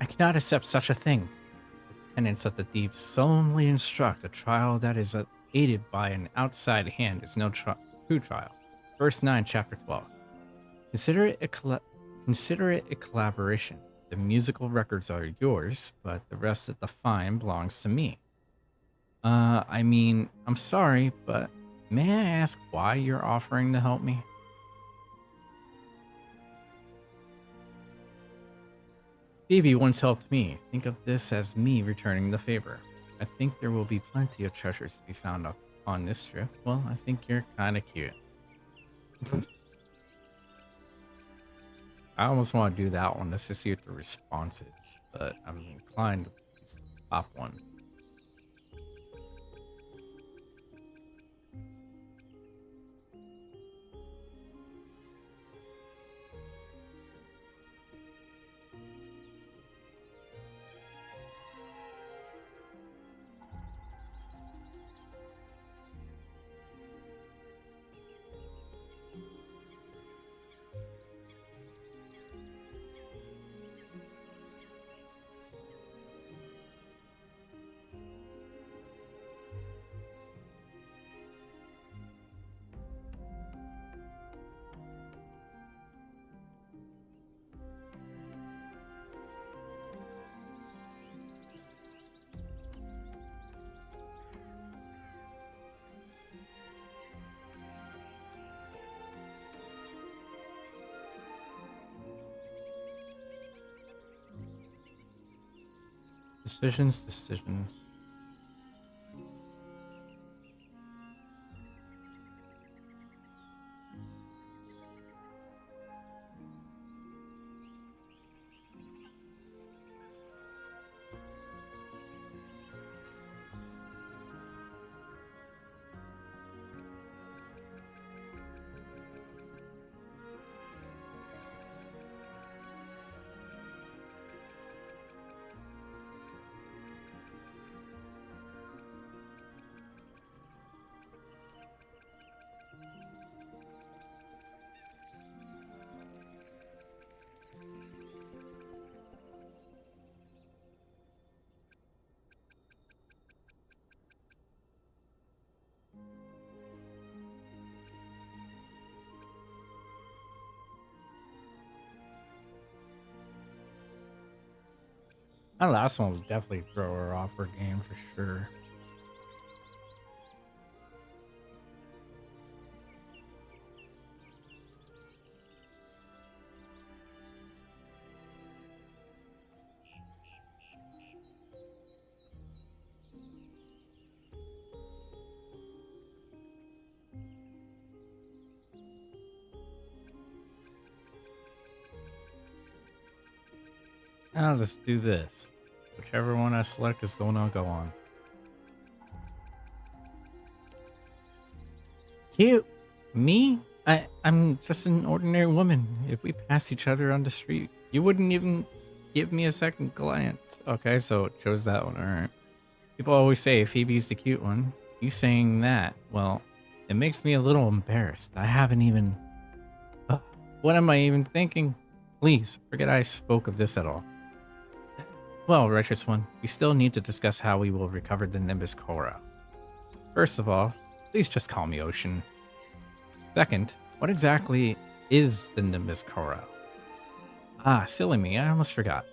I cannot accept such a thing. The tenets of the deep solemnly instruct a trial that is aided by an outside hand is no true trial. Verse 9, chapter 12. Consider it a collaboration. The musical records are yours, but the rest of the fine belongs to me. I mean, I'm sorry, but may I ask why you're offering to help me? Phoebe once helped me. Think of this as me returning the favor. I think there will be plenty of treasures to be found up on this trip. Well, I think you're kind of cute. I almost want to do that one just to see what the response is, but I'm inclined to pop one. Decisions. That last one will definitely throw her off her game for sure. I'll just do this. Whichever one I select is the one I'll go on. Cute. Me? I'm just an ordinary woman. If we pass each other on the street, you wouldn't even give me a second glance. Okay, so it chose that one. Alright. People always say Phoebe's the cute one. He's saying that. Well, it makes me a little embarrassed. I haven't even... what am I even thinking? Please, forget I spoke of this at all. Well, righteous one, we still need to discuss how we will recover the Nimbus Cora. First of all, please just call me Ocean. Second, what exactly is the Nimbus Chorale? Ah, silly me, I almost forgot.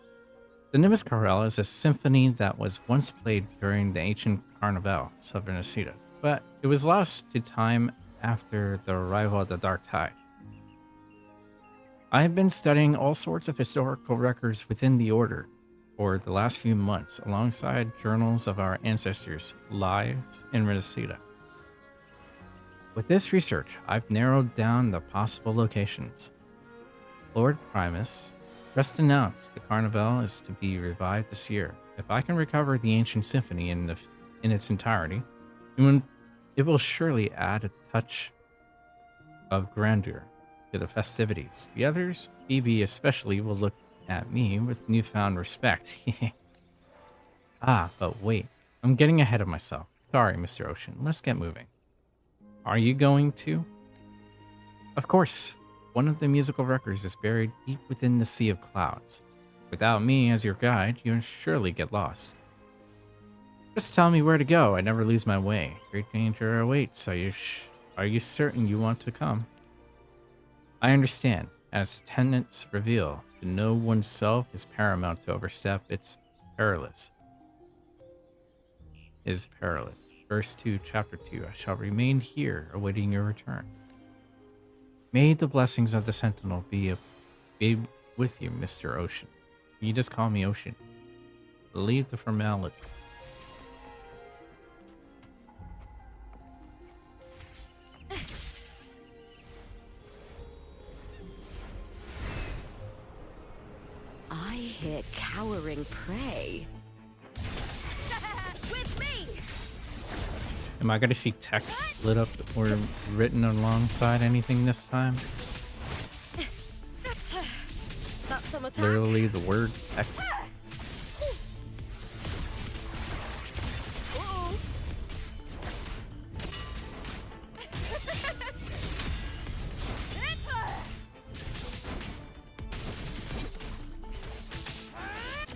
The Nimbus Chorale is a symphony that was once played during the ancient Carnival of Venecida, but it was lost to time after the arrival of the Dark Tide. I have been studying all sorts of historical records within the Order for the last few months, alongside journals of our ancestors' lives in Venecida. With this research, I've narrowed down the possible locations. Lord Primus just announced the Carnival is to be revived this year. If I can recover the ancient symphony in its entirety, it will surely add a touch of grandeur to the festivities. The others, Phoebe especially, will look at me with newfound respect. But wait, I'm getting ahead of myself. Sorry, Mr. Ocean. Let's get moving. Are you going to? Of course. One of the musical records is buried deep within the Sea of Clouds. Without me as your guide, you'll surely get lost. Just tell me where to go. I never lose my way. Great danger awaits. Are you certain you want to come? I understand. As tenets reveal, to know oneself is paramount. To overstep, it's perilous. Is perilous. Verse 2, chapter 2. I shall remain here, awaiting your return. May the blessings of the Sentinel be with you, Mr. Ocean. You just call me Ocean. Leave the formality. I hear cowering prey. With me! Am I gonna see text lit up or written alongside anything this time? That's some attack. Literally the word text. Uh-oh.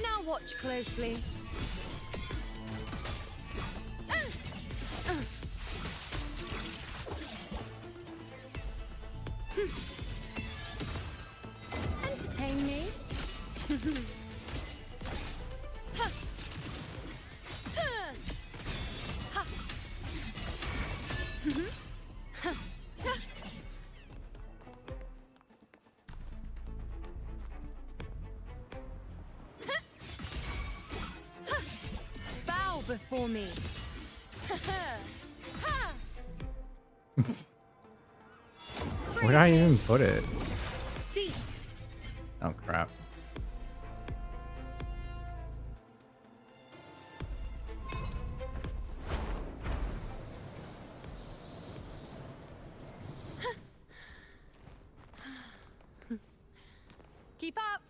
Now watch closely. Entertain me. Bow before me. Where'd I even put it? See. Oh crap. Keep up.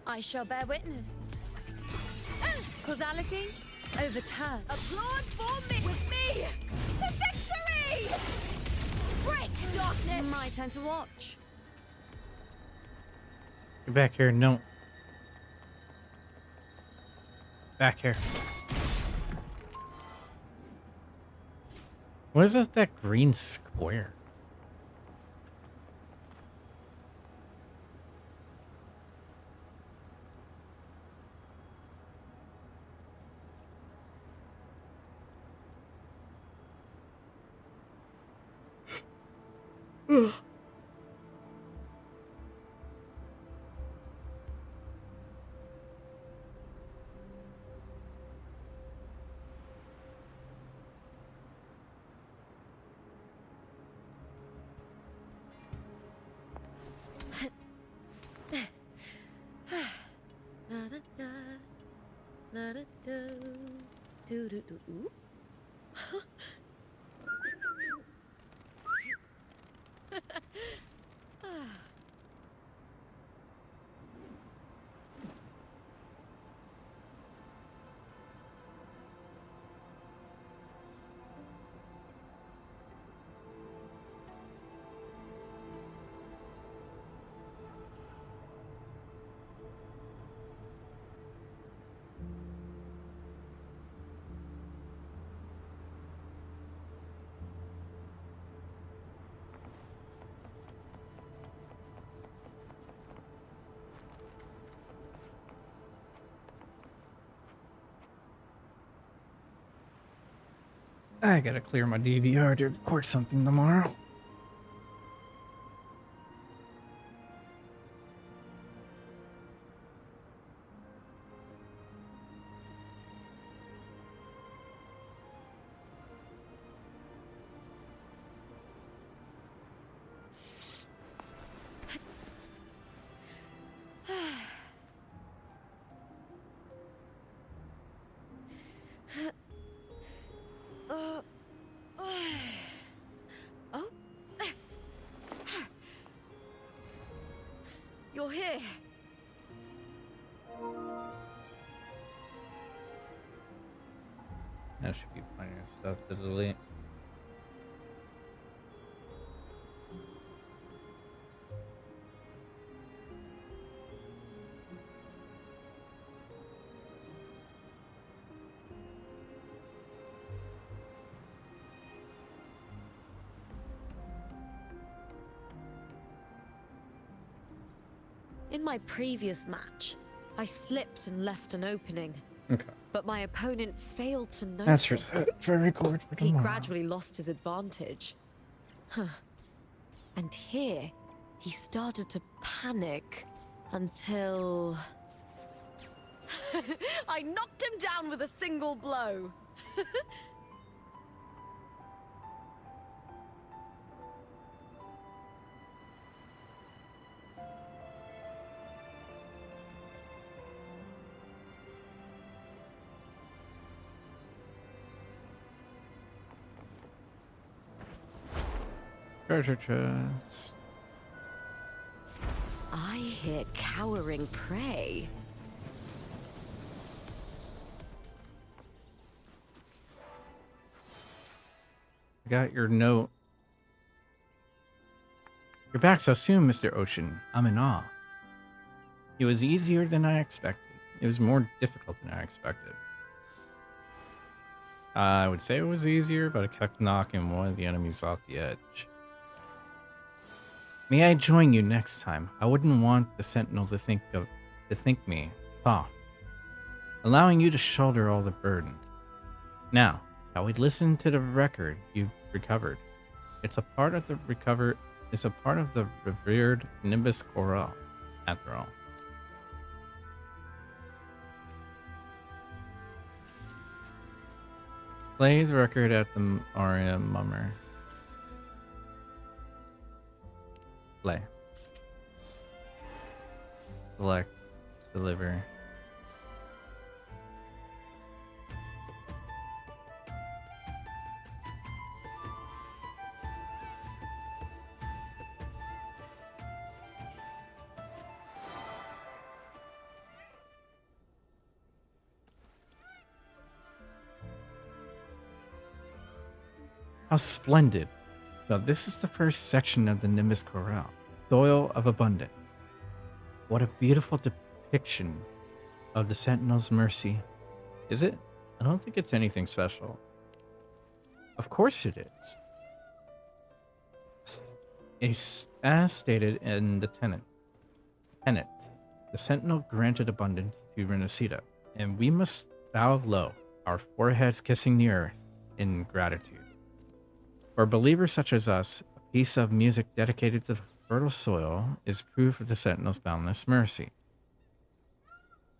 I shall bear witness. Causality, overturn. Applaud for me with me to victory! Break darkness! My turn to watch. Get back here, no. Back here. What is that green square? I gotta clear my DVR to record something tomorrow. Oh. You're here. That should be plenty of stuff to delete. In my previous match, I slipped and left an opening, Okay. but my opponent failed to Answer notice. that for record for He tomorrow. gradually lost his advantage. And here, he started to panic until... I knocked him down with a single blow. Treasure chest. I hit cowering prey. I got your note. You're back so soon, Mr. Ocean. I'm in awe. It was easier than I expected. It was more difficult than I expected. I would say it was easier, but I kept knocking one of the enemies off the edge. May I join you next time? I wouldn't want the Sentinel to think me soft, allowing you to shoulder all the burden. Now, shall we listen to the record you've recovered? It's a part of the revered Nimbus Chorale, after all. Play the record at the Aria Mummer. Play. Select. Deliver. How splendid. So this is the first section of the Nimbus Chorale, Soil of Abundance. What a beautiful depiction of the Sentinel's mercy. Is it? I don't think it's anything special. Of course it is. As stated in the tenet, the Sentinel granted abundance to Renacida, and we must bow low, our foreheads kissing the earth in gratitude. For believers such as us, a piece of music dedicated to the fertile soil is proof of the Sentinel's boundless mercy.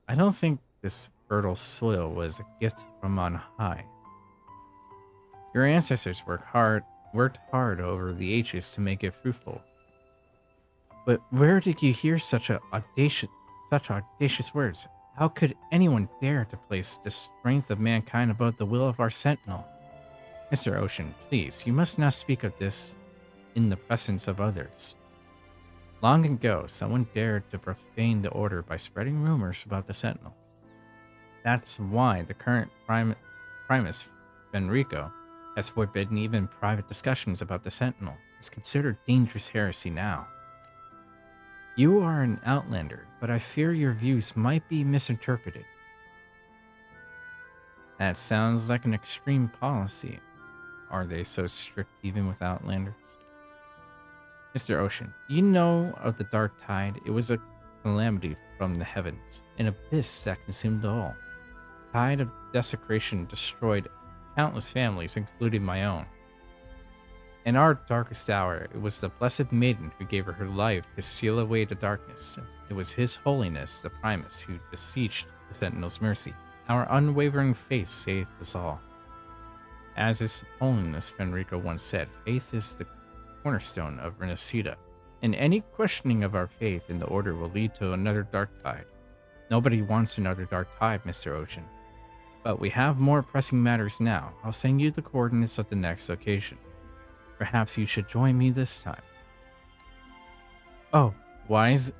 I don't think this fertile soil was a gift from on high. Your ancestors worked hard over the ages to make it fruitful. But where did you hear such audacious words? How could anyone dare to place the strength of mankind above the will of our Sentinel? Mr. Ocean, please, you must not speak of this in the presence of others. Long ago, someone dared to profane the order by spreading rumors about the Sentinel. That's why the current Primus, Fenrico, has forbidden even private discussions about the Sentinel. It's considered dangerous heresy now. You are an outlander, but I fear your views might be misinterpreted. That sounds like an extreme policy. Are they so strict even with outlanders? Mr. Ocean, you know of the Dark Tide? It was a calamity from the heavens, an abyss that consumed all. Tide of desecration destroyed countless families, including my own. In our darkest hour, it was the Blessed Maiden who gave her life to seal away the darkness. It was His Holiness, the Primus, who beseeched the Sentinel's mercy. Our unwavering faith saved us all. As His Holiness Fenrico once said, faith is the cornerstone of Renacida, and any questioning of our faith in the Order will lead to another dark tide. Nobody wants another dark tide, Mr. Ocean. But we have more pressing matters now. I'll send you the coordinates of the next location. Perhaps you should join me this time. Oh, why is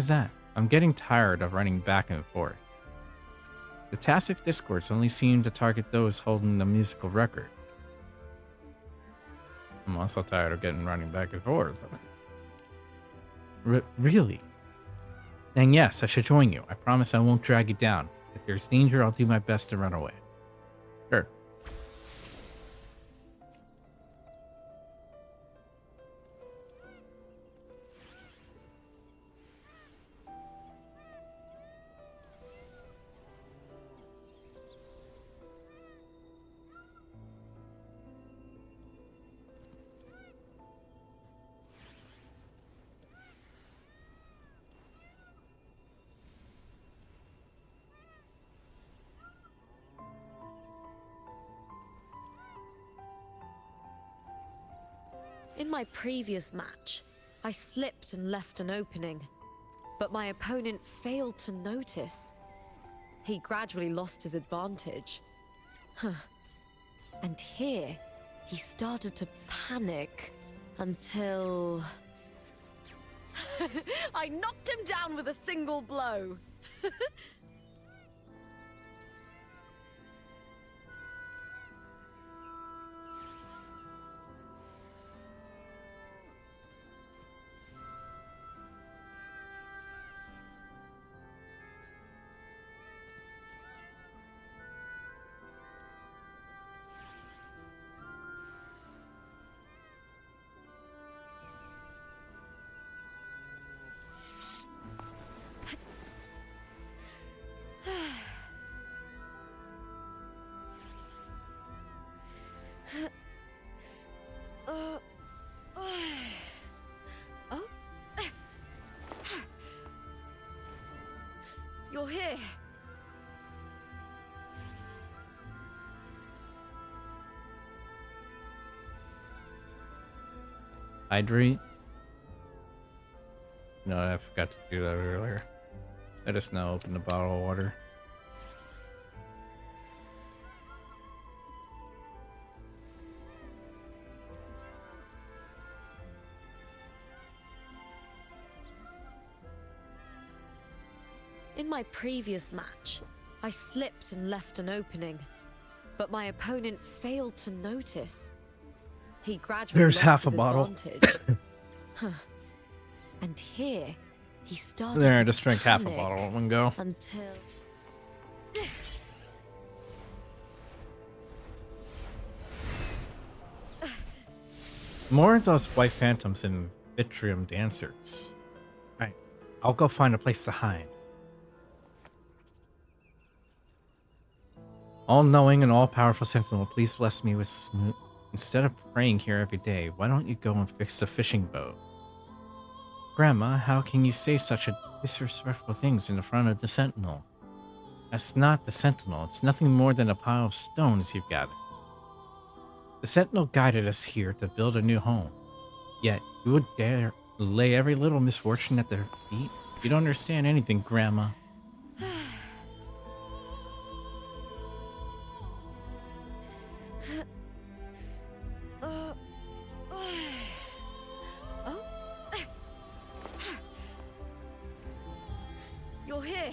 that? I'm getting tired of running back and forth. The tacit discourse only seem to target those holding the musical record. I'm also tired of running back and forth. Really? Then yes, I should join you. I promise I won't drag you down. If there's danger, I'll do my best to run away. Sure. In my previous match, I slipped and left an opening, but my opponent failed to notice. He gradually lost his advantage. And here, he started to panic until... I knocked him down with a single blow. Oh? You're here. Hydrate? No, I forgot to do that earlier. I just now opened a bottle of water. In my previous match, I slipped and left an opening, but my opponent failed to notice. He gradually There's lost half a his bottle. advantage. And here, he started There, to I just drank half a panic bottle in one go. until... More of those white phantoms and vitrium dancers. Right, I'll go find a place to hide. All-knowing and all-powerful Sentinel, please bless me with smooth. Instead of praying here every day, why don't you go and fix the fishing boat? Grandma, how can you say such a disrespectful things in the front of the Sentinel? That's not the Sentinel. It's nothing more than a pile of stones you've gathered. The Sentinel guided us here to build a new home. Yet, you would dare lay every little misfortune at their feet? You don't understand anything, Grandma. You're here.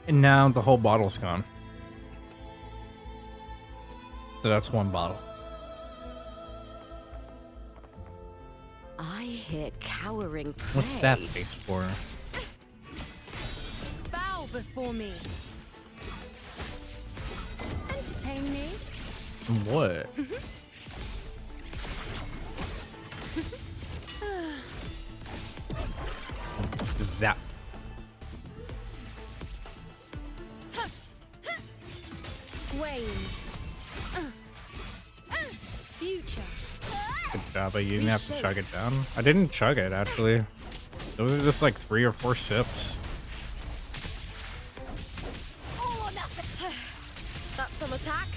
And now the whole bottle's gone. So that's one bottle. I hit cowering prey. What's that face for? Bow before me. Entertain me. What? Zap. Wayne. Future. Good job, but you didn't have to chug it down. I didn't chug it, actually. Those are just like 3 or 4 sips. All or nothing. That's some attack.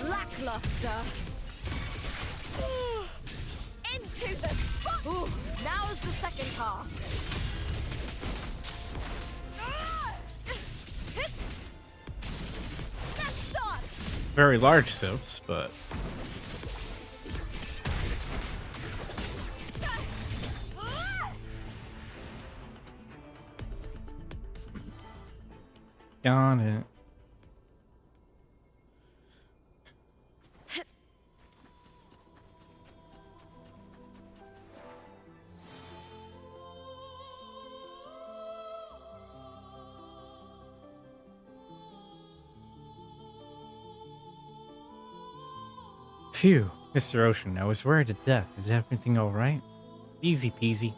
Lackluster. Into the spot. Ooh, now's the second half. Let's start. Very large sips, but got it. Phew, Mr. Ocean, I was worried to death. Is everything alright? Easy peasy.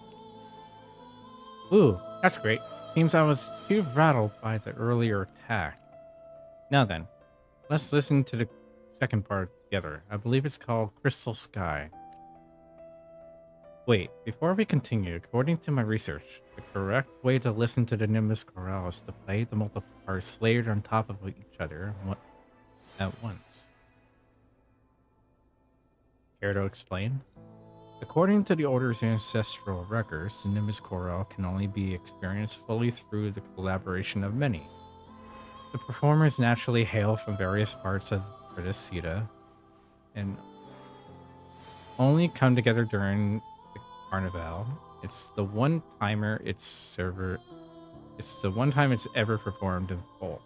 Ooh, that's great. Seems I was too rattled by the earlier attack. Now then, let's listen to the second part together. I believe it's called Crystal Sky. Wait, before we continue, according to my research, the correct way to listen to the Nimbus chorale is to play the multiple parts layered on top of each other at once. Care to explain? According to the Order's ancestral records, the Nimbus chorale can only be experienced fully through the collaboration of many. The performers naturally hail from various parts of British Sita and only come together during the Carnival. It's the one time it's ever performed in full.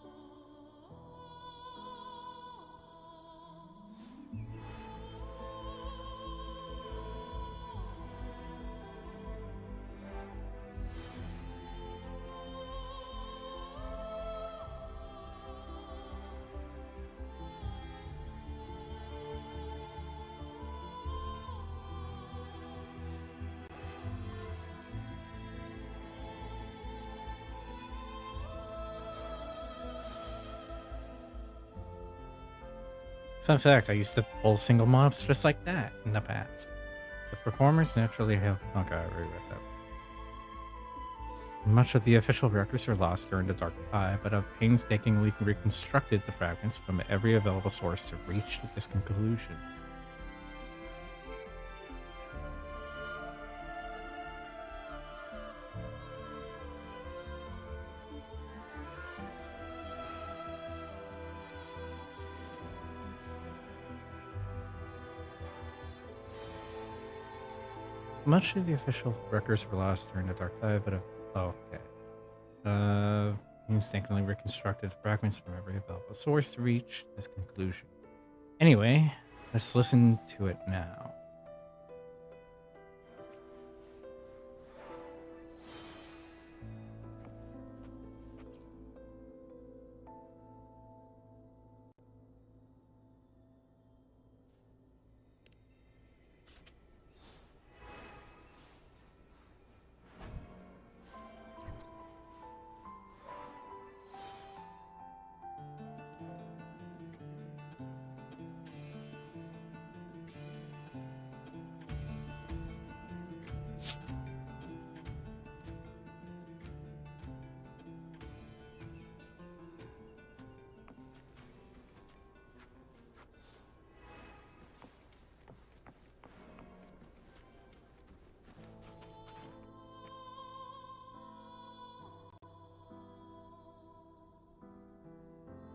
Fun fact, I used to pull single mobs just like that in the past. The performers naturally have... Okay, I already read that. Much of the official records are lost during the Dark Tide, but I've painstakingly reconstructed the fragments from every available source to reach this conclusion. Much of the official records were lost during the Dark Tide, but painstakingly reconstructed the fragments from every available source to reach this conclusion. Anyway, let's listen to it now.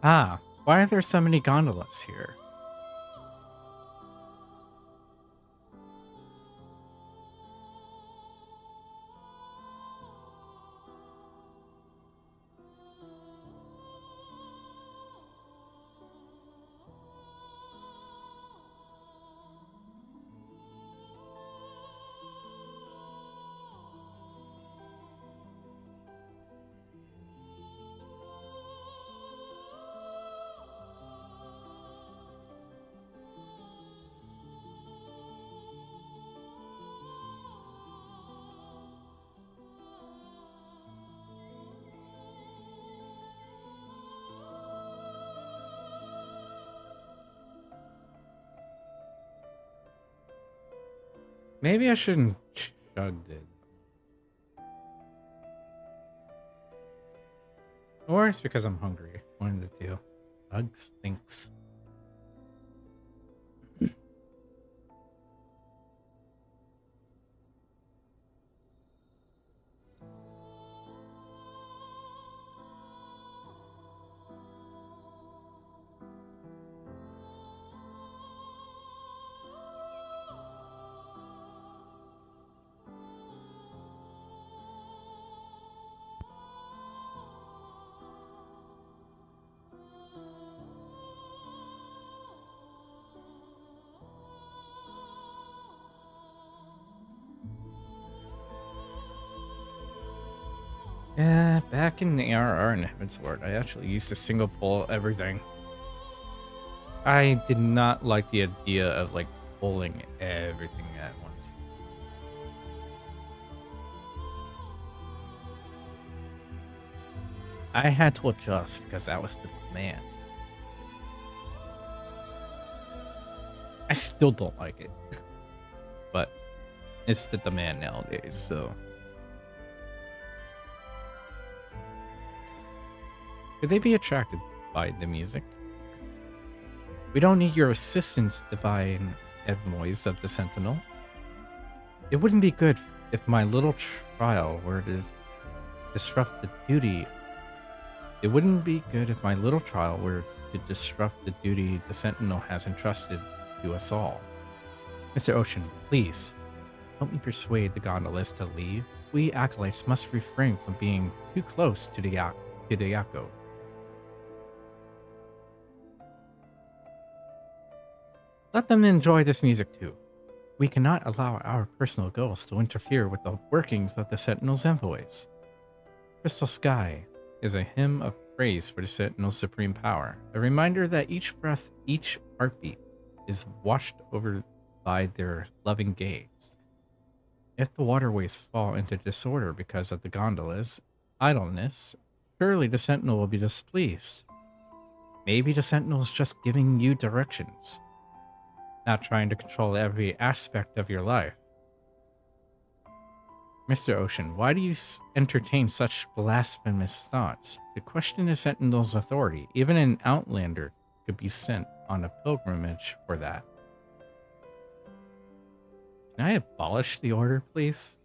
Ah, why are there so many gondolas here? Maybe I shouldn't chugged it. Or it's because I'm hungry. One of the two. Bugs thinks. Yeah, back in the ARR in Heaven's Ward, I actually used to single pull everything. I did not like the idea of like pulling everything at once. I had to adjust because that was the demand. I still don't like it, but It's the demand nowadays, so. Could they be attracted by the music? We don't need your assistance, divine voice of the Sentinel. It wouldn't be good if my little trial were to disrupt the duty. It wouldn't be good if my little trial were to disrupt the duty the Sentinel has entrusted to us all. Mr. Ocean, please, help me persuade the gondolas to leave. We acolytes must refrain from being too close to the Yakko. Let them enjoy this music too. We cannot allow our personal goals to interfere with the workings of the Sentinel's envoys. Crystal Sky is a hymn of praise for the Sentinel's supreme power, a reminder that each breath, each heartbeat is watched over by their loving gaze. If the waterways fall into disorder because of the gondola's idleness, surely the Sentinel will be displeased. Maybe the Sentinel is just giving you directions, not trying to control every aspect of your life. Mr. Ocean, why do you entertain such blasphemous thoughts? To question the Sentinel's authority, even an outlander could be sent on a pilgrimage for that. Can I abolish the order, please?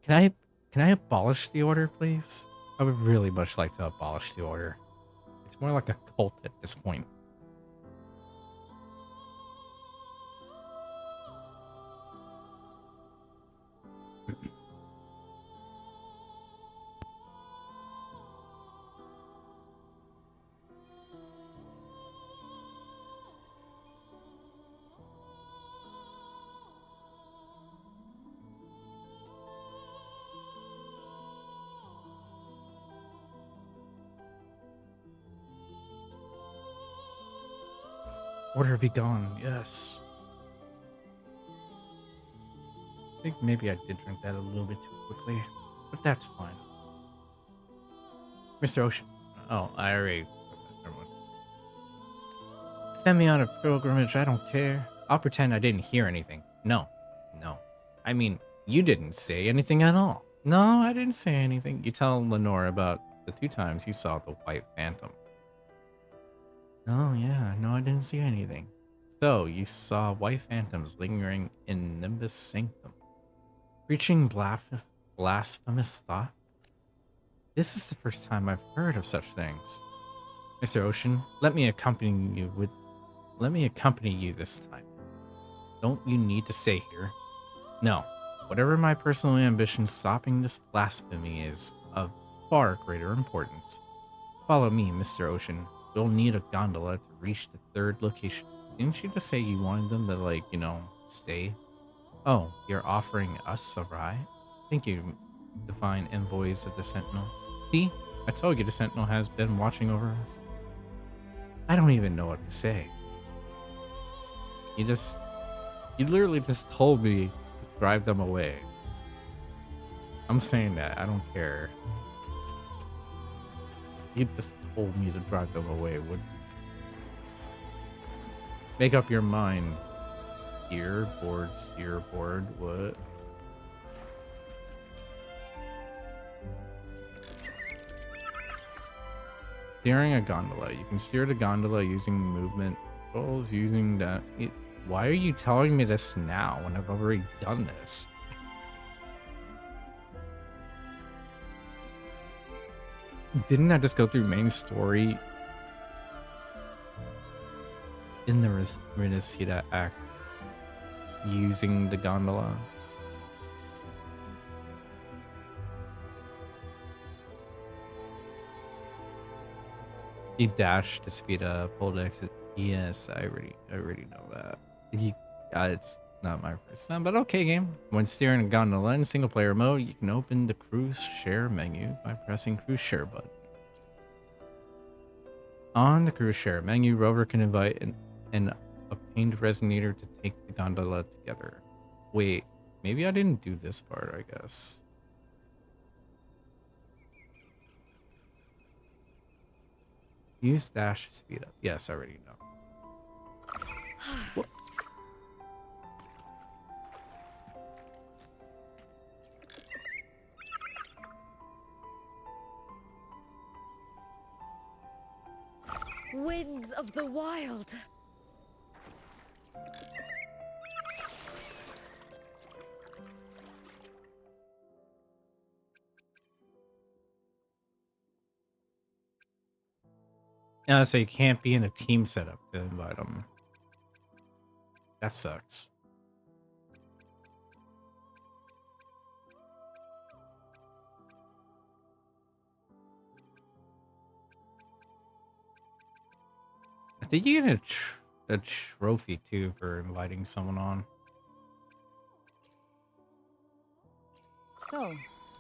Can I abolish the order, please? I would really much like to abolish the order. It's more like a cult at this point. Order be gone, yes. I think maybe I did drink that a little bit too quickly, but that's fine. Mr. Ocean. Oh, I already. Never mind. Send me on a pilgrimage, I don't care. I'll pretend I didn't hear anything. No. I mean, you didn't say anything at all. No, I didn't say anything. You tell Lenore about the 2 times you saw the white phantom. Oh, yeah. No, I didn't see anything. So, you saw white phantoms lingering in Nimbus Sanctum. Preaching blasphemous thoughts? This is the first time I've heard of such things. Mr. Ocean, let me accompany you this time. Don't you need to stay here? No. Whatever my personal ambition, stopping this blasphemy is of far greater importance. Follow me, Mr. Ocean. You'll need a gondola to reach the 3rd location. Didn't you just say you wanted them to, like, stay? Oh, you're offering us a ride? Thank you, divine envoys of the Sentinel. See? I told you the Sentinel has been watching over us. I don't even know what to say. You literally just told me to drive them away. I'm saying that. I don't care. You just told me to drive them away. Make up your mind. Steerboard, what? Steering a gondola. You can steer the gondola using movement controls, using that. Why are you telling me this now when I've already done this? Didn't I just go through main story in the Renacida Act using the gondola? He dashed to speed up, hold exit. Yes, I already know that. It's not my first time, but okay, game. When steering a gondola in single player mode, you can open the cruise share menu by pressing cruise share button. On the cruise share menu, Rover can invite an obtained resonator to take the gondola together. Wait, maybe I didn't do this part, I guess. Use dash to speed up. Yes, I already know. Whoops. of the wild. Yeah, so you can't be in a team setup to invite them. That sucks. I think you get a trophy too for inviting someone on. So,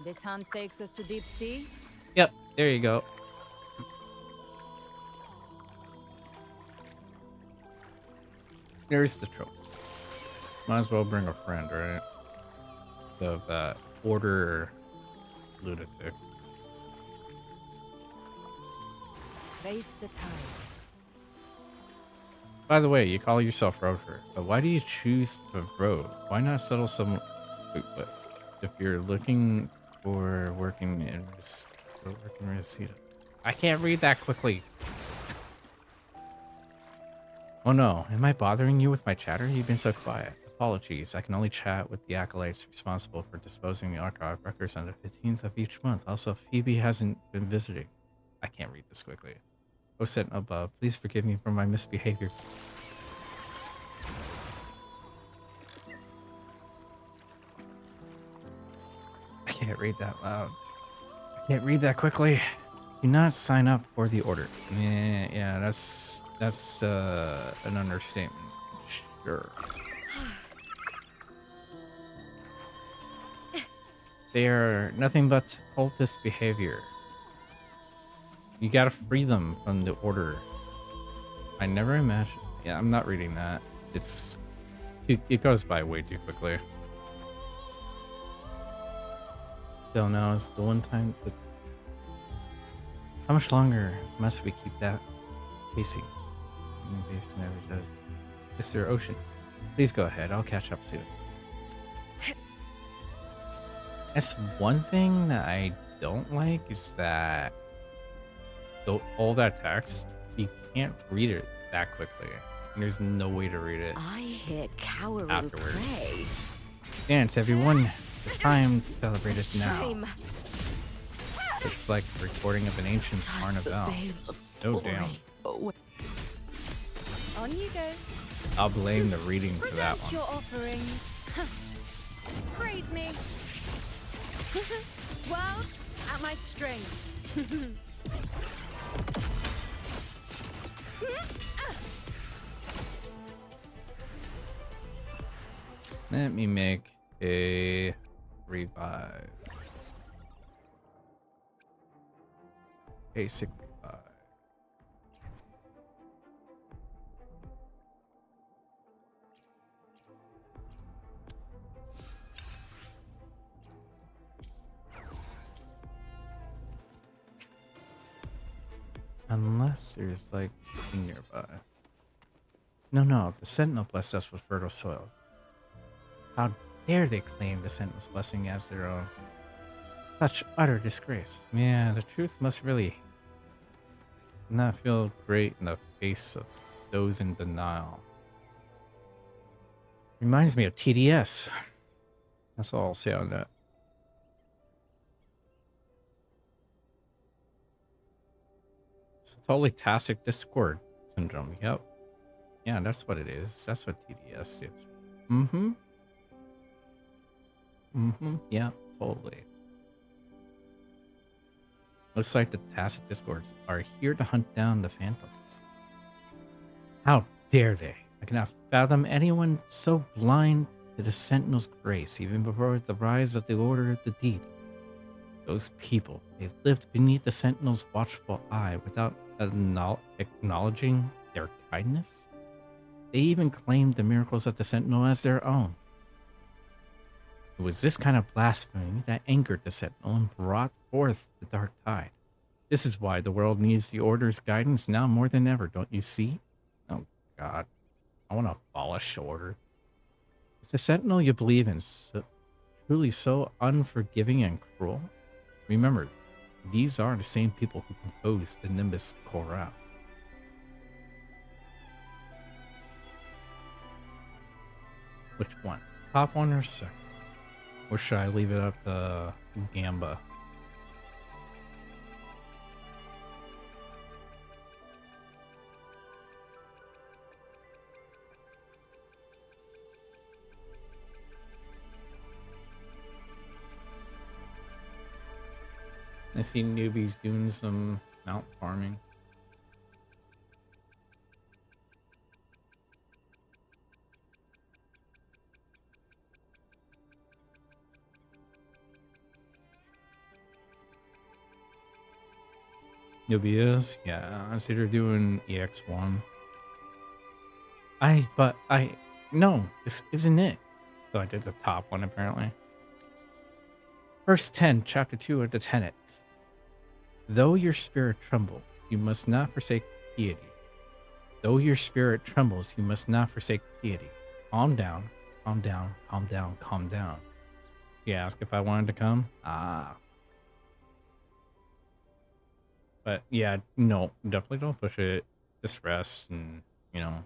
this hunt takes us to deep sea? Yep, there you go. There's the trophy. Might as well bring a friend, right? Of that order lunatic. Face the tides. By the way, you call yourself Rover, but why do you choose the road? Why not settle some... Wait, what? If you're looking for working in Reseda. I can't read that quickly. Oh no, am I bothering you with my chatter? You've been so quiet. Apologies, I can only chat with the acolytes responsible for disposing the archive records on the 15th of each month. Also, Phoebe hasn't been visiting. I can't read this quickly. Oh, sent above, please forgive me for my misbehavior. I can't read that loud. I can't read that quickly. Do not sign up for the order. Yeah, that's an understatement. Sure. They are nothing but cultist behavior. You gotta free them from the order. I never imagined. Yeah, I'm not reading that. It goes by way too quickly. Still now is the one time. How much longer must we keep that pacing? Mr. Ocean, please go ahead. I'll catch up soon. That's one thing that I don't like is that all that text, you can't read it that quickly. And there's no way to read it I hear cowering afterwards. prey. Dance, everyone. The time to celebrate is now. Shame. So it's like the recording of an ancient Does the carnival. veil of Oh, glory damn. away. On you go. I'll blame the reading for that Present one. your offerings. Praise me. World at my strength. Let me make a revive. Basic revive. Unless there's like something nearby. No, the Sentinel blessed us with fertile soil. How dare they claim the Sentinel's blessing as their own? Such utter disgrace. Yeah, the truth must really not feel great in the face of those in denial. Reminds me of TDS. That's all I'll say on that. It's totally tacit discord syndrome. Yep. Yeah, that's what it is. That's what TDS is. Mm-hmm. Mm-hmm. Yeah, totally. Looks like the tacit discords are here to hunt down the phantoms. How dare they? I cannot fathom anyone so blind to the Sentinel's grace, even before the rise of the Order of the Deep. Those people, they lived beneath the Sentinel's watchful eye without acknowledging their kindness. They even claimed the miracles of the Sentinel as their own. It was this kind of blasphemy that angered the Sentinel and brought forth the Dark Tide. This is why the world needs the Order's guidance now more than ever, don't you see? Oh, God. I want to abolish Order. Is the Sentinel you believe in truly so unforgiving and cruel? Remember, these are the same people who composed the Nimbus Chorale. Which one? Top one or second? Or should I leave it up to Gamba? I see newbies doing some mount farming. Nubias? Yeah, I see they're doing EX1. No, this isn't it. So I did the top one apparently. Verse 10, chapter 2 of the tenets. Though your spirit tremble, you must not forsake piety. Though your spirit trembles, you must not forsake piety. Calm down, calm down, calm down, calm down. You ask if I wanted to come? Ah. But yeah, no, definitely don't push it. Just rest and,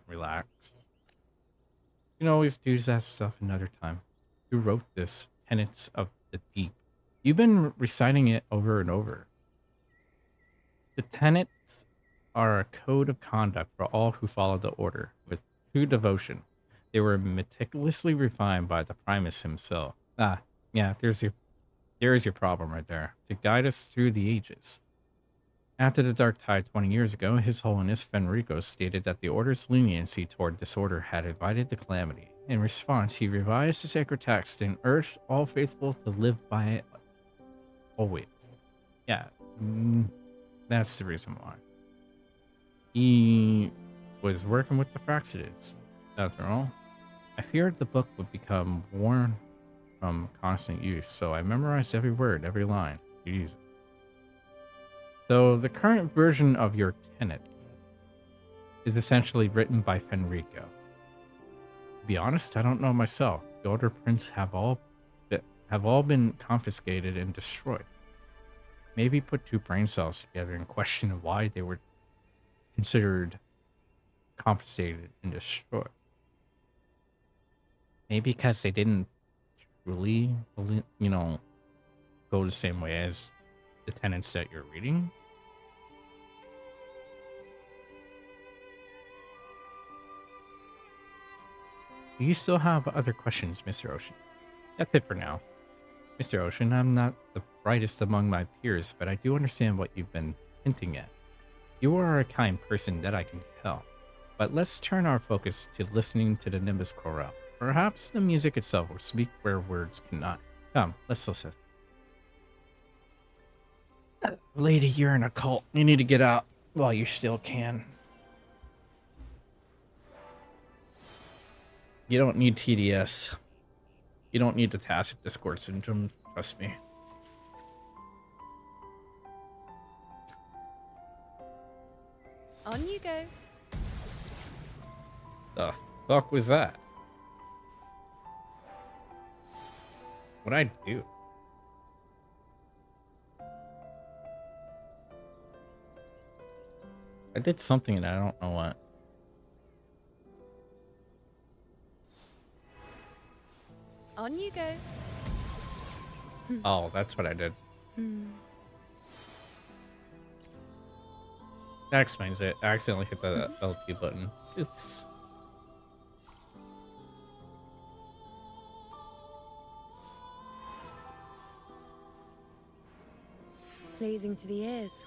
relax. You can always do that stuff another time. Who wrote this? Tenets of the Deep. You've been reciting it over and over. The tenets are a code of conduct for all who follow the order with true devotion. They were meticulously refined by the Primus himself. Ah, yeah, there is your problem right there. To guide us through the ages. After the Dark Tide 20 years ago, His Holiness Fenrico stated that the Order's leniency toward disorder had invited the calamity. In response, he revised the sacred text and urged all faithful to live by it always. Yeah, that's the reason why. He was working with the Fraxides, after all. I feared the book would become worn from constant use, so I memorized every word, every line. Jeez. So the current version of your tenet is essentially written by Fenrico. To be honest, I don't know myself. The Order prints have all been confiscated and destroyed. Maybe put two brain cells together and question why they were considered confiscated and destroyed. Maybe because they didn't truly, go the same way as the tenets that you're reading. Do you still have other questions, Mr. Ocean? That's it for now. Mr. Ocean, I'm not the brightest among my peers, but I do understand what you've been hinting at. You are a kind person, that I can tell. But let's turn our focus to listening to the Nimbus Chorale. Perhaps the music itself will speak where words cannot. Come, let's listen. Lady, you're in a cult. You need to get out while you still can. You don't need TDS. You don't need the tacit discord syndrome, trust me. On you go. The fuck was that? What'd I do? I did something and I don't know what. On you go. Oh, that's what I did. That explains it. I accidentally hit the L2 button. Oops. Pleasing to the ears,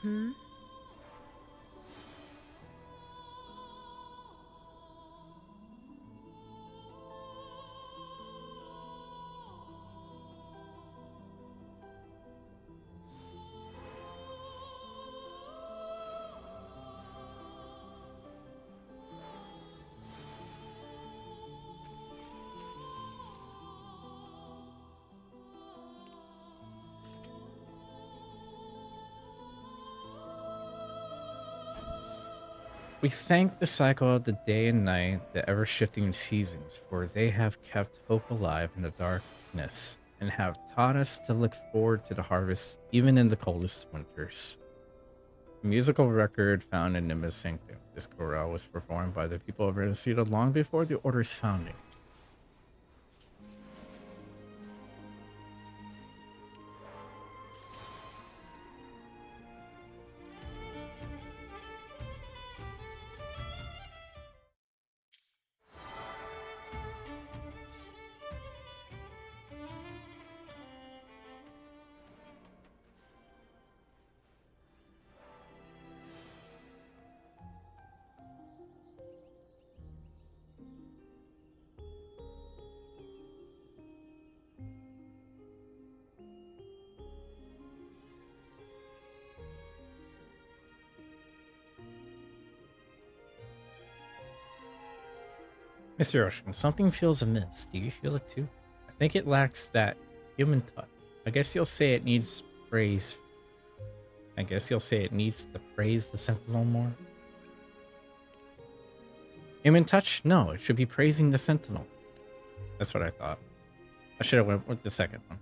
We thank the cycle of the day and night, the ever-shifting seasons, for they have kept hope alive in the darkness and have taught us to look forward to the harvest even in the coldest winters. The musical record found in Nimbus Sanctum. This chorale was performed by the people of Renacida long before the Order's founding. Mr. Ocean, something feels amiss. Do you feel it too? I think it lacks that human touch. I guess you'll say it needs praise. I guess you'll say it needs to praise the Sentinel more. Human touch? No, it should be praising the Sentinel. That's what I thought. I should have went with the second one.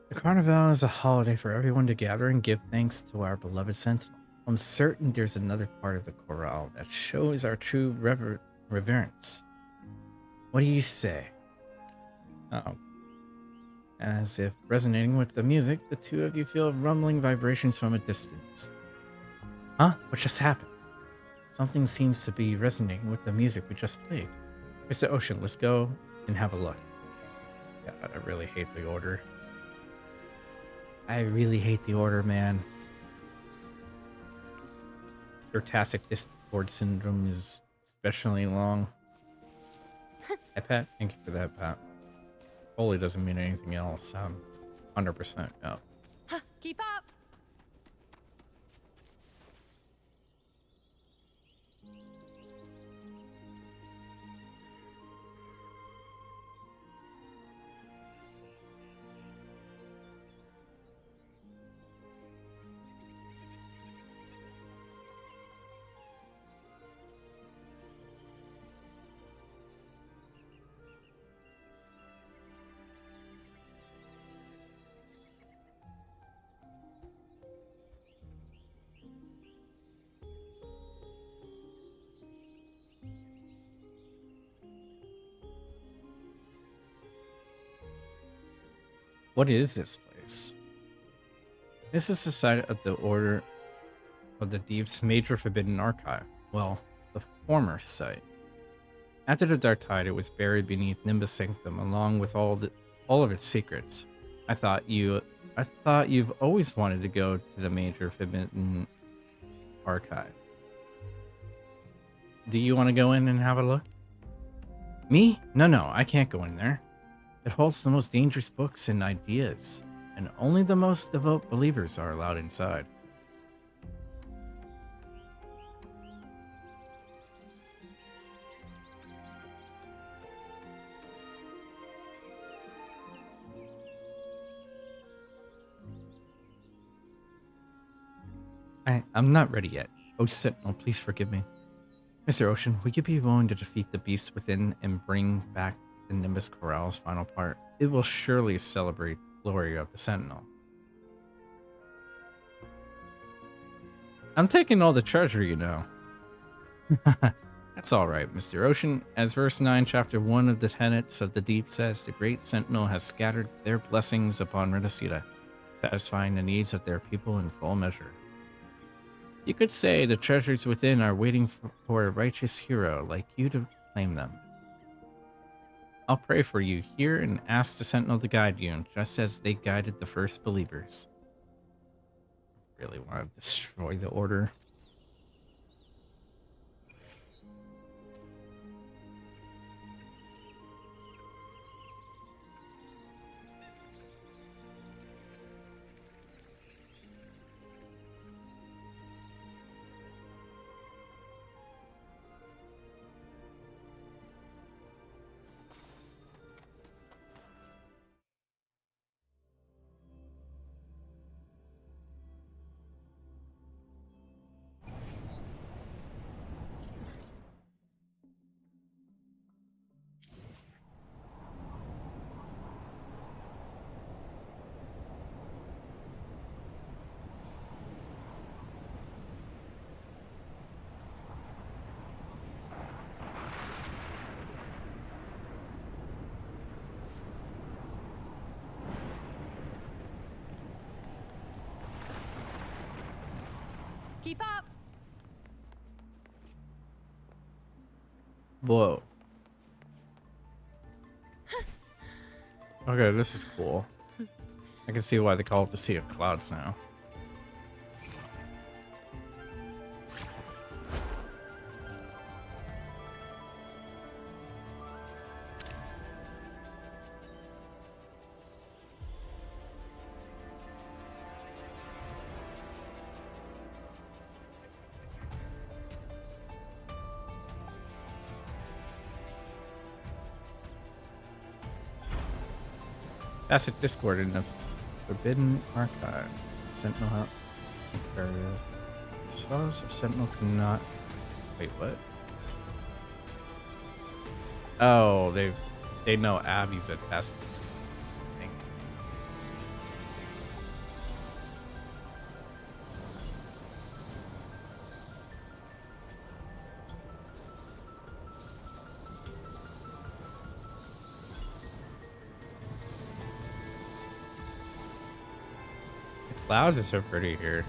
The Carnival is a holiday for everyone to gather and give thanks to our beloved Sentinel. I'm certain there's another part of the chorale that shows our true reverence. What do you say? Oh. As if resonating with the music, the two of you feel rumbling vibrations from a distance. Huh? What just happened? Something seems to be resonating with the music we just played. Mr. Ocean, let's go and have a look. God, I really hate the order. I really hate the order, man. Their tacit discord syndrome is especially long. Hey, Pat, thank you for that, Pat. Holy doesn't mean anything else. 100%, yeah. Keep up! What is this place? This is the site of the Order of the Deep's major forbidden archive. Well, the former site. After the Dark Tide, it was buried beneath Nimbus Sanctum, along with all of its secrets. I thought you've always wanted to go to the major forbidden archive. Do you want to go in and have a look? Me? No, I can't go in there. It holds the most dangerous books and ideas, and only the most devout believers are allowed inside. I'm not ready yet. Oh, Sentinel, please forgive me. Mr. Ocean, would you be willing to defeat the beast within and bring back the Nimbus Corral's final part? It will surely celebrate the glory of the Sentinel. I'm taking all the treasure, you know. That's alright, Mr. Ocean. As verse 9, chapter 1 of the Tenets of the Deep says, the great Sentinel has scattered their blessings upon Renacida, satisfying the needs of their people in full measure. You could say the treasures within are waiting for a righteous hero like you to claim them. I'll pray for you here and ask the Sentinel to guide you, just as they guided the first believers. Really want to destroy the Order. Keep up! Whoa. Okay, this is cool. I can see why they call it the Sea of Clouds now. Facet Discord in the Forbidden Archive. Sentinel Hut. Imperative. Sauce or Sentinel cannot. Wait, what? Oh, they know Abby's a test. Thing. The clouds are so pretty here.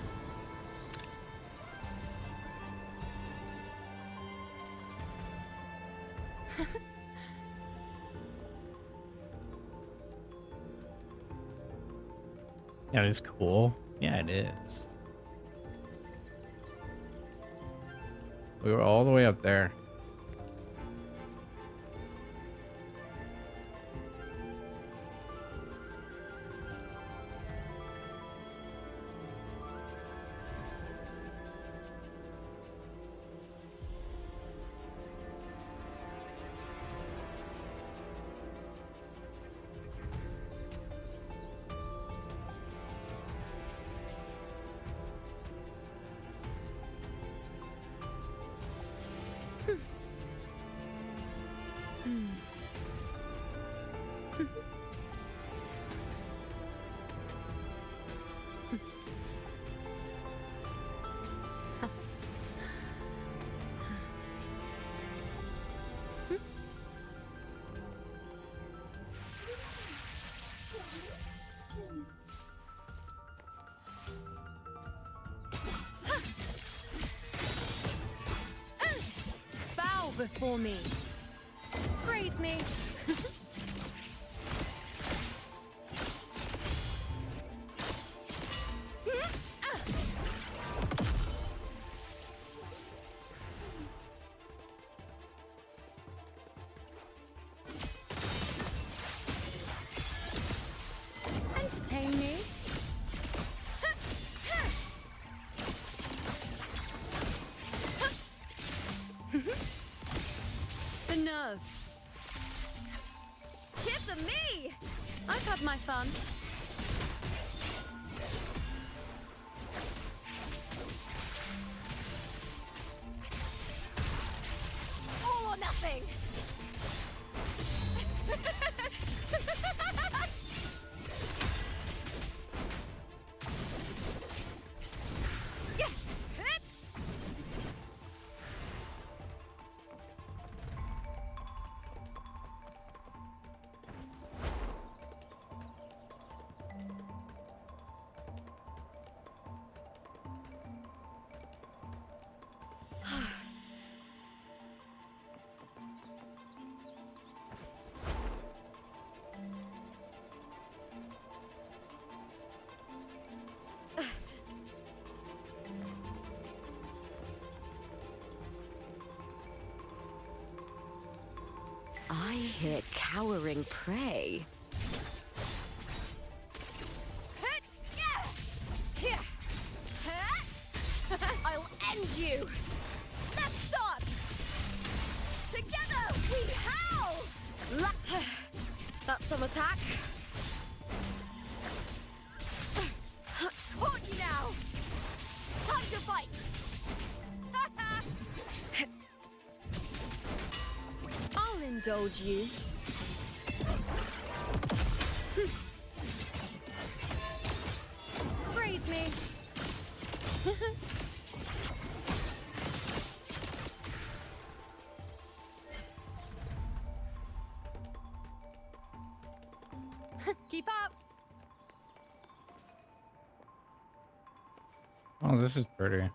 Yeah, it's cool. Yeah, it is. We were all the way up there. Bow before me. Praise me. Entertain me. The nerves. Kiss me! I've had my fun. All or nothing. Yeah. I hear cowering prey. I'll end you. Let's start. Together we howl. That's some attack. Caught you now. Time to fight. I'll indulge you. Praise me. Keep up. Oh, this is pretty.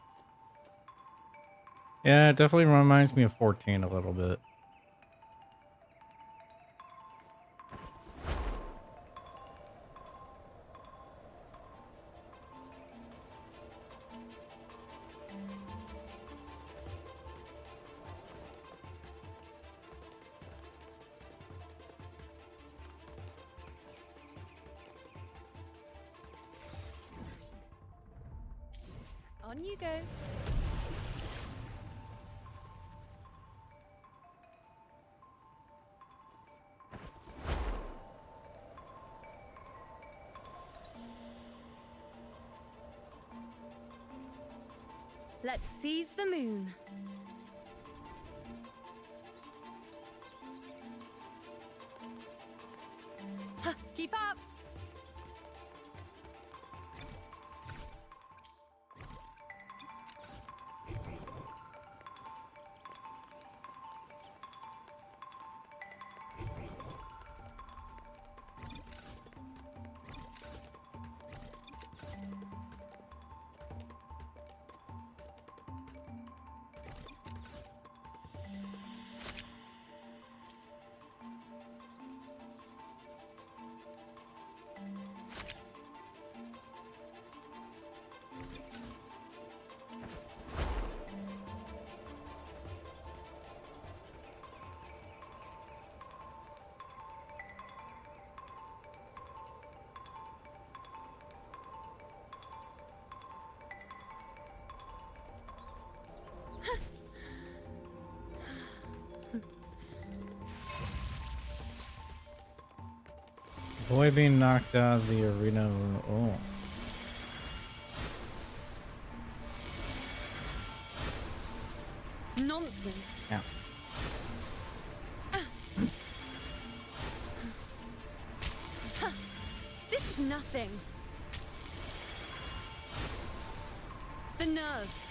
Yeah, it definitely reminds me of 14 a little bit. On you go. Let's seize the moon. Huh, keep up. Boy being knocked out of the arena. Oh. Nonsense. Yeah. This is nothing. The nerves.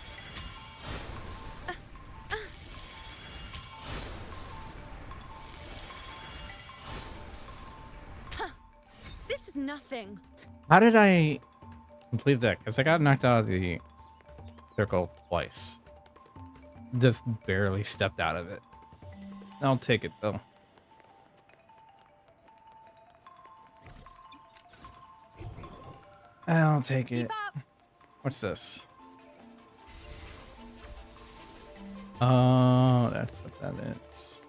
This is nothing. How did I complete that? Because I got knocked out of the circle twice. Just barely stepped out of it. I'll take it though. I'll take it. Keep up. What's this? Oh, that's what that is.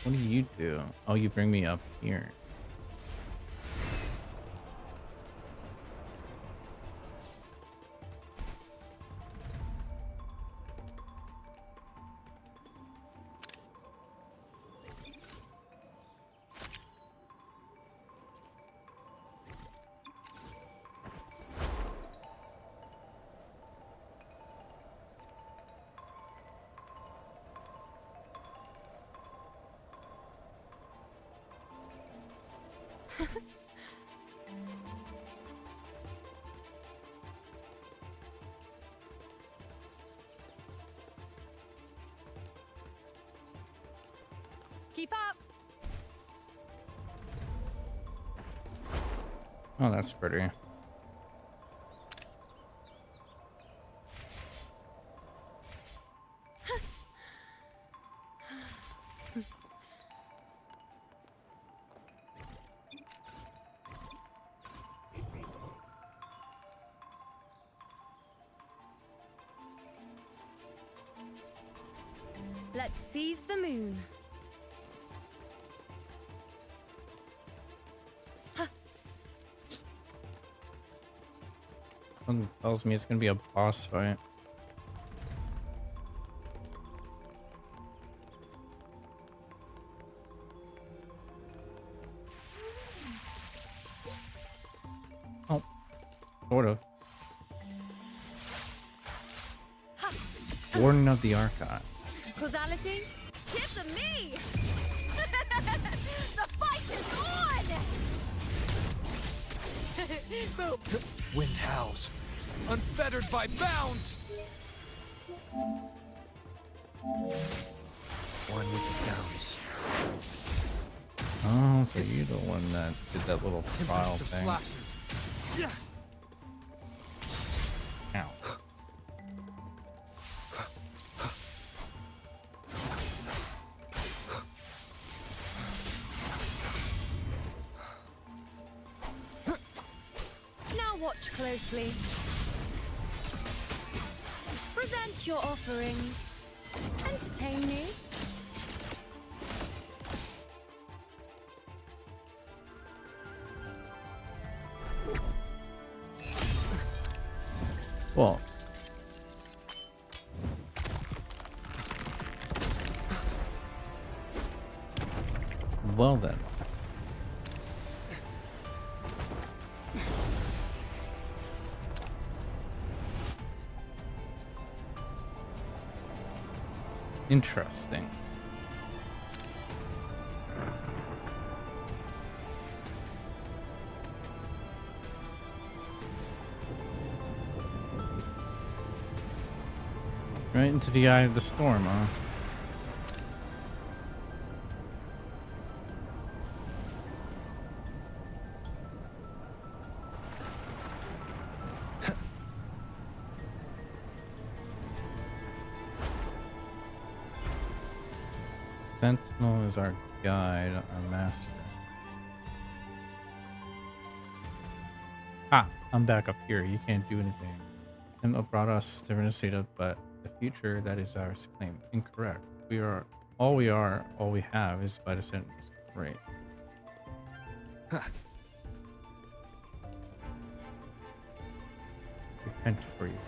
What do you do? Oh, you bring me up here. Keep up. Oh, that's pretty. Let's seize the moon. Someone tells me it's gonna be a boss fight. Oh, sort of. Warden of the Archive. Causality? Tip of me! The fight is on! Wind howls, unfettered by bounds. One with the sounds. Oh, so you're the one that did that little trial Tempest of thing. slashes. Yeah. Ow. Now watch closely. Present your offerings. Entertain me. Well. Well then. Interesting. Right into the eye of the storm, huh? Sentinel is our guide, our master. Ah, I'm back up here. You can't do anything. Sentinel brought us to Renacida, but the future that is ours to claim. Incorrect. All we have is by the Sentinels. Great. Repent for you.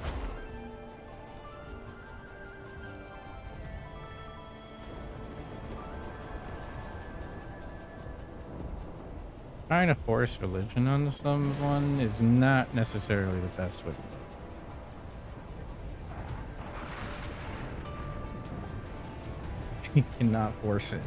Trying to force religion on someone is not necessarily the best way. You cannot force it.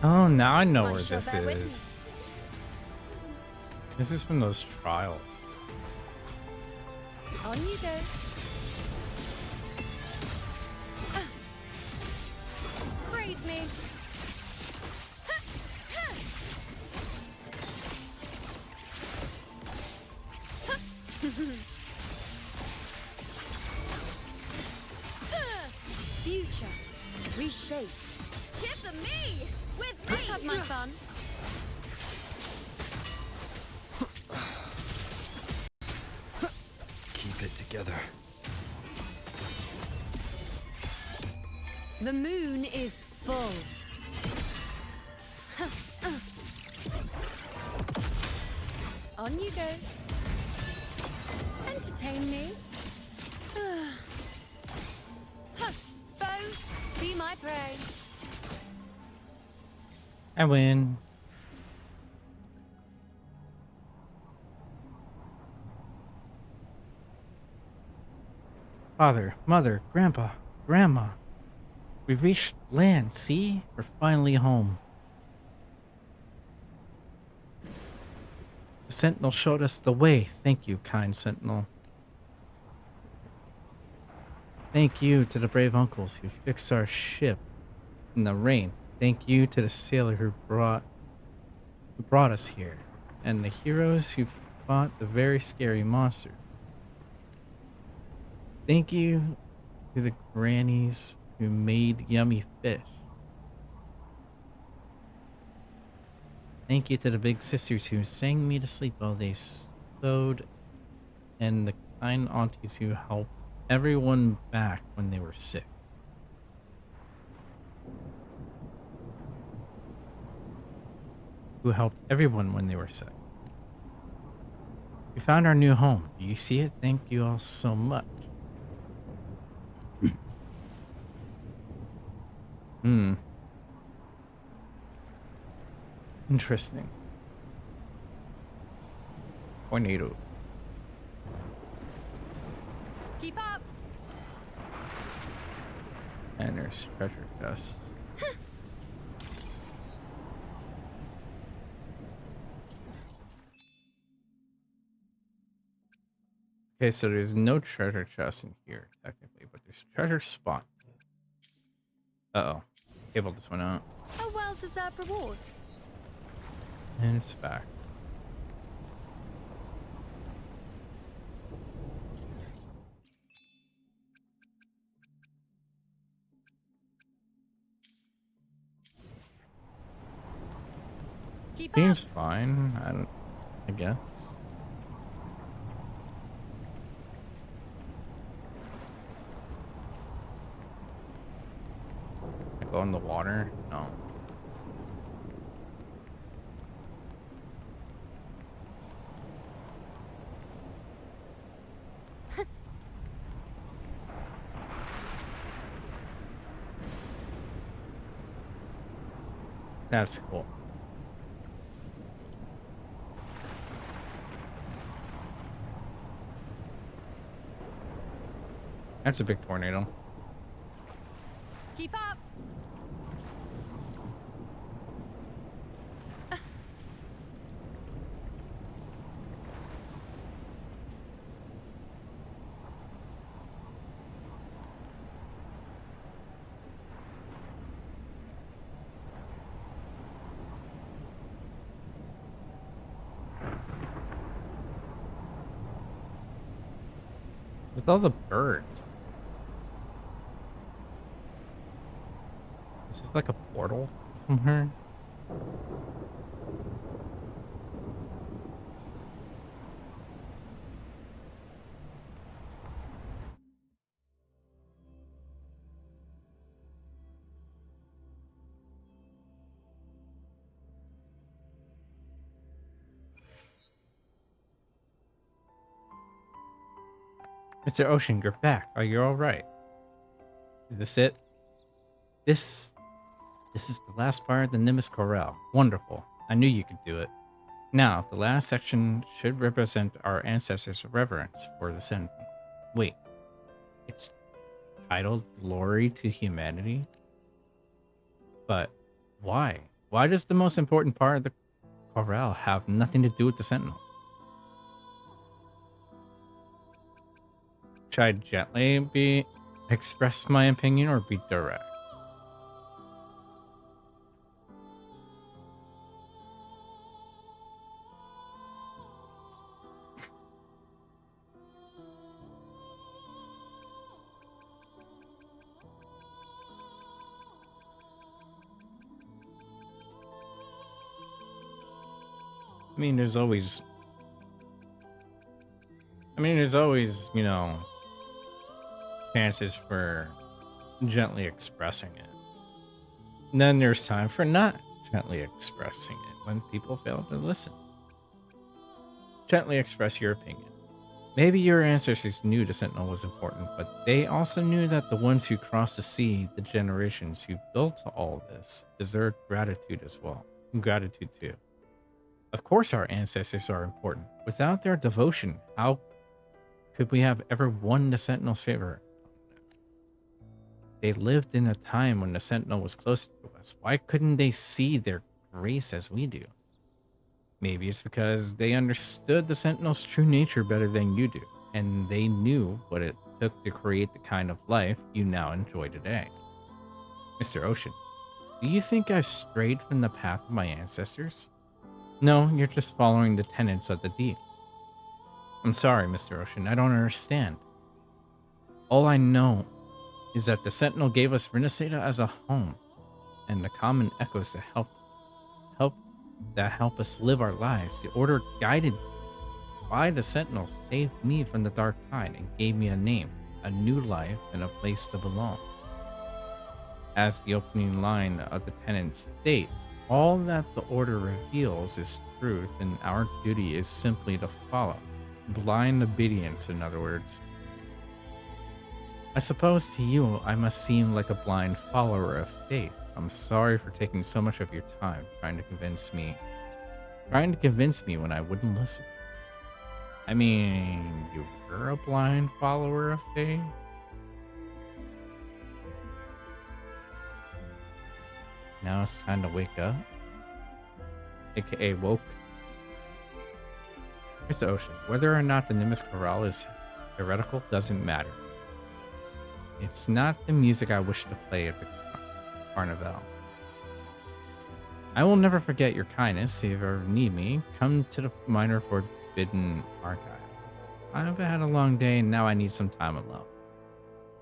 Oh, now I know I where shall this bear is. witness. This is from those trials. On you go. Praise me. Future. Reshape. Give them me! With me! I've had my fun. Keep it together. The moon is full. On you go. Entertain me. Foe, be my prey. I win. Father, Mother, Grandpa, Grandma. We've reached land, see? We're finally home. The Sentinel showed us the way. Thank you, kind Sentinel. Thank you to the brave uncles who fixed our ship in the rain. Thank you to the sailor who brought us here, and the heroes who fought the very scary monster. Thank you to the grannies who made yummy fish. Thank you to the big sisters who sang me to sleep while they sewed, and the kind aunties who helped everyone back when they were sick. Who helped everyone when they were sick. We found our new home. Do you see it? Thank you all so much. Hmm. Interesting. Tornado. Keep up. And there's treasure chests. Okay, so there's no treasure chest in here, technically, but there's treasure spots. Uh-oh. Cable just went out. A well-deserved reward. And it's back. Keep Seems up. fine. I guess. I go in the water? No. That's cool. That's a big tornado. Keep up. With all the birds. Is this like a portal somewhere? Mr. Ocean, you're back. Are you alright? Is this it? This is the last part of the Nimbus Corral. Wonderful. I knew you could do it. Now, the last section should represent our ancestors' reverence for the Sentinel. Wait, it's titled Glory to Humanity? But why? Why does the most important part of the Corral have nothing to do with the Sentinel? Should I gently express my opinion or be direct? I mean, there's always, you know, chances for gently expressing it. And then there's time for not gently expressing it when people fail to listen. Gently express your opinion. Maybe your ancestors knew the Sentinel was important, but they also knew that the ones who crossed the sea, the generations who built all this, deserved gratitude as well. Gratitude too. Of course our ancestors are important. Without their devotion, how could we have ever won the Sentinel's favor? They lived in a time when the Sentinel was closer to us. Why couldn't they see their grace as we do? Maybe it's because they understood the Sentinel's true nature better than you do, and they knew what it took to create the kind of life you now enjoy today. Mr. Ocean, do you think I've strayed from the path of my ancestors? No, you're just following the tenets of the deep. I'm sorry, Mr. Ocean, I don't understand. All I know is that the Sentinel gave us Rinaseda as a home, and the common echoes that help us live our lives. The Order, guided by the Sentinel, saved me from the dark tide and gave me a name, a new life, and a place to belong. As the opening line of the tenets state, all that the Order reveals is truth, and our duty is simply to follow. Blind obedience, in other words. I suppose to you I must seem like a blind follower of faith. I'm sorry for taking so much of your time trying to convince me when I wouldn't listen. I mean, you were a blind follower of faith? Now it's time to wake up? AKA woke. Here's the ocean. Whether or not the Nimbus Chorale is heretical doesn't matter. It's not the music I wish to play at the Carnival. I will never forget your kindness. If you ever need me, come to the Minor Forbidden Archive. I've had a long day and now I need some time alone.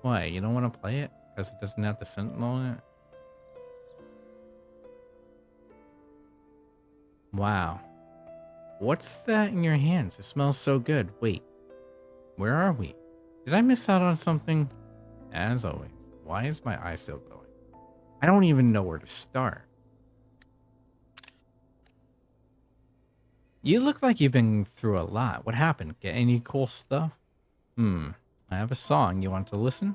Why, you don't want to play it? Because it doesn't have the Sentinel in it? Wow. What's that in your hands? It smells so good. Wait, where are we? Did I miss out on something? As always, why is my eye still glowing? I don't even know where to start. You look like you've been through a lot. What happened? Get any cool stuff? I have a song. You want to listen?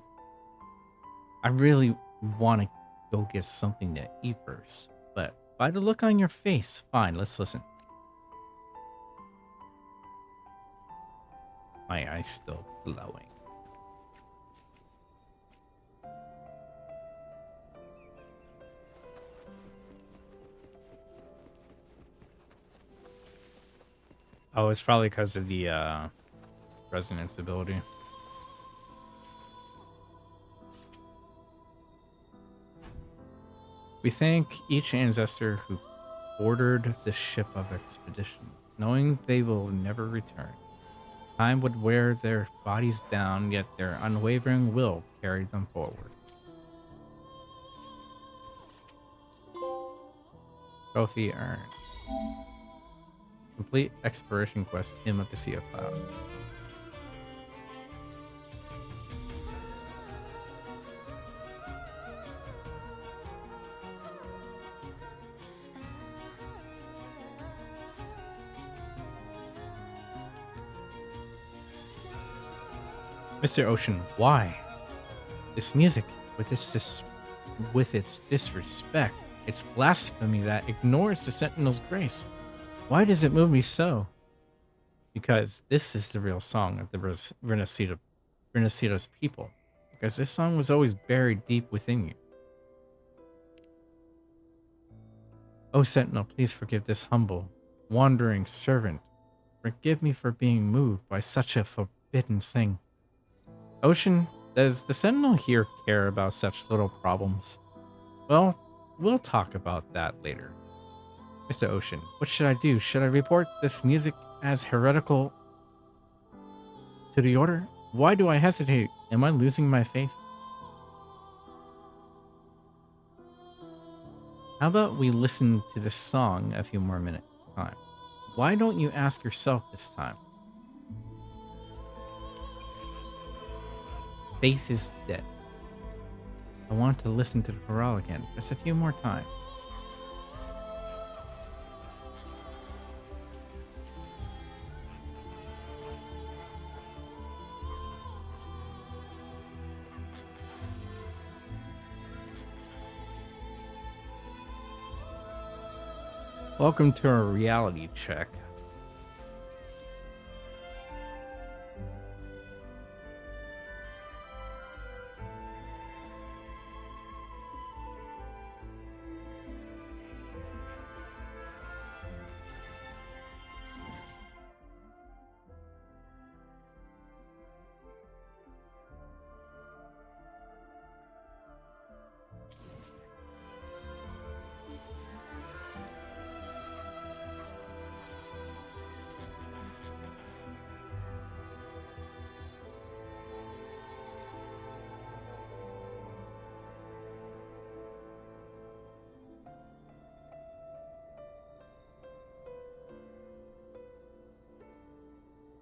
I really want to go get something to eat first. But by the look on your face, fine, let's listen. My eye's still glowing. Oh, it's probably because of the resonance ability. We thank each ancestor who boarded the ship of expedition, knowing they will never return. Time would wear their bodies down, yet their unwavering will carried them forward. Trophy earned. Complete exploration quest, Hymn of the Sea of Clouds. Mr. Ocean, why? This music, with its disrespect, it's blasphemy that ignores the Sentinel's grace. Why does it move me so? Because this is the real song of the Renacito's people. Because this song was always buried deep within you. Oh, Sentinel, please forgive this humble, wandering servant. Forgive me for being moved by such a forbidden thing. Ocean, does the Sentinel here care about such little problems? Well, we'll talk about that later. Mr. Ocean, what should I do? Should I report this music as heretical to the Order? Why do I hesitate? Am I losing my faith? How about we listen to this song a few more minutes time? Why don't you ask yourself this time? Faith is dead. I want to listen to the chorale again, just a few more times. Welcome to a reality check.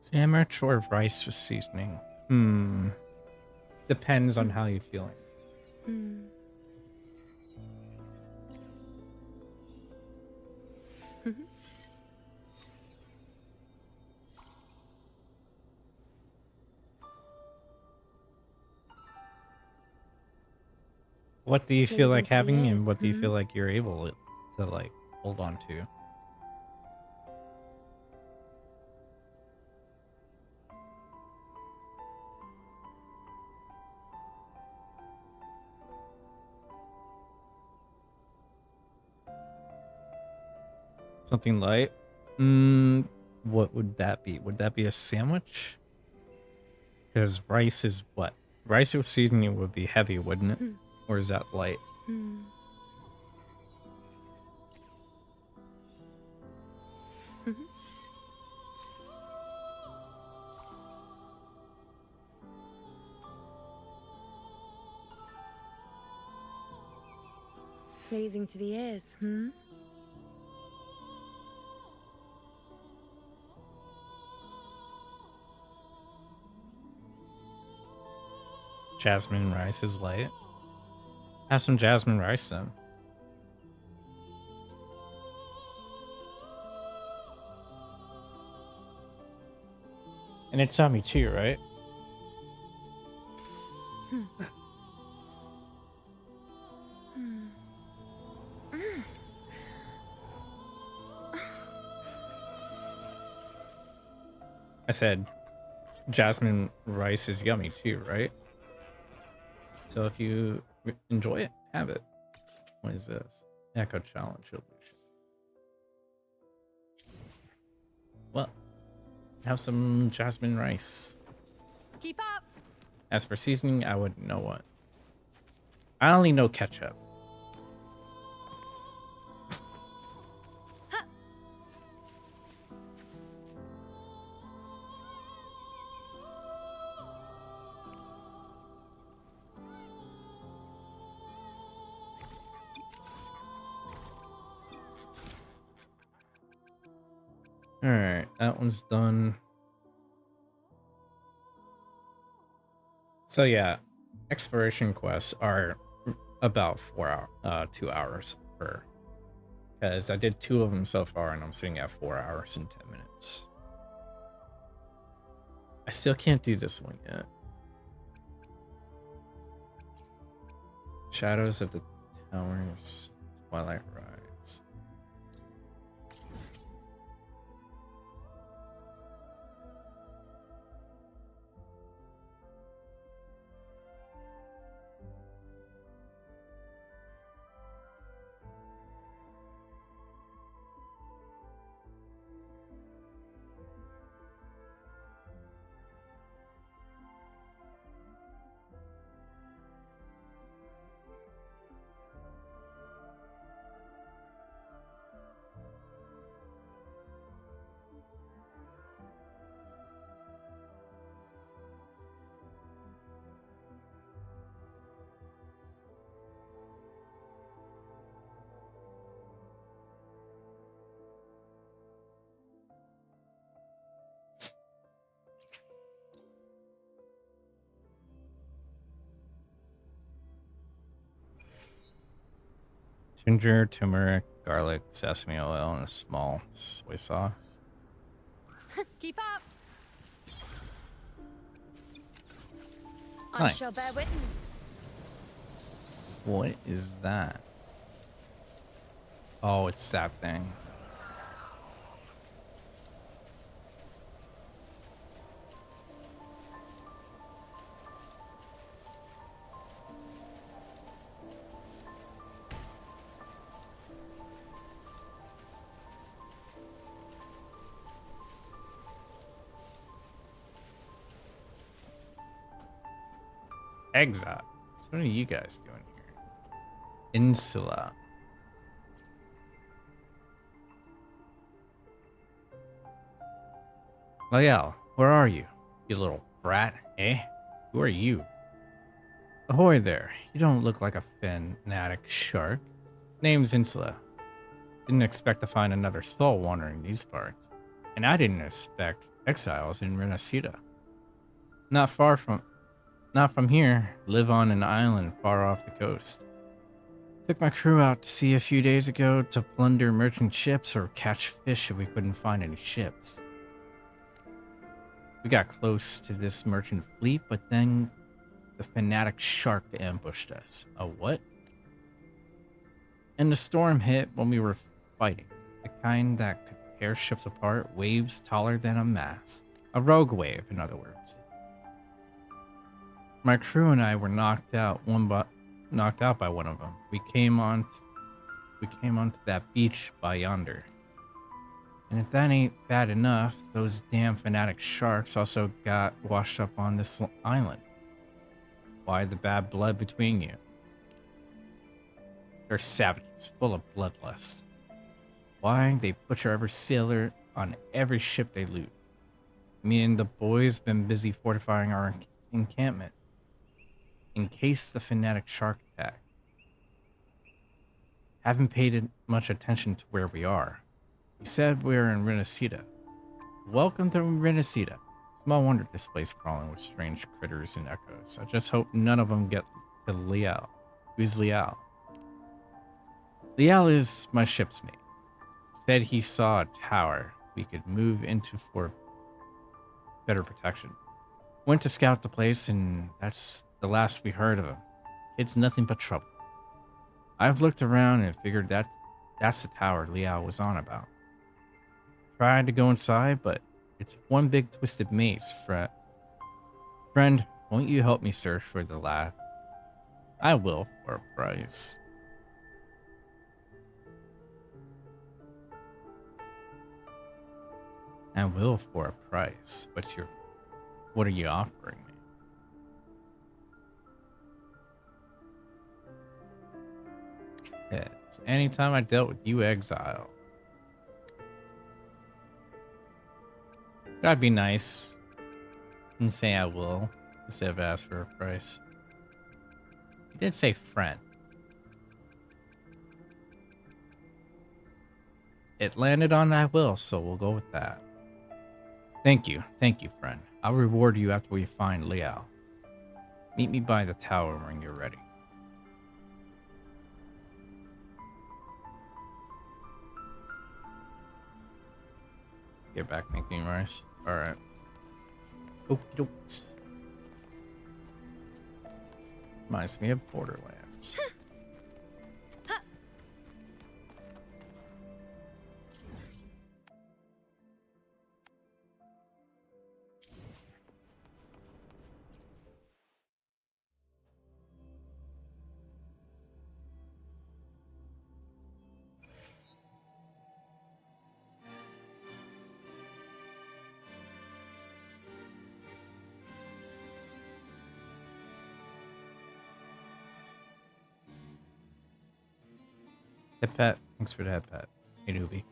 Sandwich or rice with seasoning? Depends on how you're feeling. What do you feel like Pleasing to the having, and ears, what do you feel like you're able to like hold on to? Something light? What would that be? Would that be a sandwich? Because rice is what? Rice with seasoning would be heavy, wouldn't it? Or is that light? Pleasing to the ears, hmm? Jasmine rice is light. Have some jasmine rice then. And it's yummy too, right? I said jasmine rice is yummy too, right? So if you enjoy it, have it. What is this? Echo challenge. Well, have some jasmine rice. Keep up! As for seasoning, I wouldn't know what. I only know ketchup. Alright, that one's done. So yeah, exploration quests are about 2 hours per. Because I did 2 of them so far and I'm sitting at 4 hours and 10 minutes. I still can't do this one yet. Shadows of the Towers, Twilight Rise. Ginger, turmeric, garlic, sesame oil, and a small soy sauce. Keep up! I Nice. shall bear witness. What is that? Oh, it's that thing. Exile. So what are you guys doing here? Insula. Lyell, where are you? You little brat, eh? Who are you? Ahoy there. You don't look like a fanatic shark. Name's Insula. Didn't expect to find another soul wandering these parts. And I didn't expect exiles in Renacida. Not from here. Live on an island far off the coast. Took my crew out to sea a few days ago to plunder merchant ships or catch fish if we couldn't find any ships. We got close to this merchant fleet, but then the fanatic shark ambushed us. A what? And the storm hit when we were fighting. The kind that could tear ships apart, waves taller than a mast. A rogue wave, in other words. My crew and I were knocked out by one of them. We came onto that beach by yonder. And if that ain't bad enough, those damn fanatic sharks also got washed up on this island. Why the bad blood between you? They're savages, full of bloodlust. Why they butcher every sailor on every ship they loot. Me and the boys been busy fortifying our encampment in case the fanatic shark attack. Haven't paid much attention to where we are. We said we're in Renacida. Welcome to Renacida. Small wonder this place crawling with strange critters and echoes. I just hope none of them get to Liao. Who's Liao? Liao is my ship's mate. Said he saw a tower we could move into for better protection. Went to scout the place, and that's the last we heard of him. Kid's nothing but trouble. I've looked around and figured that's the tower Liao was on about. Tried to go inside, but it's one big twisted maze. Friend, won't you help me search for the lad? I will, for a price. I will for a price. What are you offering me? Yes. Anytime I dealt with you, exile. Gotta be nice and say I will instead of ask for a price. He did say friend. It landed on I will, so we'll go with that. Thank you, friend. I'll reward you after we find Liao. Meet me by the tower when you're ready. Get back thinking, Rice. Alright. Okie dokes. Reminds me of Borderlands. Head pet. Thanks for the head pet. Hey, newbie.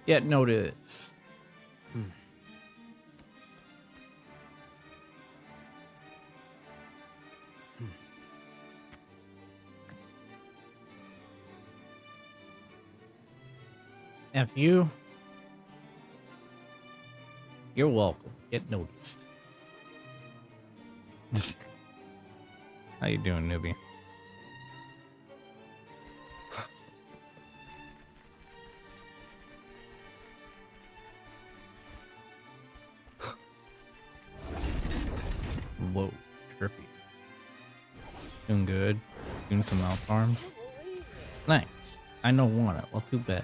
Yet notice. F you. You're welcome. Get noticed. How you doing, newbie? Whoa, trippy. Doing good. Doing some mouth farms. Nice. I don't want it. Well, too bad.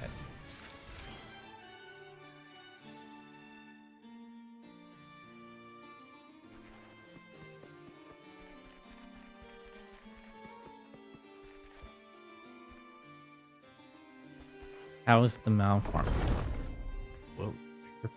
How is the malfarm? Whoa, trippy.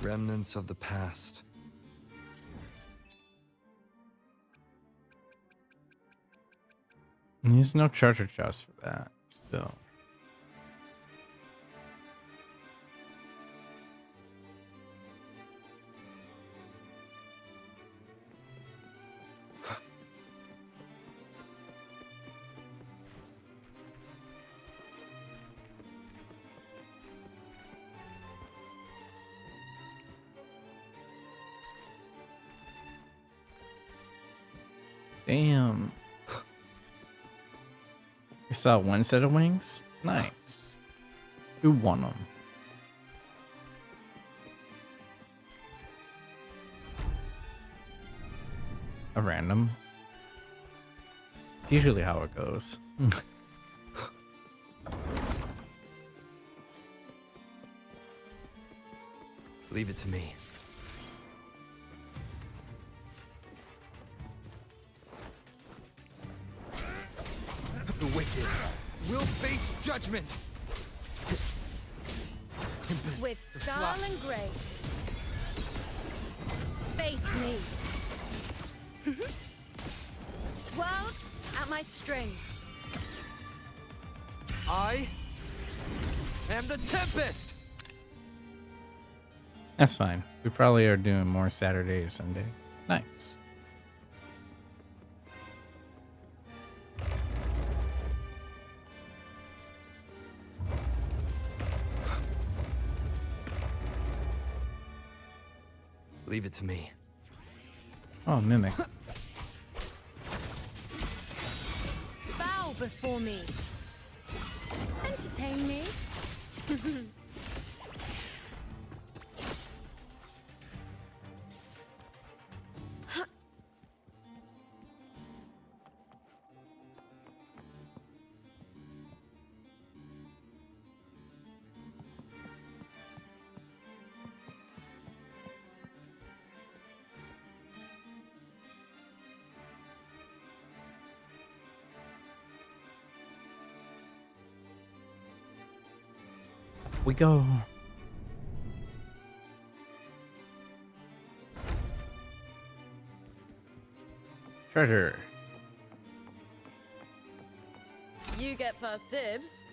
Remnants of the past. There's no treasure chest for that, still. Damn. You saw one set of wings? Nice. Who won them? A random. It's usually how it goes. Leave it to me. The wicked will face judgment. With style and grace. Face me. World at my string. I am the Tempest. That's fine. We probably are doing more Saturday or Sunday. Nice. Leave it to me. Oh, Mimic. Bow before me. Entertain me. We go. Treasure. You get first dibs.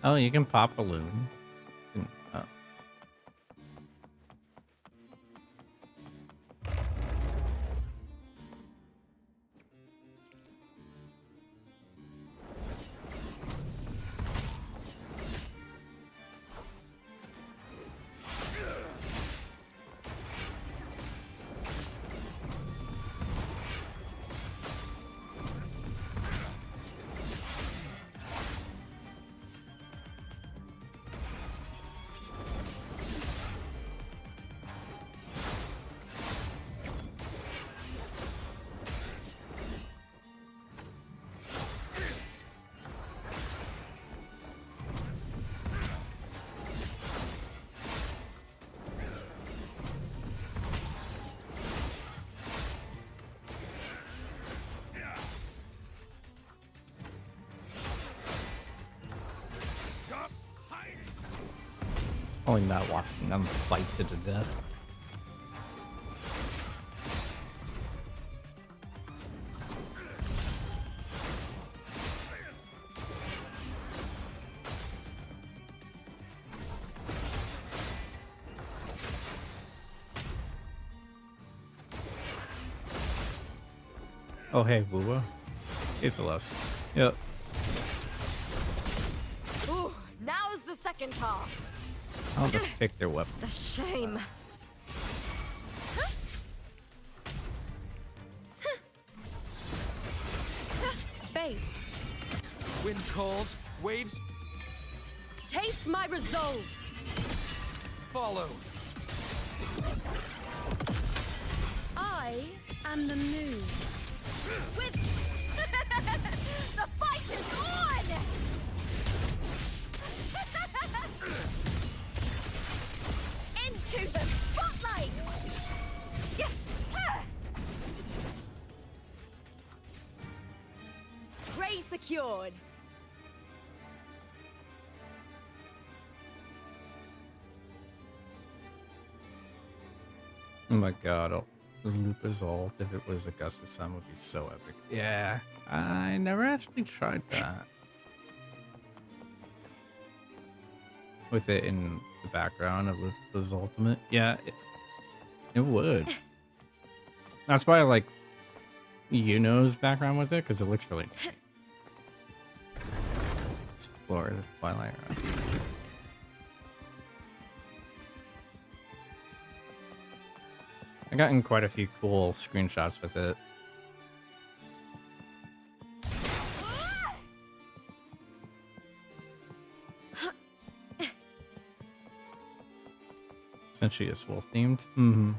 Oh, you can pop balloons. Oh. Only not watching them fight to the death. Oh hey, Woowa. Hey Celeste. Yep. Ooh, now's the second half. I'll just take their weapon. The shame. Fate. Wind calls, waves Taste my resolve. follow. I am the moon. With the fight is on! Into the spotlight! secured. Oh my god, Lupa's ult, if it was Augustus Sun, would be so epic. Yeah, I never actually tried that. With it in the background of Lupa's ultimate. Yeah, it would. That's why I like Yuno's background with it, because it looks really neat. Explore the Twilight Road. I gotten quite a few cool screenshots with it. Since she is full themed. Mm-hmm.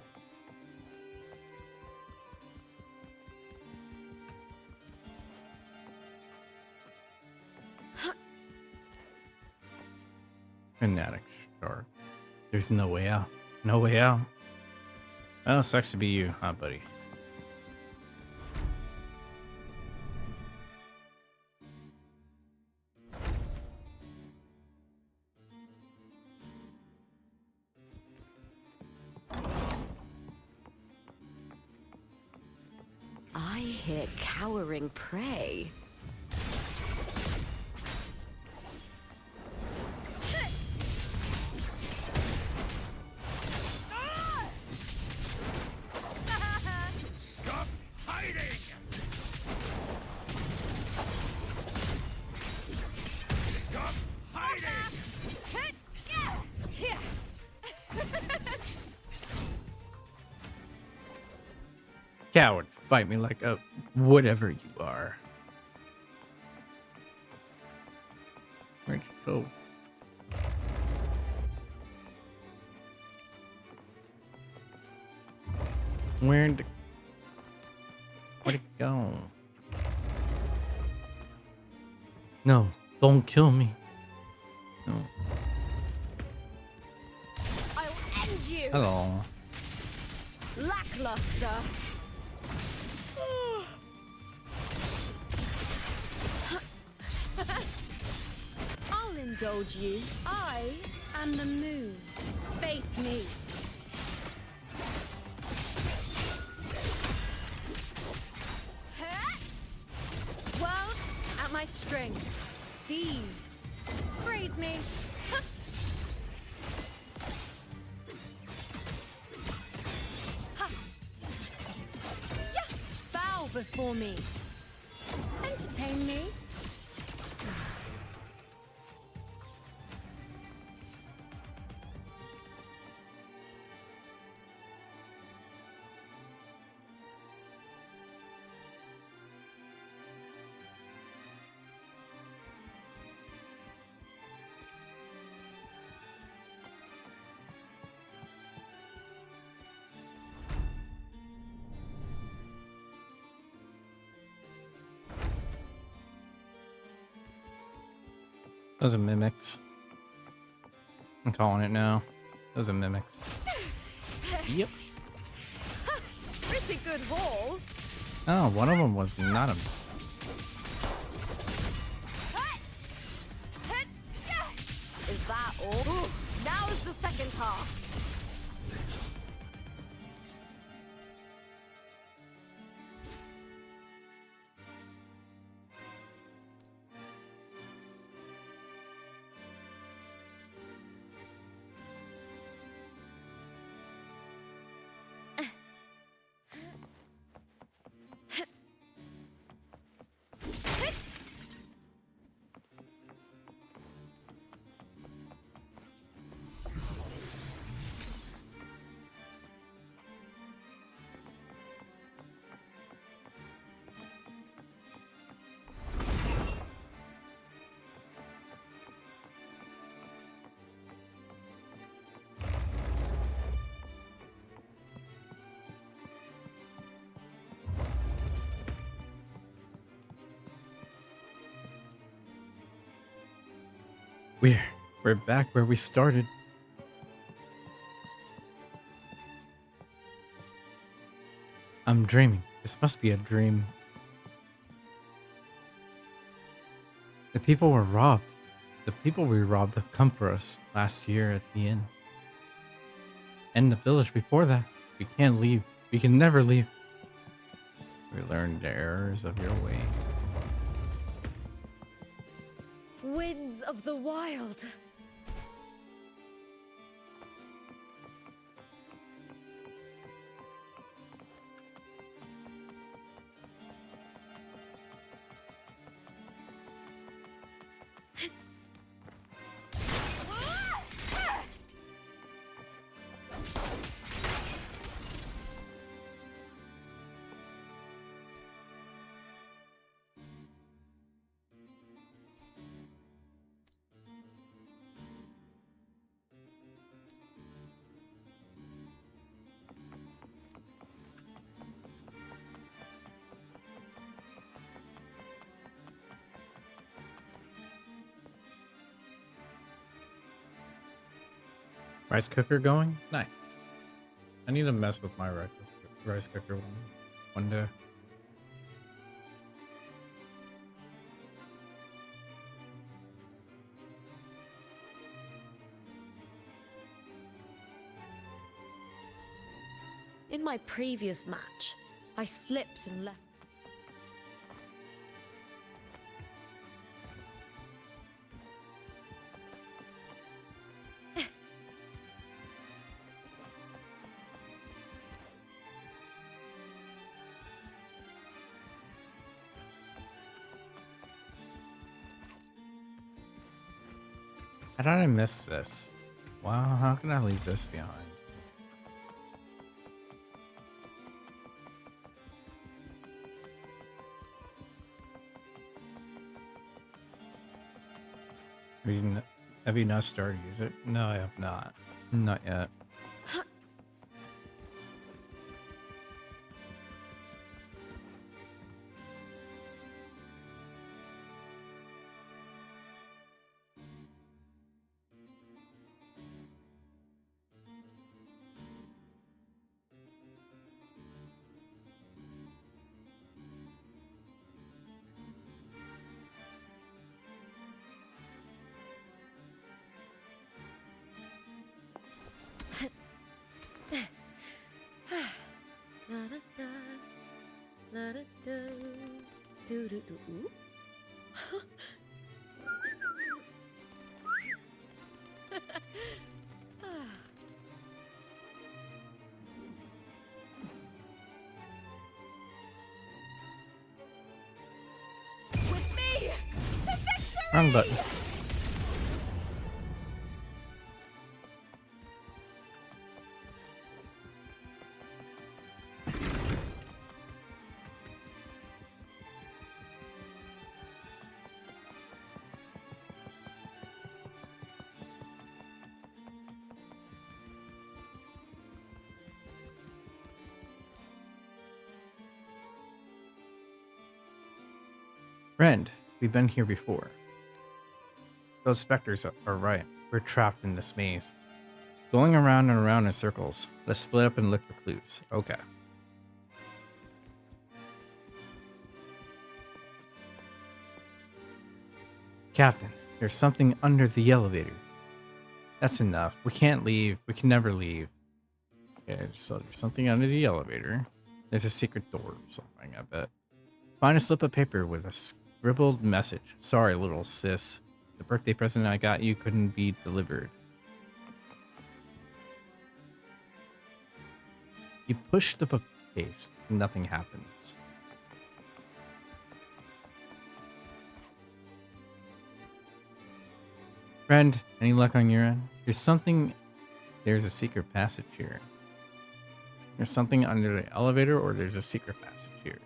Fanatic shark. There's no way out. No way out. Oh, sucks to be you, huh, buddy? I hear cowering prey. Stop hiding! Stop hiding! Coward, fight me like a whatever you are. Where'd you go? Where'd it go? No, don't kill me. No. I'll end you. Hello. Lackluster. I'll indulge you. I am the moon. Face me. World at my string. Seize. Praise me. Bow before me. Entertain me. Those are mimics. I'm calling it now. Those are mimics. Yep. Pretty good haul. Oh, one of them was not a. Is that all? Now is the second half. We're back where we started. I'm dreaming. This must be a dream. The people were robbed. The people we robbed have come for us last year at the inn. And the village before that. We can't leave. We can never leave. We learned the errors of your way. Winds of the wild. Rice cooker going? Nice. I need to mess with my rice cooker one day. In my previous match, I slipped and left. How did I miss this? Wow, how can I leave this behind? Have you not started to use it? No, I have not. Not yet. With me! To victory! Wrong button. Friend, we've been here before. Those specters are right. We're trapped in this maze. Going around and around in circles. Let's split up and look for clues. Okay. Captain, there's something under the elevator. That's enough. We can't leave. We can never leave. Okay, so there's something under the elevator. There's a secret door or something, I bet. Find a slip of paper with a scribbled message. Sorry, little sis. The birthday present I got you couldn't be delivered. You push the bookcase. Nothing happens. Friend, any luck on your end? There's a secret passage here. There's something under the elevator, or there's a secret passage here.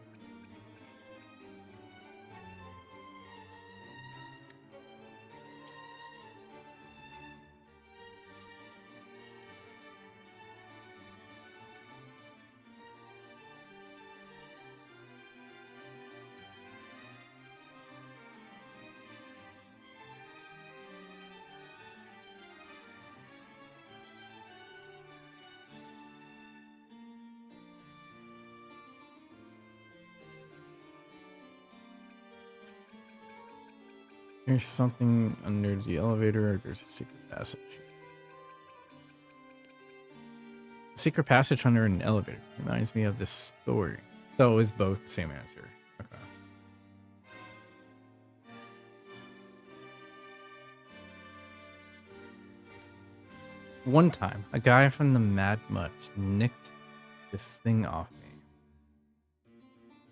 There's something under the elevator, or there's a secret passage. Secret passage under an elevator reminds me of this story. So it was both the same answer. Okay. One time, a guy from the Mad Mutts nicked this thing off me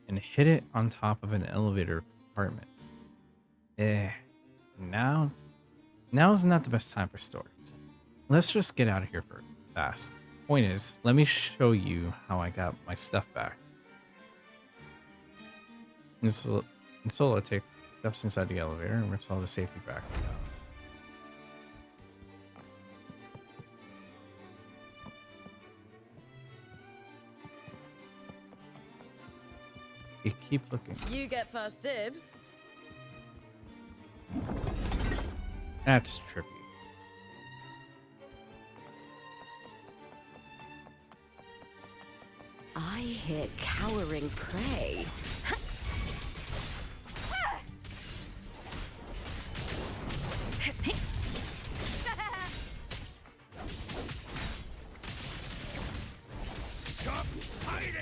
and hid it on top of an elevator compartment. Now's not the best time for stories. Let's just get out of here first, fast. Point is, let me show you how I got my stuff back. And Solo takes steps inside the elevator and rips all the safety back. You keep looking. You get first dibs. That's trippy. I hear cowering prey. Stop hiding!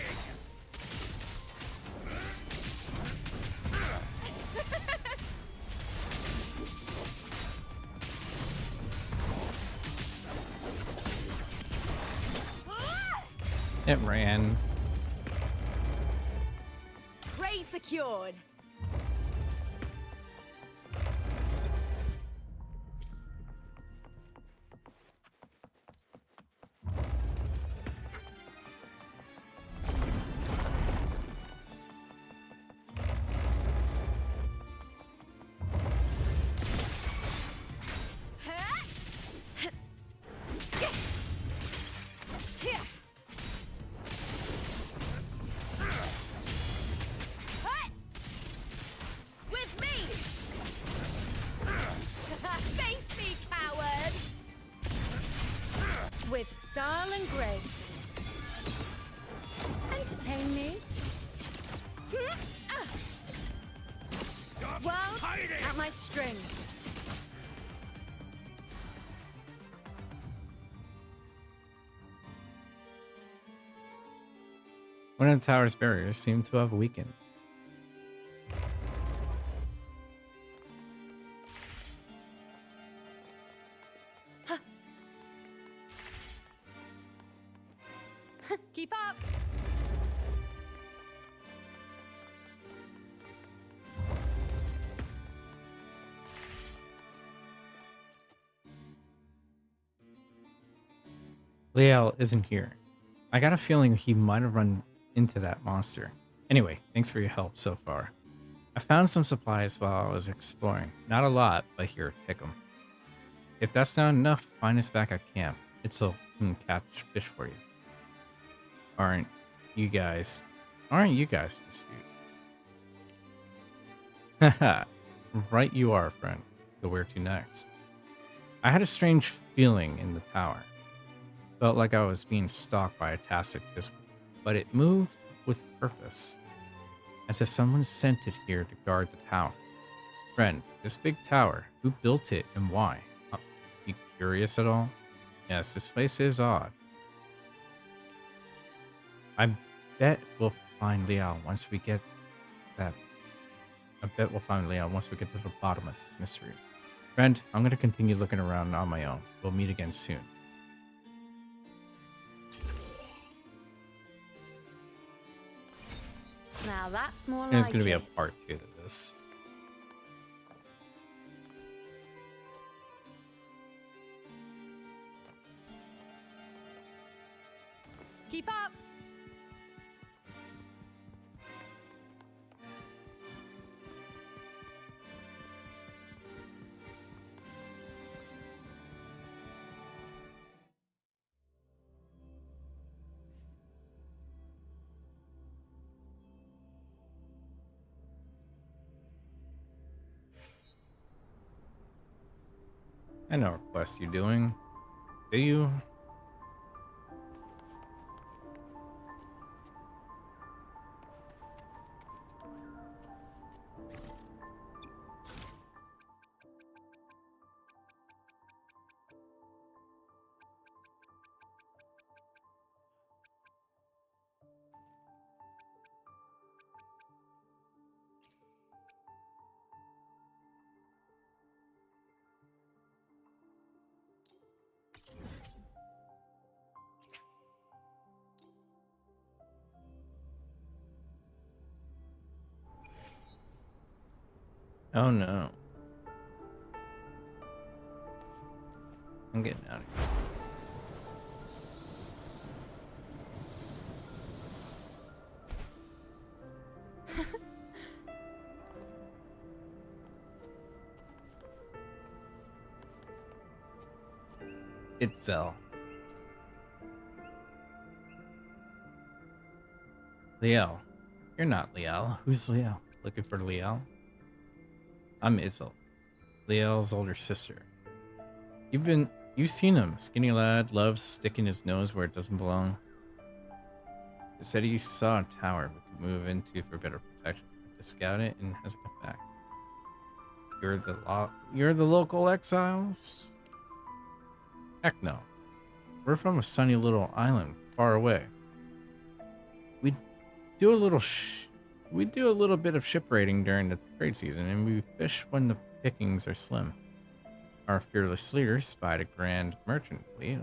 It ran. Prey secured. With me! Face me, coward! With style and grace. Entertain me. Stop World hiding! at my string. One of the tower's barriers seemed to have weakened. Keep up. Liel isn't here. I got a feeling he might have run into that monster. Anyway, thanks for your help so far. I found some supplies while I was exploring. Not a lot, but here, take them. If that's not enough, find us back at camp. It'll catch fish for you. Aren't you guys dispute? Haha, right you are, friend. So where to next? I had a strange feeling in the tower. Felt like I was being stalked by a Tastic disc, but it moved with purpose. As if someone sent it here to guard the tower. Friend, this big tower, who built it and why? You curious at all? Yes, this place is odd. I bet we'll find Liao once we get to the bottom of this mystery. Friend, I'm gonna continue looking around on my own. We'll meet again soon. Now that's more like There's gonna be a it. part 2 to this. Keep up. I know what quest you're doing. Do you? Oh no. I'm getting out of here. It's Zell. Liel. You're not Liel. Who's Liel? Looking for Liel? I'm Isel, Liel's older sister. You've seen him. Skinny lad, loves sticking his nose where it doesn't belong. He said he saw a tower we could move into for better protection. To scout it and hasn't come back. You're the local exiles? Heck no. We're from a sunny little island far away. We do a little bit of ship raiding during the trade season, and we fish when the pickings are slim. Our fearless leader spied a grand merchant fleet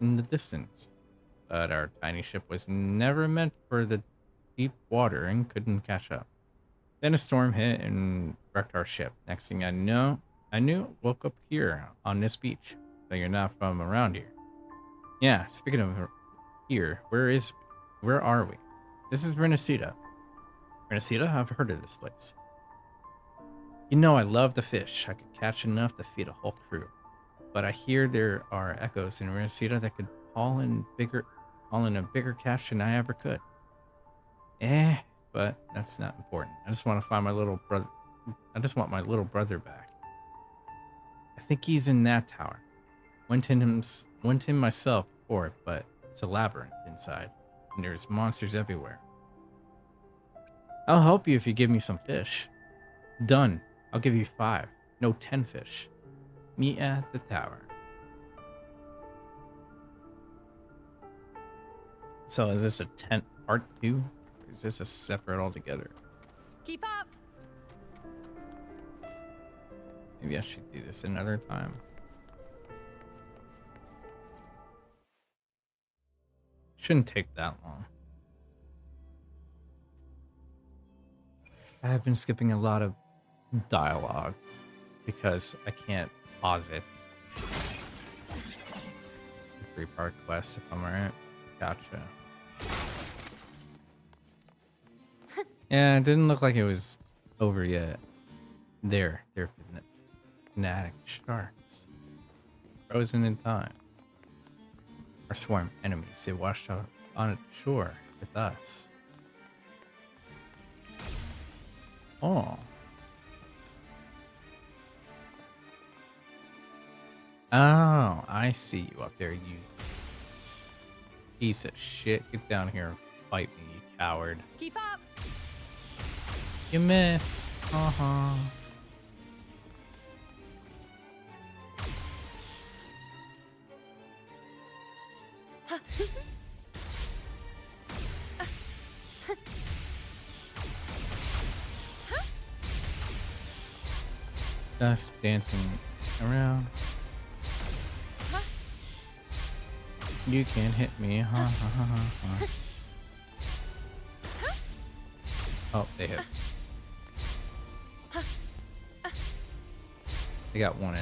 in the distance, but our tiny ship was never meant for the deep water and couldn't catch up. Then a storm hit and wrecked our ship. Next thing I knew, woke up here on this beach. So you're not from around here. Yeah, speaking of here, where are we? This is Renacida. Renacida? I've heard of this place. You know I love to fish. I could catch enough to feed a whole crew. But I hear there are echoes in Renacida that could haul in a bigger catch than I ever could. But that's not important. I just want to find my little brother. I just want my little brother back. I think he's in that tower. Went in myself before, but it's a labyrinth inside, and there's monsters everywhere. I'll help you if you give me some fish. Done. I'll give you 5. No, 10 fish. Meet at the tower. So is this a tent part 2? Or is this a separate altogether? Keep up. Maybe I should do this another time. Shouldn't take that long. I have been skipping a lot of dialogue because I can't pause it. 3-part quest, if I'm right. Gotcha. Yeah, it didn't look like it was over yet. They're fanatic sharks. Frozen in time. Our swarm enemies, they washed out on the shore with us. Oh. Oh, I see you up there, you piece of shit. Get down here and fight me, you coward. Keep up. You missed. Uh-huh. Just dancing around. You can't hit me. Ha ha ha ha. Oh, they hit. They got one in.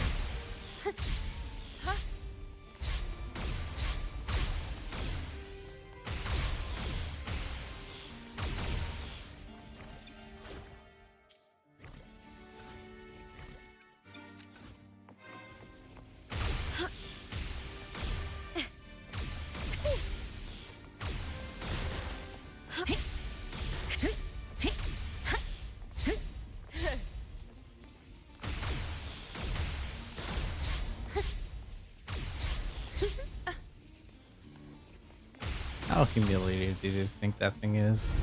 How humiliated do you think that thing is?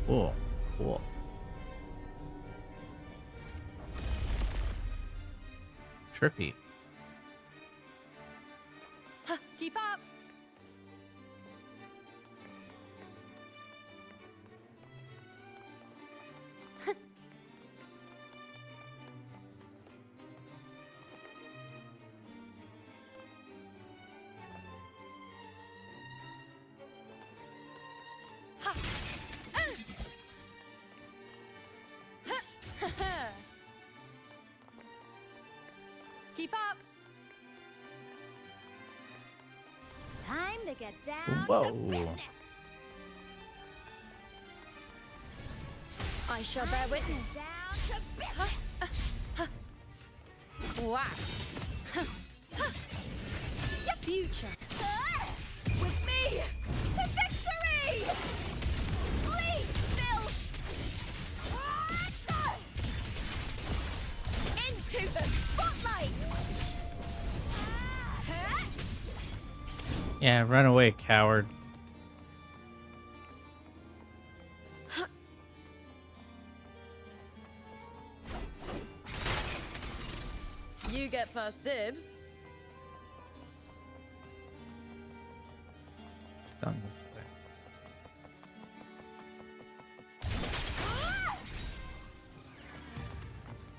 Cool, cool. Trippy. Keep up. Keep up. Time to get down Whoa. to business. I shall bear witness. Down to business. Wow. Your future. With me to victory. Please, Bill. Into the spotlight. Yeah, run away, coward. You get first dibs. It's done this way.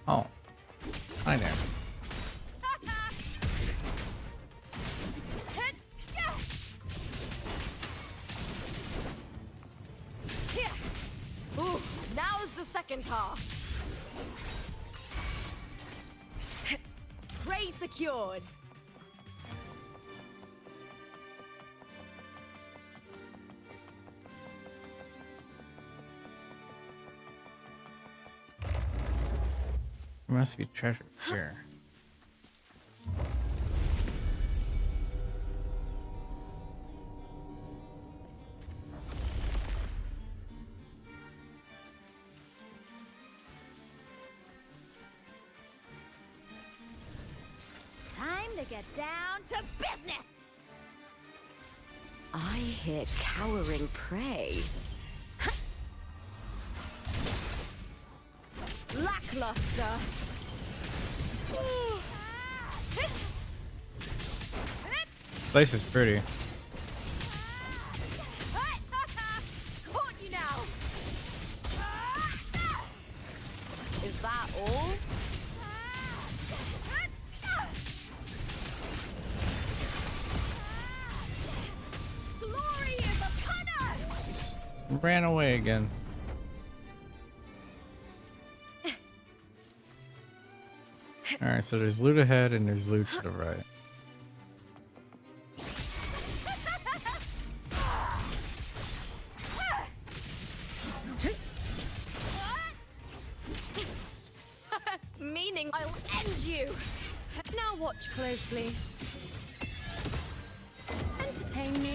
Oh. Hi there. Ooh, now's the second half. Prey secured. There must be treasure here. Time to get down to business. I hear cowering prey. Lackluster. This place is pretty. Caught you now. Is that all? Glory is upon us. Ran away again. Alright, so there's loot ahead and there's loot to the right. Meaning I'll end you. Now watch closely. Entertain me.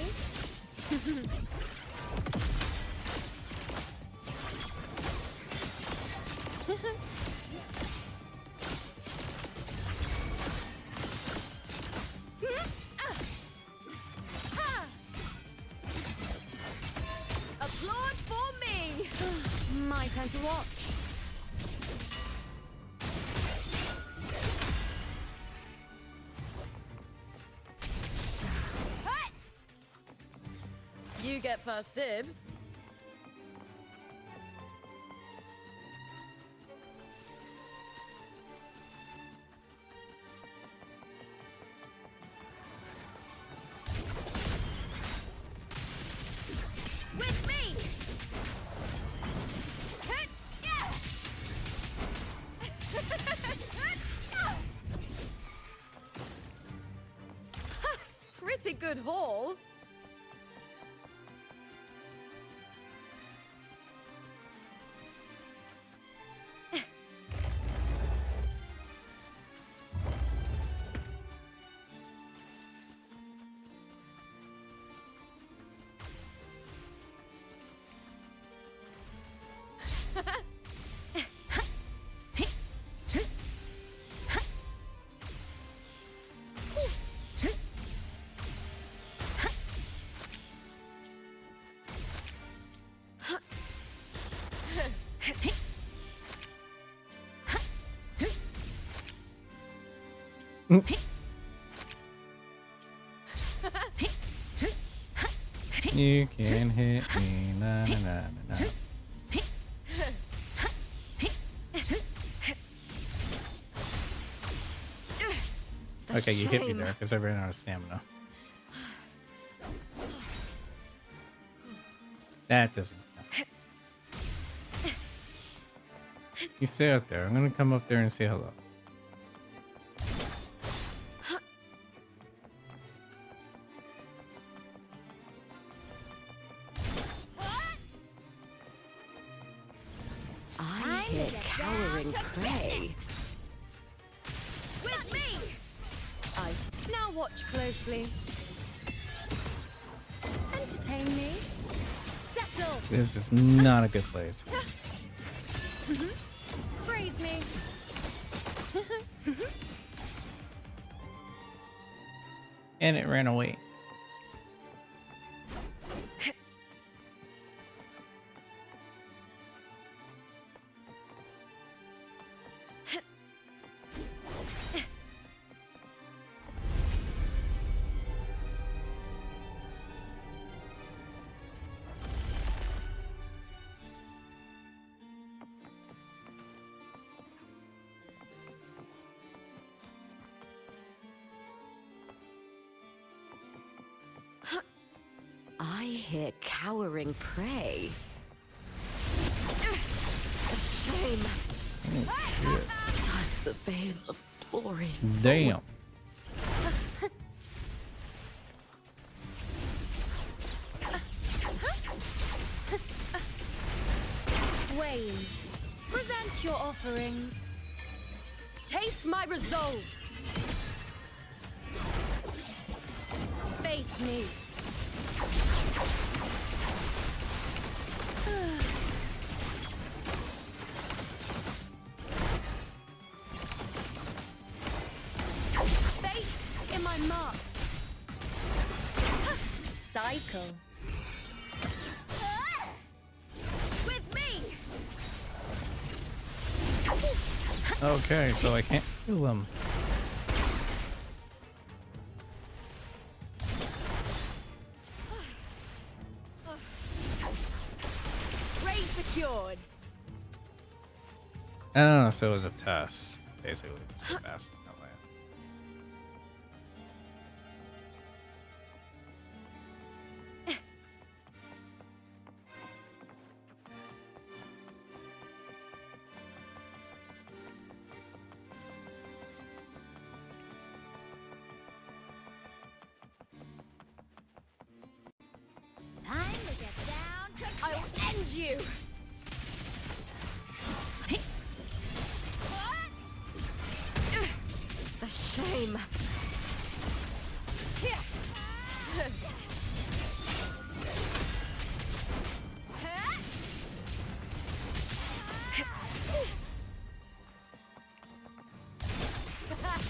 Applaud for me. My turn to watch. You get first dibs. With me. Pretty good haul. You can hit me, na na na na na. Okay, you hit me shame. there because I ran out of stamina. That doesn't count. You stay out there. I'm gonna come up there and say hello. prey. With me! Now watch closely. Entertain me. Settle! This is not a good place for this. Praise me. And it ran away. I hear cowering prey. Shame. Does the veil of glory. Damn. Wayne, present your offerings. Taste my resolve. Face me. Fate in my mark. Cycle. With me. Okay, so I can't kill them. Ray secured. Oh, so it was a test. Basically, just go fast in that way. Time to get down to I'll end you. The shame.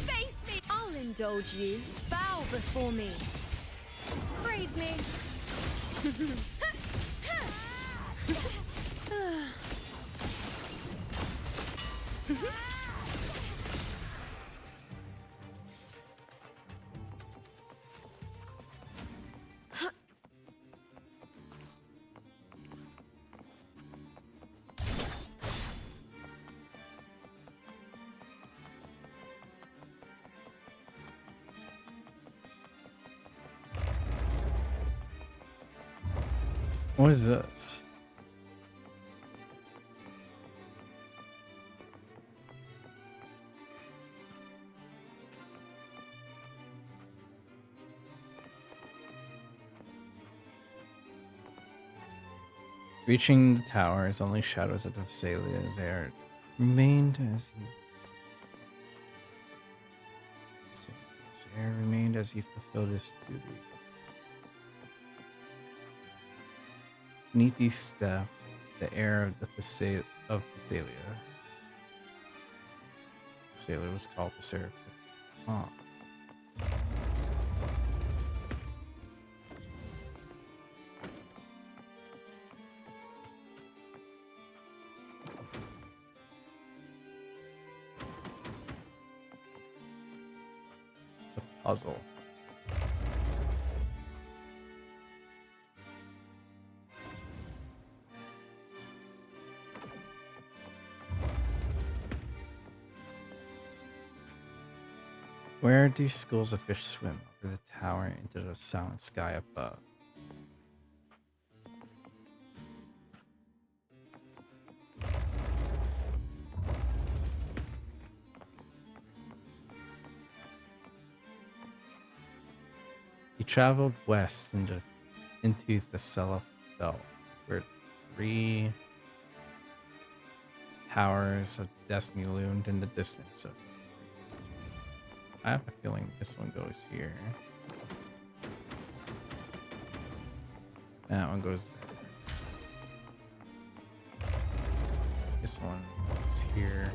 Face me. I'll indulge you. Bow before me. Praise me. What is this? Reaching the towers, only shadows of the Thessalia's air remained as you. Thessalia's air remained as you fulfilled this duty. Beneath these steps, the air of Thessalia. Thessalia was called the Seraph. Oh. The puzzle. Where do schools of fish swim over the tower into the silent sky above? He traveled west into the Thessala belt, where 3 towers of Destiny loomed in the distance. So I have a feeling this one goes here. That one goes there. This one is here.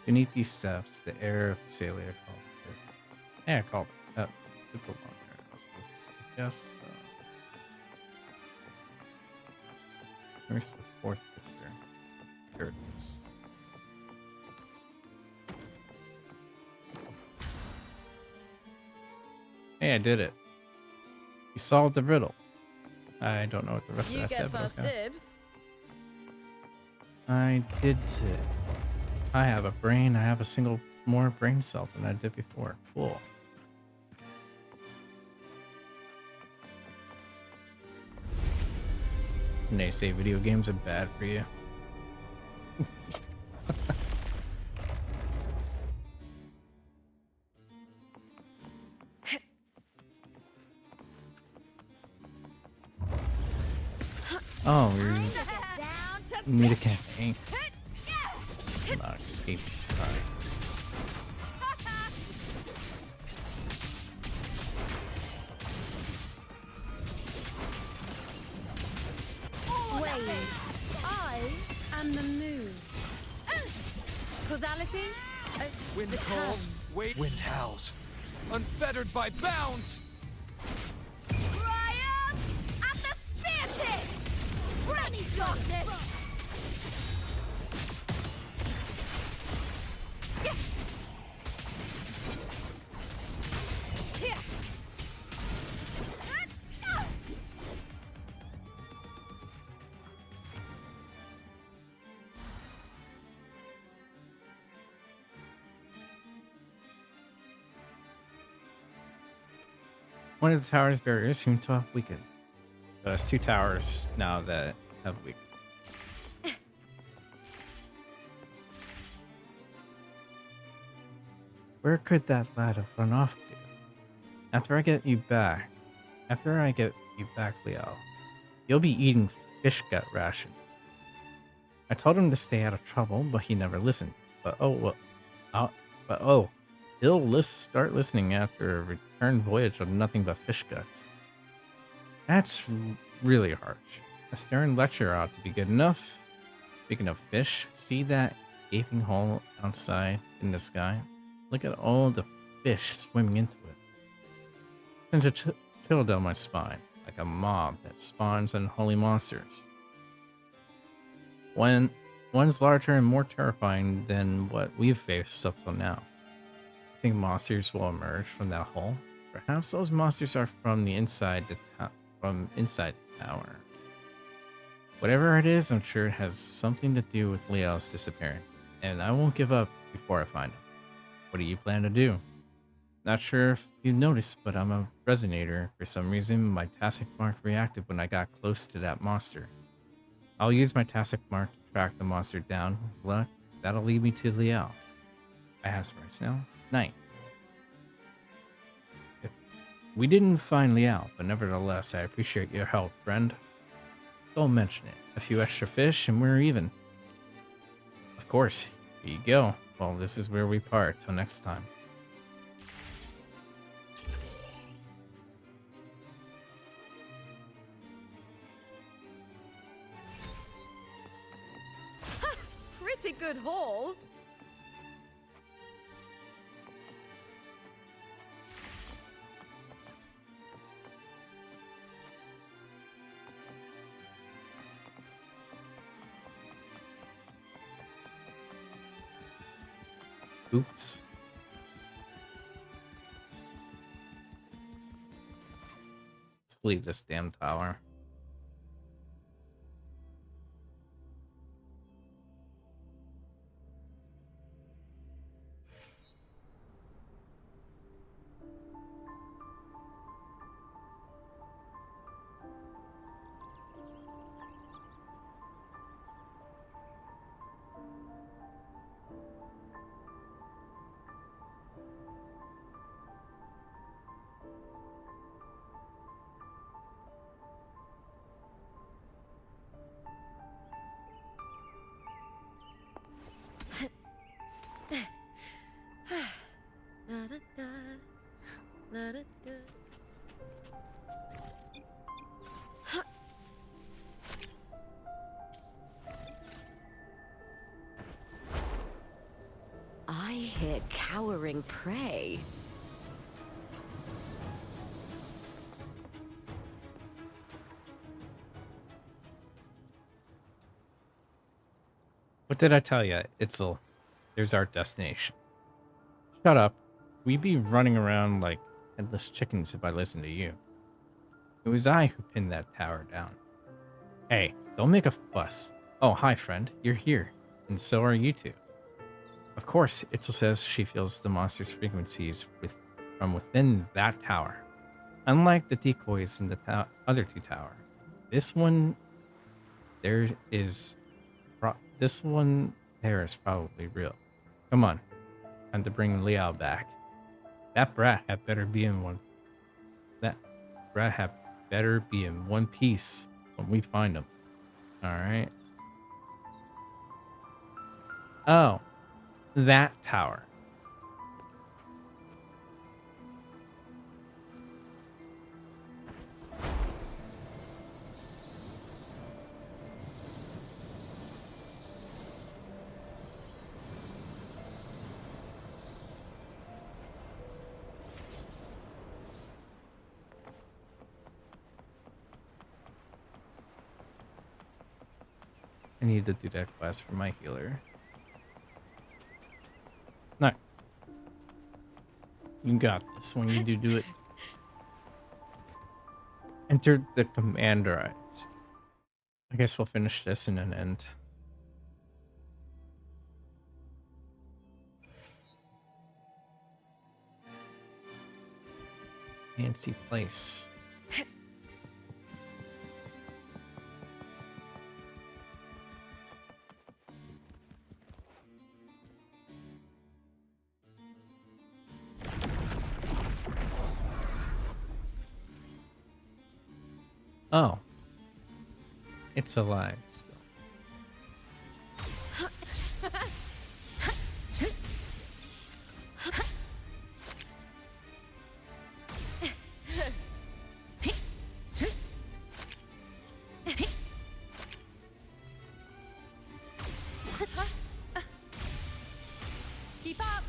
Beneath these steps, the air of Celia called. Yeah, I called it. Took a long I guess. Where's the fourth picture? Here it is. Hey, I did it. You solved the riddle. I don't know what the rest of that said, but okay. dibs. I did it. I have a brain. I have a single more brain cell than I did before. Cool. And they say video games are bad for you. Oh, we need a campaign. I'm not escaping. Sorry. Wait, I am the moon. Causality? Wind The calls, wait. Wind howls. Unfettered by bounds. Triumph at the spear tip! Ready, darkness! One of the tower's barriers seem to have weakened. So there's two towers now that have weakened. Where could that lad have run off to? After I get you back, Liao, you'll be eating fish gut rations. I told him to stay out of trouble, but he never listened. He'll start listening after a return voyage of nothing but fish guts. That's really harsh. A stern lecture ought to be good enough. Speaking of fish, see that gaping hole outside in the sky? Look at all the fish swimming into it. Sent a chill down my spine, like a mob that spawns unholy monsters. One's larger and more terrifying than what we've faced up till now. I think monsters will emerge from that hole. Perhaps those monsters are from the inside the tower. Whatever it is, I'm sure it has something to do with Liao's disappearance, and I won't give up before I find him. What do you plan to do? Not sure if you noticed, but I'm a resonator. For some reason, my Tactic Mark reacted when I got close to that monster. I'll use my Tactic Mark to track the monster down. Luck, that'll lead me to Liao. I have some rights now. Nice. We didn't find Liao, but nevertheless, I appreciate your help, friend. Don't mention it. A few extra fish and we're even. Of course. Here you go. Well, this is where we part. Till next time. Pretty good haul. Oops. Let's leave this damn tower. cowering prey. What did I tell you? There's our destination. Shut up. We'd be running around like headless chickens if I listened to you. It was I who pinned that tower down. Hey, don't make a fuss. Oh, hi, friend. You're here. And so are you two. Of course, Itchel says she feels the monster's frequencies from within that tower. Unlike the decoys in the other two towers, this one there is probably real. Come on, time to bring Liao back. That brat had better be in one. That brat had better be in one piece when we find him. All right. Oh, that tower. I need to do that quest for my healer. No. You got this when you do it. Enter the commander eyes. I guess we'll finish this in an end. Fancy place. Oh. It's alive still. Keep up.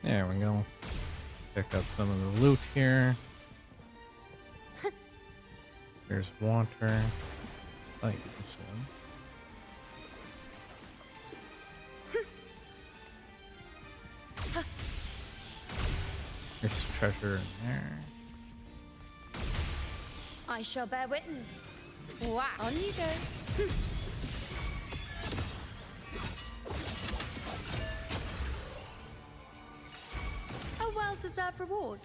There we go. Pick up some of the loot here. There's water. Like this one. There's treasure in there. I shall bear witness. Wow. On you go. A well-deserved reward.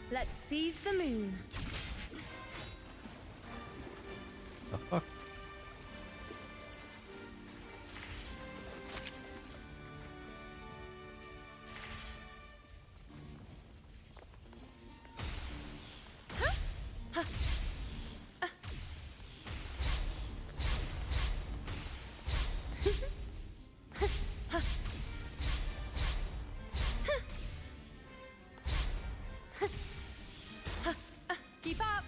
Let's seize the moon. The fuck? Keep up.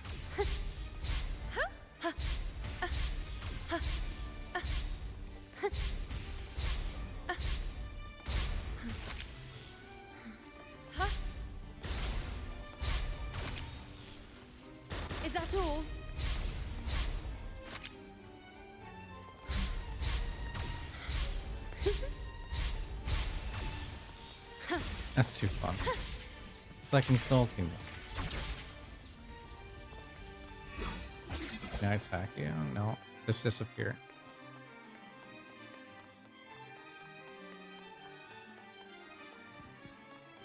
Is that all? That's too fun. It's like insulting them. Can I attack you? No. Just disappear.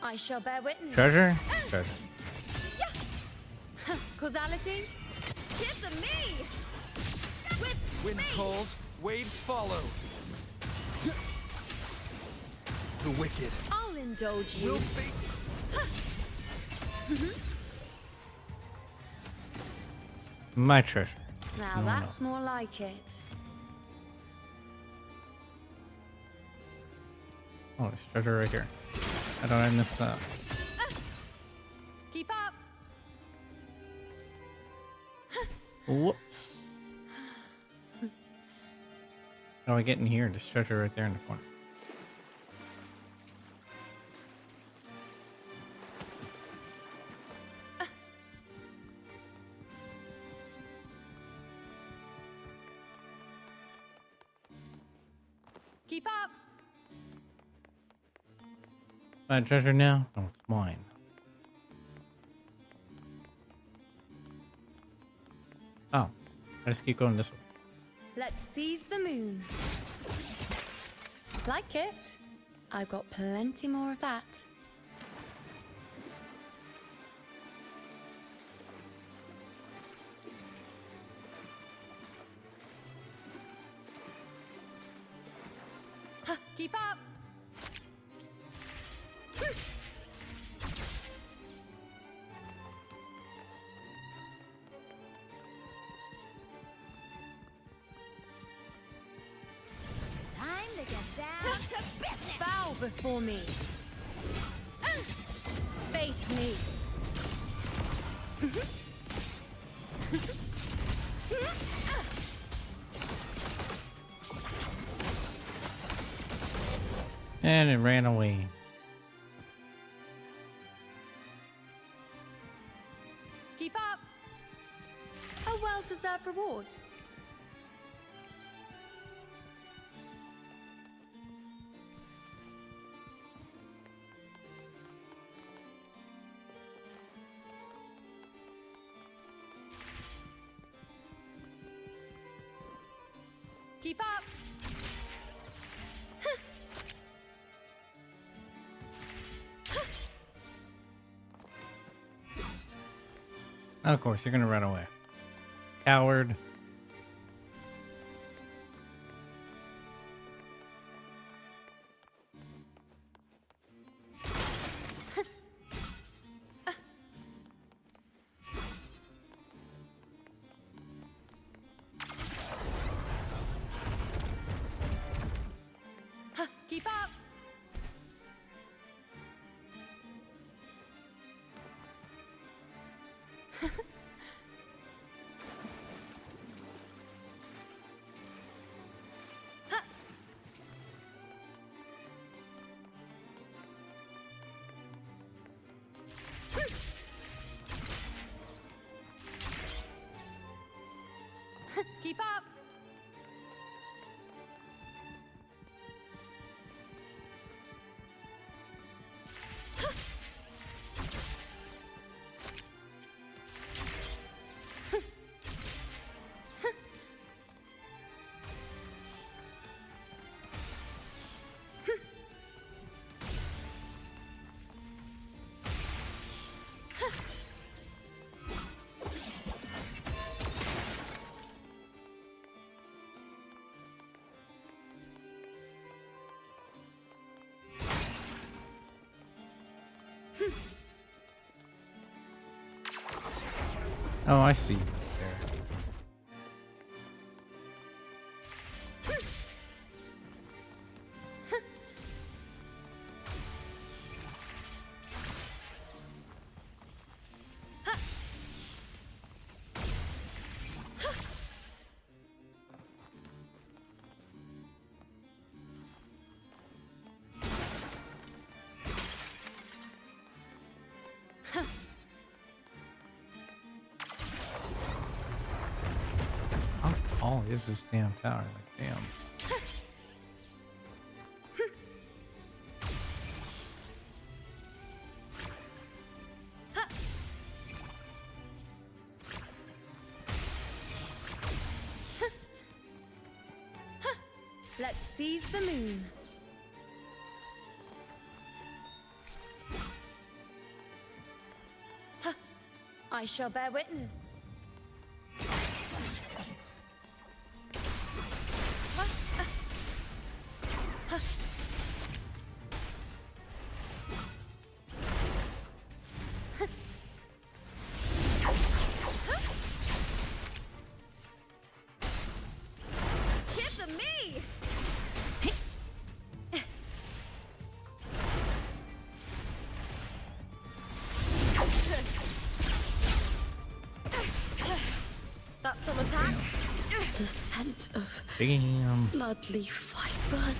I shall bear witness. Treasure? Treasure. Causality? Give them me! Wind calls, waves follow. The wicked I'll indulge you. will fate. My treasure. Now No one that's else. more like it. Oh, there's treasure right here. How did I miss that? Keep up. Whoops. How do I get in here? There's treasure right there in the corner. Keep up. My treasure now? Oh, it's mine. Oh, I just keep going this way. Let's seize the moon. Like it? I've got plenty more of that. Huh, keep up. Time to get down to business. Bow before me. Face me. And it ran away. Keep up. A well-deserved reward. Keep up. Of course, you're gonna run away. Coward. Keep up. Keep up. Oh, I see. There. How tall is this damn tower? Like, damn. Let's seize the moon. I shall bear witness. some attack. The scent of Damn. blood-leaf fiber.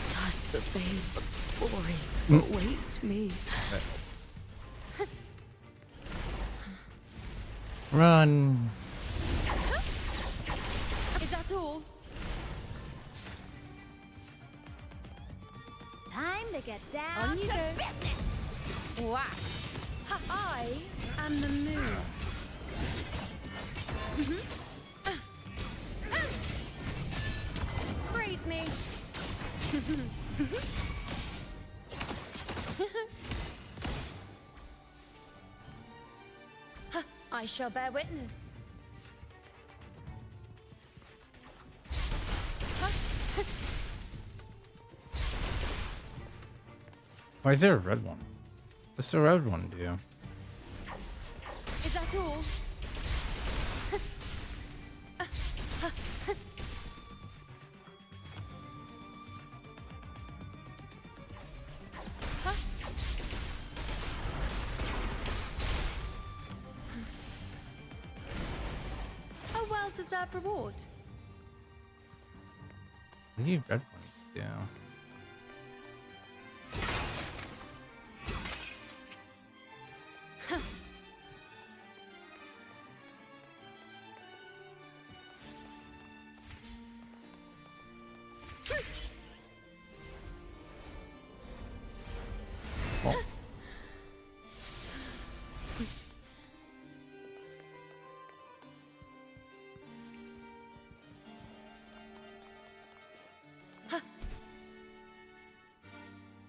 Does the veil of glory await me? Run. Is that all? Time to get down On you to go. business. Wow. I am the moon. Praise me. I shall bear witness. Why is there a red one? What's the red one do? Is that all? A well-deserved reward. What do you red ones do? Oh.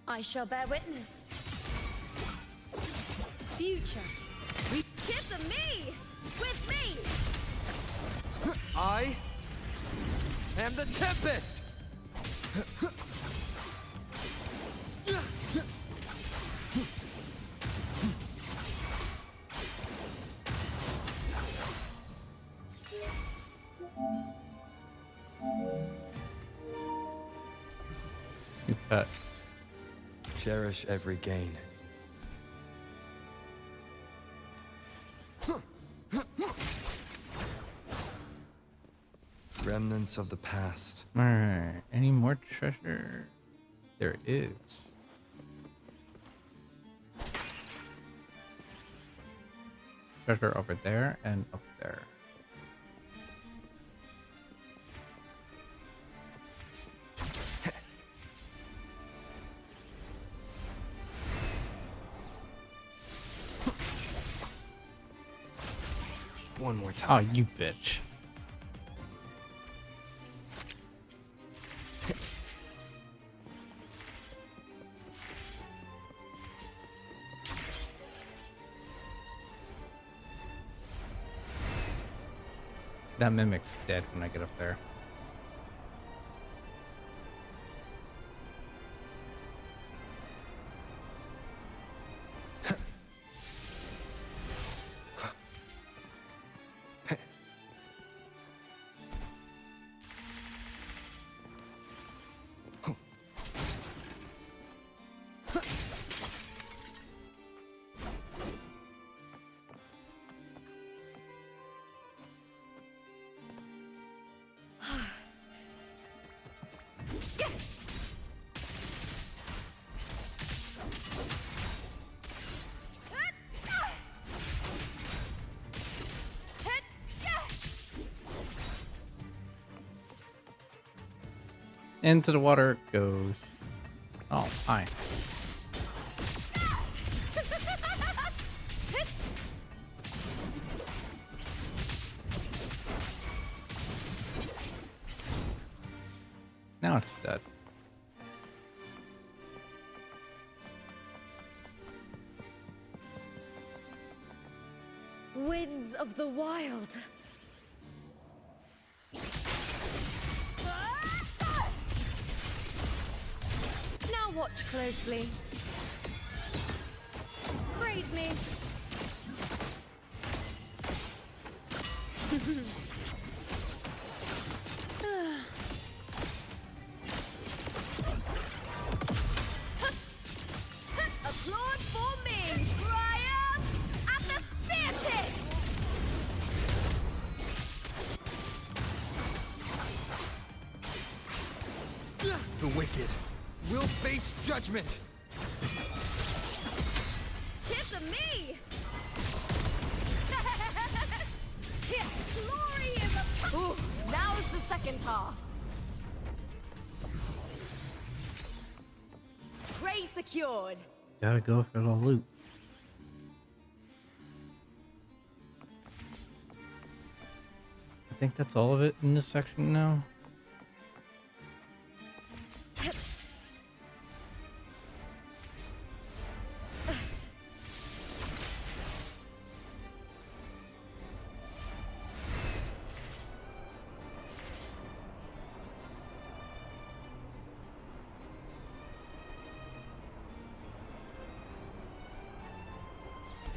I shall bear witness. Future. Kiss of me with me. I am the Tempest! You pet. Cherish every gain. Remnants of the past. Alright. Any more treasure? There is. Treasure over there and up there. One more Oh, time. you bitch. That mimic's dead when I get up there. Into the water it goes. Oh, hi. Now it's dead. Winds of the wild. Now watch closely. Praise me. clawed for me! Triumph at the spear tip! The wicked will face judgment. Tis of me! Glory is a... Ooh, now's the second half. Prey secured. Gotta go for the loot. I think that's all of it in this section now.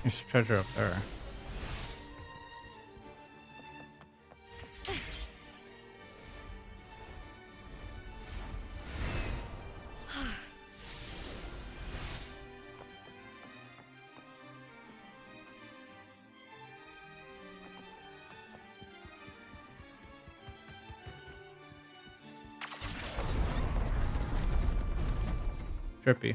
There's treasure up there. Trippy.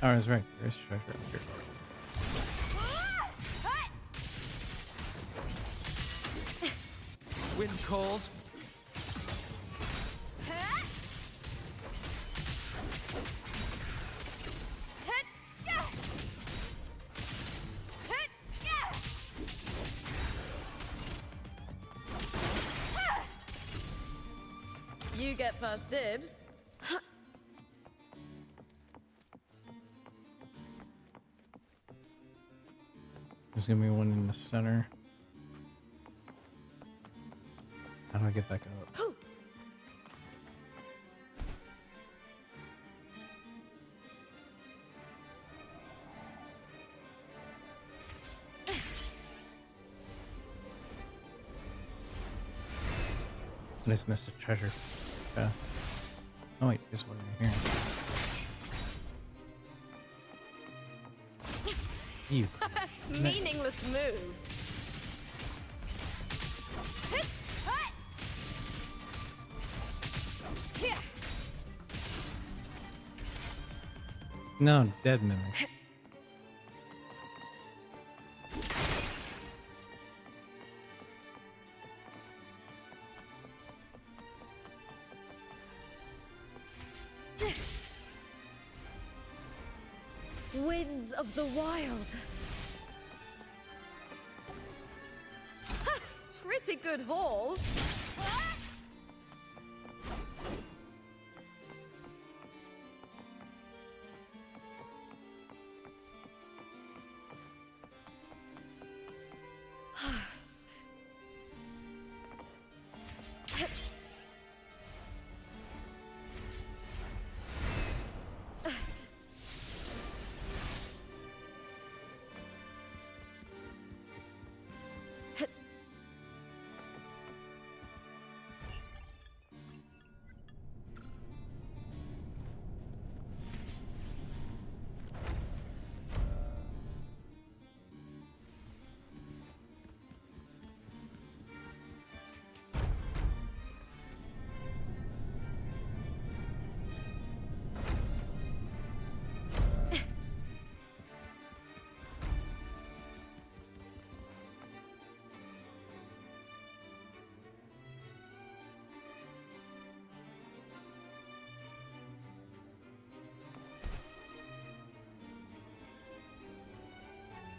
Oh, I was right. There's treasure up here. Wind calls. You get first dibs. There's gonna be one in the center. How do I get back up? I just missed a treasure chest. Oh wait, there's one in here. You. Meaningless move. No, dead mimic. Winds of the wild. Pretty good haul.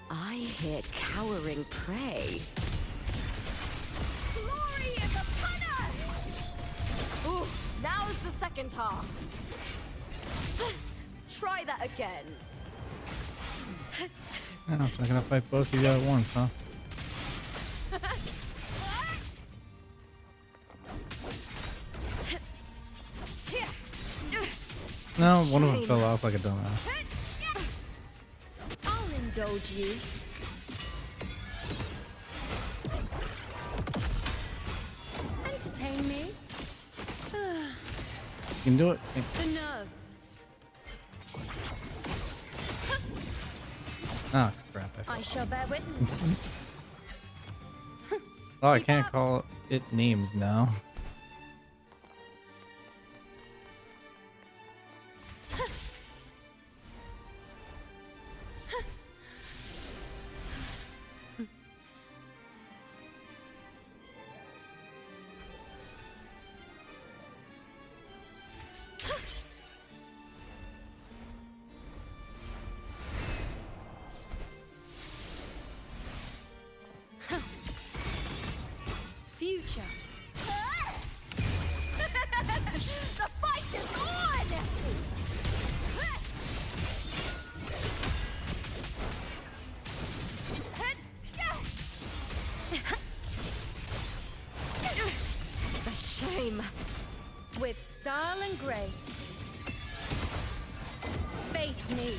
I hear cowering prey. Glory is upon us! Ooh, now's the second half. Try that again. Oh, so I'm gonna fight both of you at once, huh? No, one of them fell off like a dumbass. I'll indulge you. Entertain me. You can do it. The Thanks. nerves. Ah, crap. I shall bear witness. Oh, I can't call it names now. Future. The fight is on! A shame. With style and grace. Face me.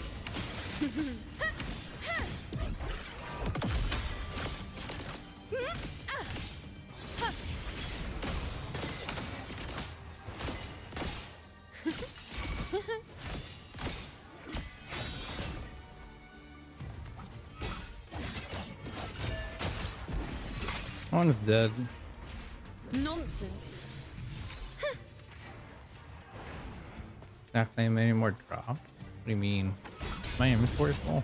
One's dead. Nonsense. Not claim any more drops? What do you mean? Is my inventory full?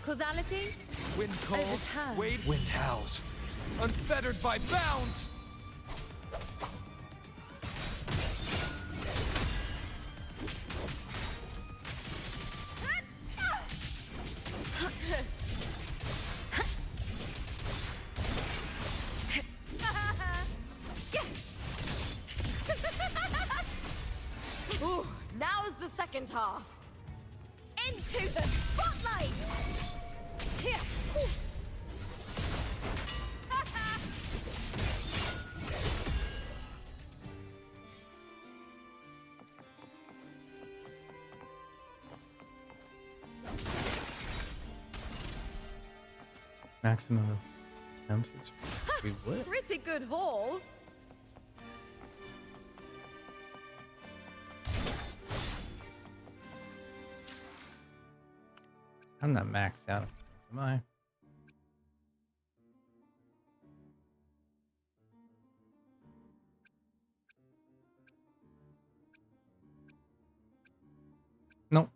Causality? Wind calls, Overturned. wade, wind howls. Unfettered by bounds! Ooh, now's the second half. Into the spotlight! Here. Maximum attempts is we would. Pretty good haul. I'm not maxed out, am I? Nope.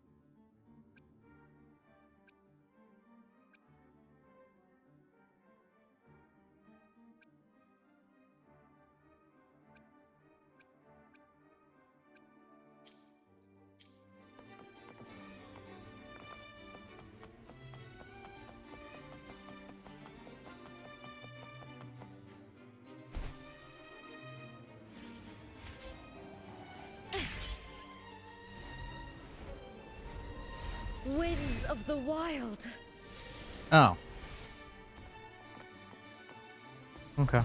Winds of the wild. Oh. Okay.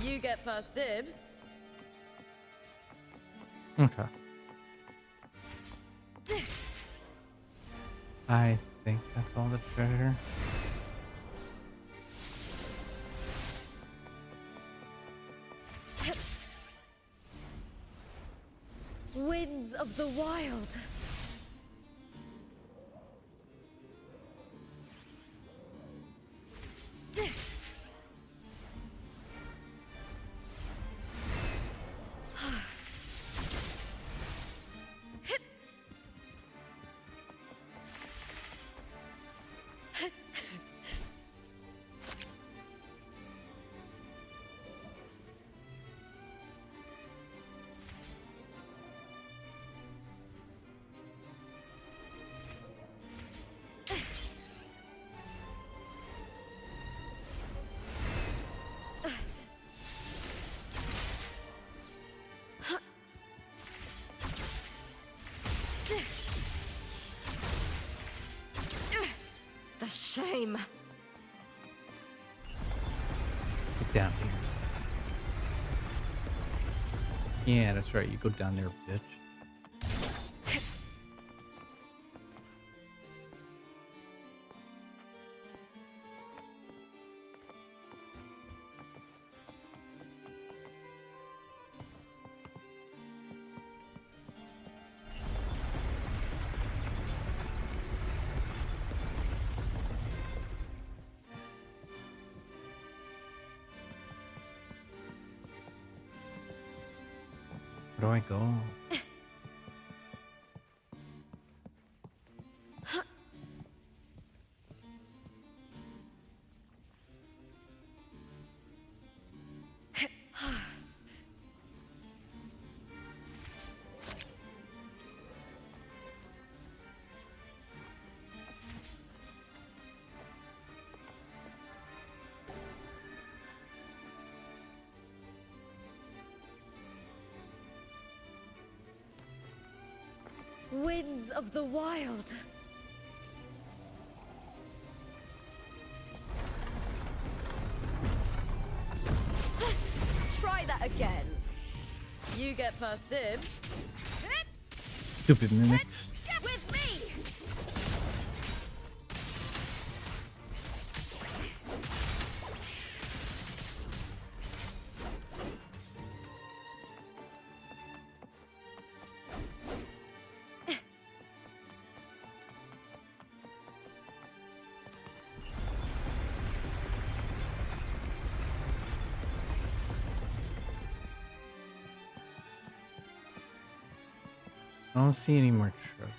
You get first dibs. Okay. I think that's all the treasure. Winds of the wild. shame. Get down here. Yeah, that's right. You go down there, bitch. Where do I go? Winds of the wild. Try that again. You get first dibs. Stupid mimics. With me! I don't see any more treasure.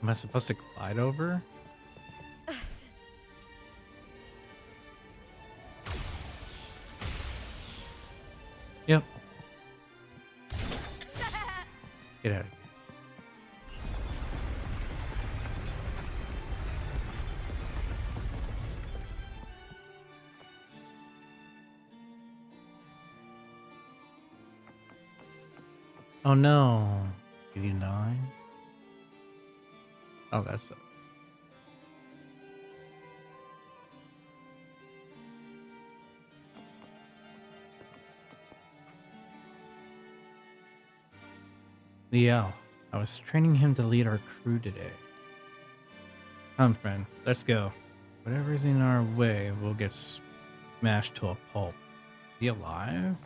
Am I supposed to glide over? Yep. Get out of here. Oh no. 89? Oh, that sucks. Leo, I was training him to lead our crew today. Come, friend, let's go. Whatever's in our way will get smashed to a pulp. Is he alive?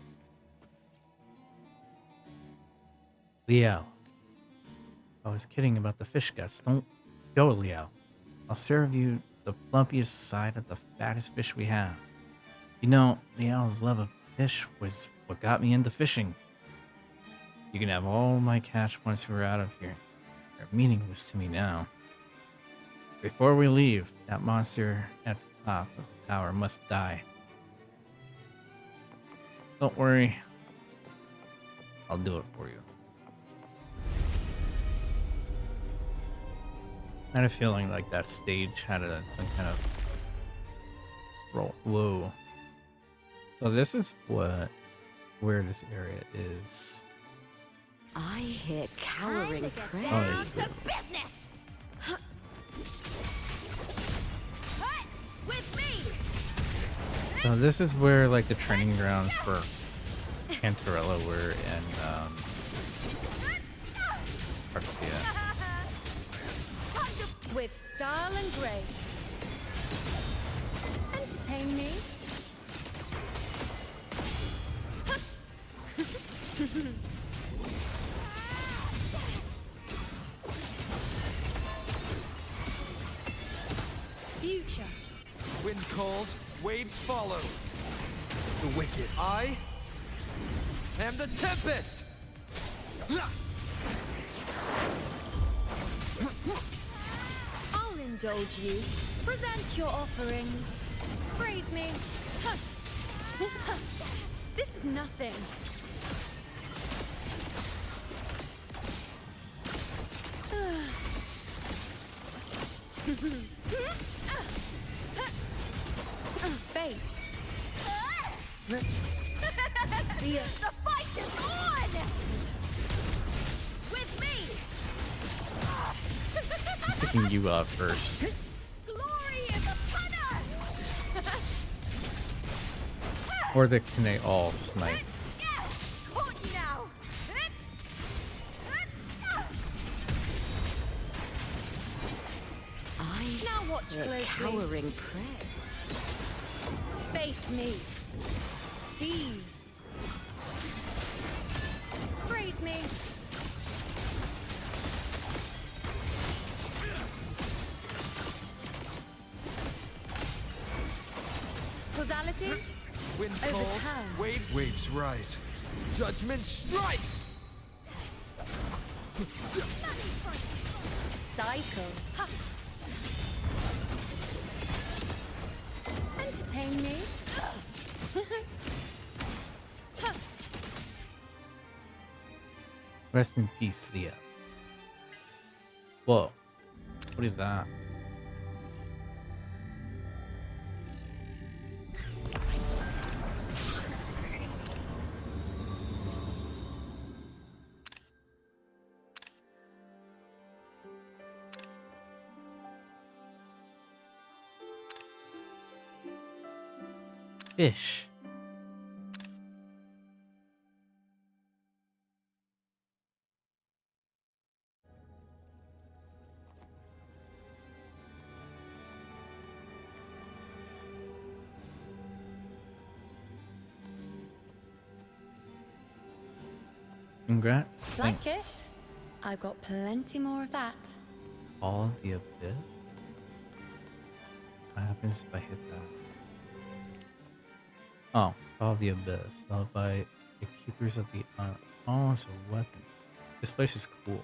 Leo. I was kidding about the fish guts. Don't go, Leo. I'll serve you the plumpiest side of the fattest fish we have. You know, Leo's love of fish was what got me into fishing. You can have all my catch once we're out of here. They're meaningless to me now. Before we leave, that monster at the top of the tower must die. Don't worry. I'll do it for you. I had a feeling like that stage had some kind of roll. Whoa. So this is where this area is. I hear cowering prey. Oh, it's To business! Hut! With me! So this is where like the training grounds for Cantarella were in Arcadia. With style and grace. Entertain me. Future. Wind calls, waves follow. The wicked. I am the Tempest! I'll indulge you. Present your offerings. Praise me. This is nothing. Fate. The fight is on! With me! Picking you up first. Glory is upon us! Or the can they all snipe? Caught you now! Now watch The closely. cowering prey. Face me. Seize. Praise me. Causality? Wind calls, Overturn. waves rise. Judgment strikes! Cycle. Ha. Entertain me. Rest in peace, Leah. Whoa. What is that? Fish. Congrats. Like Thanks. it? I've got plenty more of that. All the abyss. What happens if I hit that? Oh, all the abyss. Followed by the keepers of the oh, it's a weapon. This place is cool.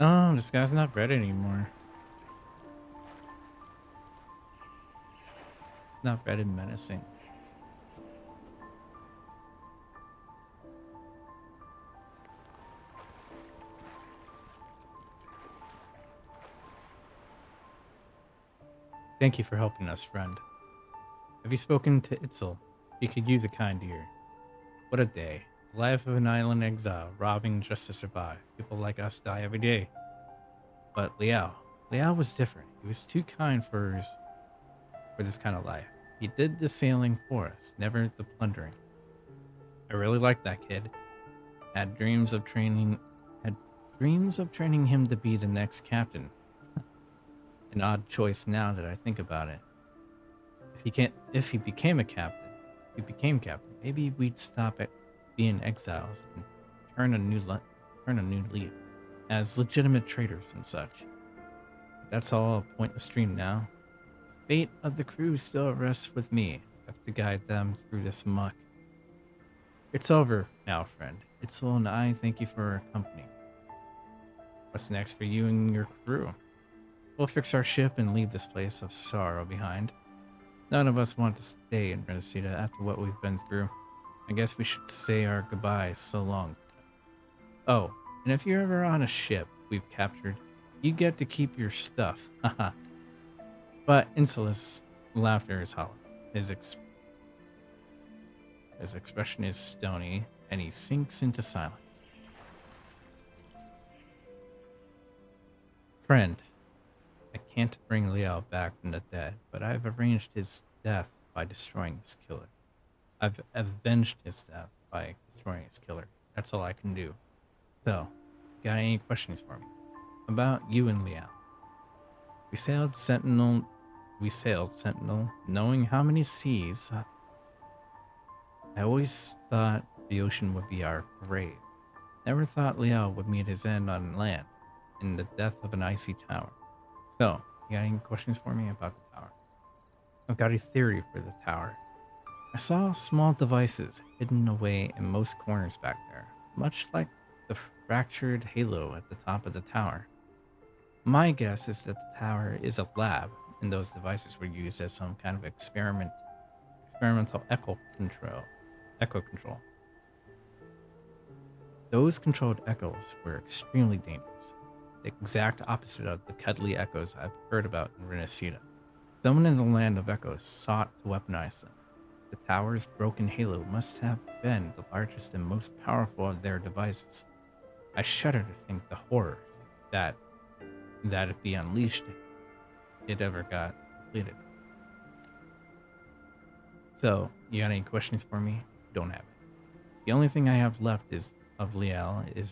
Oh, this guy's not red anymore. Not red and menacing. Thank you for helping us, friend. Have you spoken to Itzel? You could use a kind ear. What a day. The life of an island exile, robbing just to survive. People like us die every day. But Liao was different. He was too kind for this kind of life. He did the sailing for us, never the plundering. I really liked that kid. Had dreams of training him to be the next captain. An odd choice now that I think about it. If he became captain, maybe we'd stop at being exiles and turn a new leaf as legitimate traders and such. But that's all a pointless dream now. The fate of the crew still rests with me. I have to guide them through this muck. It's over now, friend. Itzel and I thank you for our company. What's next for you and your crew? We'll fix our ship and leave this place of sorrow behind. None of us want to stay in Reseda after what we've been through. I guess we should say our goodbyes so long. Oh, and if you're ever on a ship we've captured, you get to keep your stuff. Haha. But Insulas' laughter is hollow. His expression is stony, and he sinks into silence. Friend, I can't bring Liao back from the dead, but I've arranged his death by destroying his killer. I've avenged his death by destroying his killer. That's all I can do. So, got any questions for me? About you and Liao. We sailed Sentinel, knowing how many seas. I always thought the ocean would be our grave. Never thought Liao would meet his end on land, in the death of an icy tower. So, you got any questions for me about the tower? I've got a theory for the tower. I saw small devices hidden away in most corners back there, much like the fractured halo at the top of the tower. My guess is that the tower is a lab, and those devices were used as some kind of experimental echo control. Those controlled echoes were extremely dangerous, the exact opposite of the cuddly echoes I've heard about in Renacida. Someone in the land of echoes sought to weaponize them. The tower's broken halo must have been the largest and most powerful of their devices. I shudder to think the horrors that it be unleashed if it ever got completed. So, you got any questions for me? Don't have it. The only thing I have left of Liao is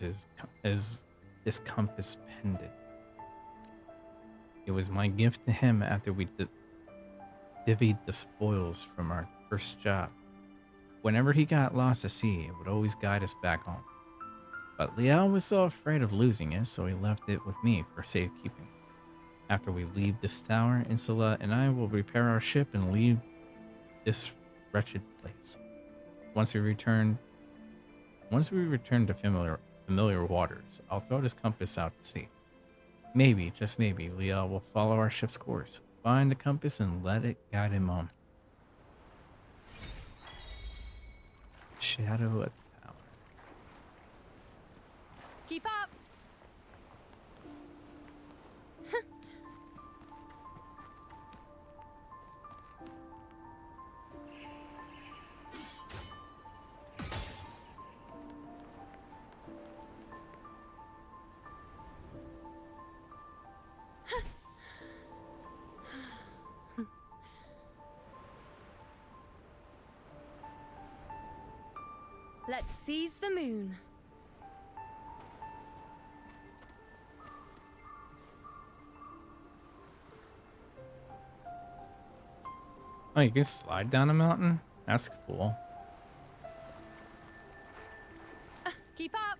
this compass pendant. It was my gift to him after we divvied the spoils from our first job. Whenever he got lost at sea, it would always guide us back home. But Liao was so afraid of losing it, so he left it with me for safekeeping. After we leave this tower, Insula and I will repair our ship and leave this wretched place. Once we return to familiar waters, I'll throw this compass out to sea. Maybe, just maybe, Liao will follow our ship's course, find the compass, and let it guide him on. Shadow at the tower. Keep up! Let's seize the moon. Oh, you can slide down a mountain? That's cool. Keep up!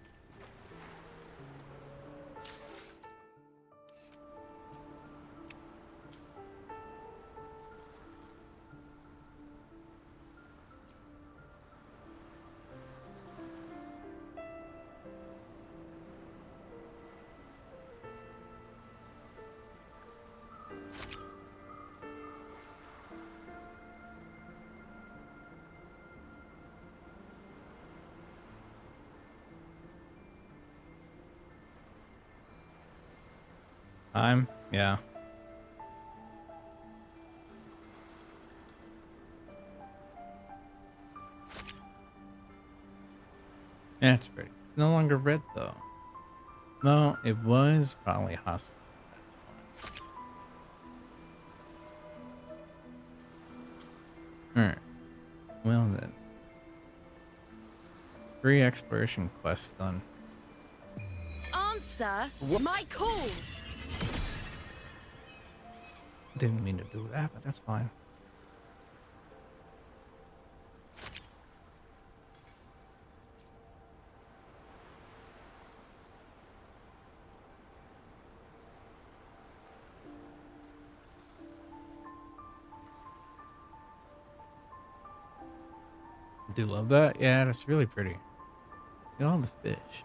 Yeah. Yeah, it's pretty. It's no longer red though. No, it was probably hostile. That's why. Alright. Well then. 3 exploration quests done. Answer Whoops. my call! Didn't mean to do that, but that's fine. Do you love that? Yeah, that's really pretty. Look at all the fish.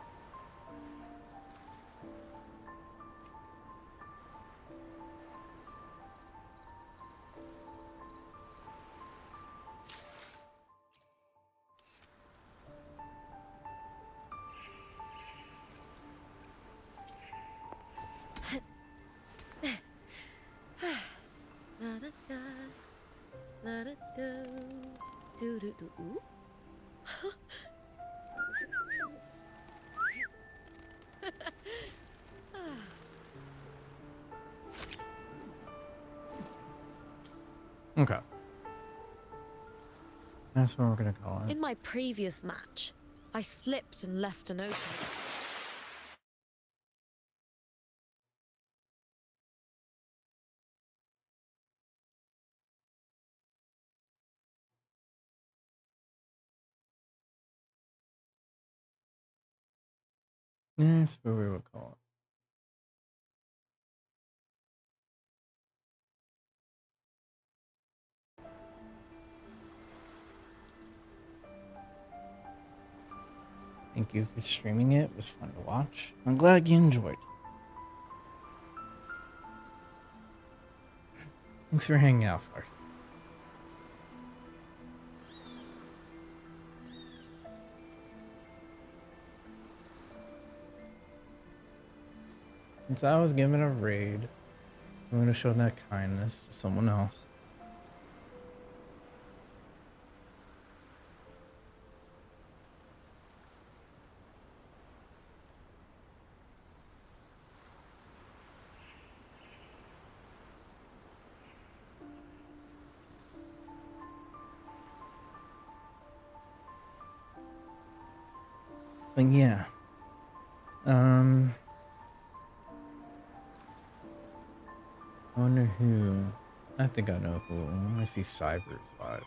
Okay. That's what we're gonna call it. In my previous match, I slipped and left an opening. Yeah, that's what we would call it. Thank you for streaming it. It was fun to watch. I'm glad you enjoyed. Thanks for hanging out, Flash. Since I was given a raid, I'm going to show that kindness to someone else. But yeah. I wonder who. I think I know who. I want to see Cyber's vibes.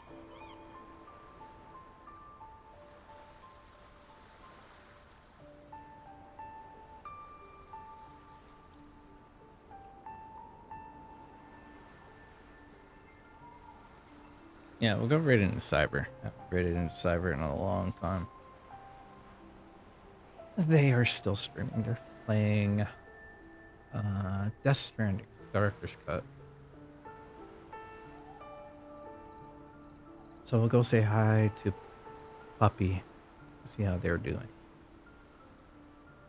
Yeah, we'll go right into Cyber. I haven't raided into Cyber in a long time. They are still streaming. They're playing Death Stranding, Director's Cut. So we'll go say hi to Puppy, see how they're doing.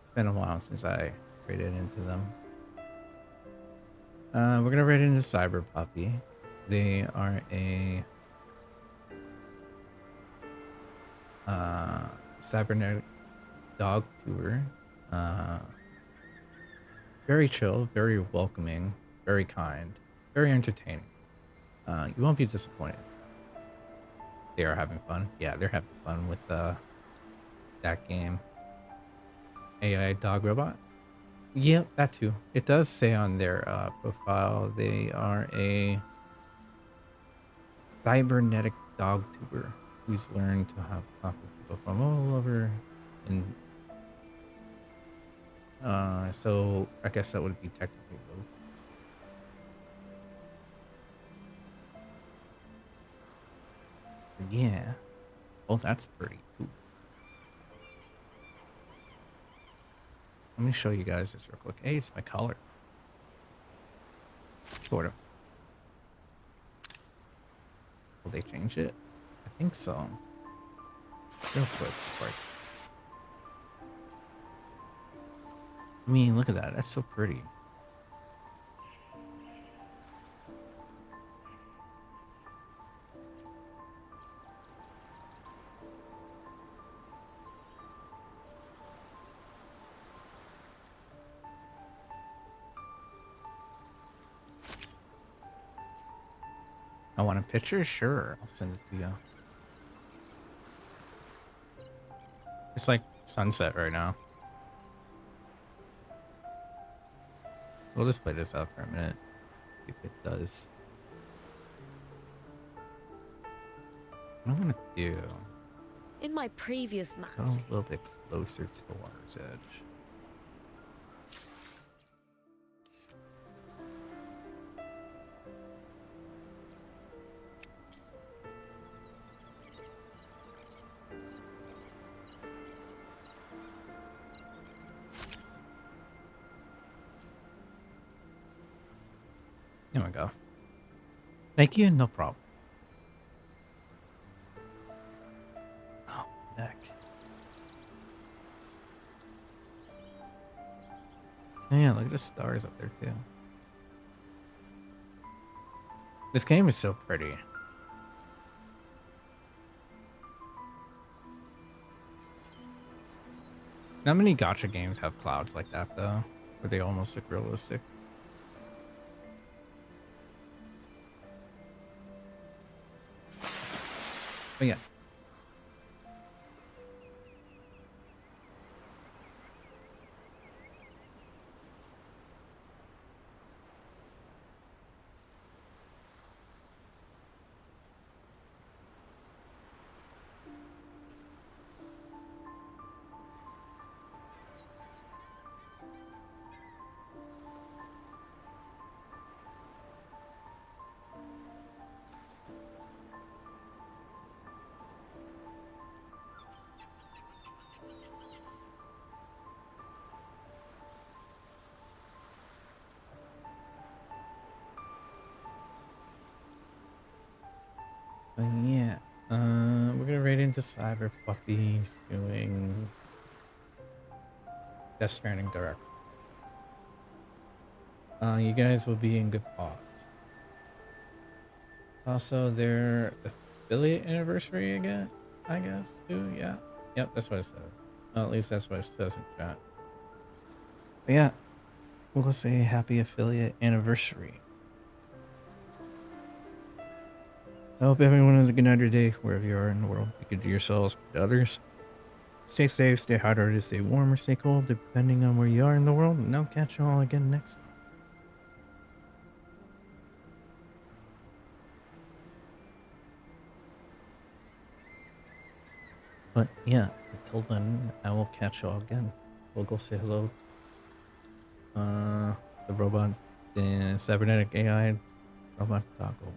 It's been a while since I raided into them. We're gonna raid into Cyber Puppy. They are a cybernetic dog tour. Very chill, very welcoming, very kind, very entertaining. You won't be disappointed. They are having fun. Yeah, they're having fun with that game. AI dog robot. Yep, that too. It does say on their profile they are a cybernetic dog tuber who's learned to have talk with people from all over. And so I guess that would be technically both. Yeah. Oh, that's pretty cool. Let me show you guys this real quick. Hey, it's my color. Sort of. Will they change it? I think so. Real quick. Before I mean, look at that. That's so pretty. I want a picture? Sure. I'll send it to you. It's like sunset right now. We'll just play this out for a minute. See if it does. What I'm gonna do. In my previous match. Go a little bit closer to the water's edge. There we go. Thank you, no problem. Oh, neck. Yeah, look at the stars up there too. This game is so pretty. Not many gacha games have clouds like that though, where they almost look realistic. But yeah. But yeah, we're gonna raid into Cyber Puppies doing Death Stranding Direct. You guys will be in good paws. Also, their affiliate anniversary again, I guess, too. Yeah. Yep, that's what it says. Well, at least that's what it says in chat. But yeah, we'll say happy affiliate anniversary. I hope everyone has a good night or day wherever you are in the world. Be good to yourselves, to others. Stay safe, stay hydrated, stay warm, or stay cold, depending on where you are in the world. And I'll catch you all again next time. But yeah, until then, I will catch you all again. We'll go say hello. The robot, the cybernetic AI robot Taco.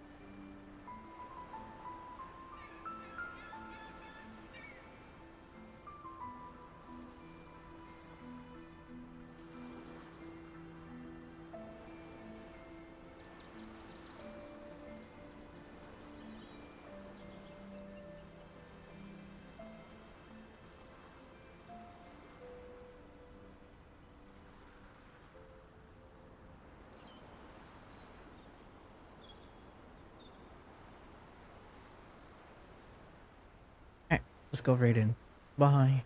Alright, let's go right in. Bye.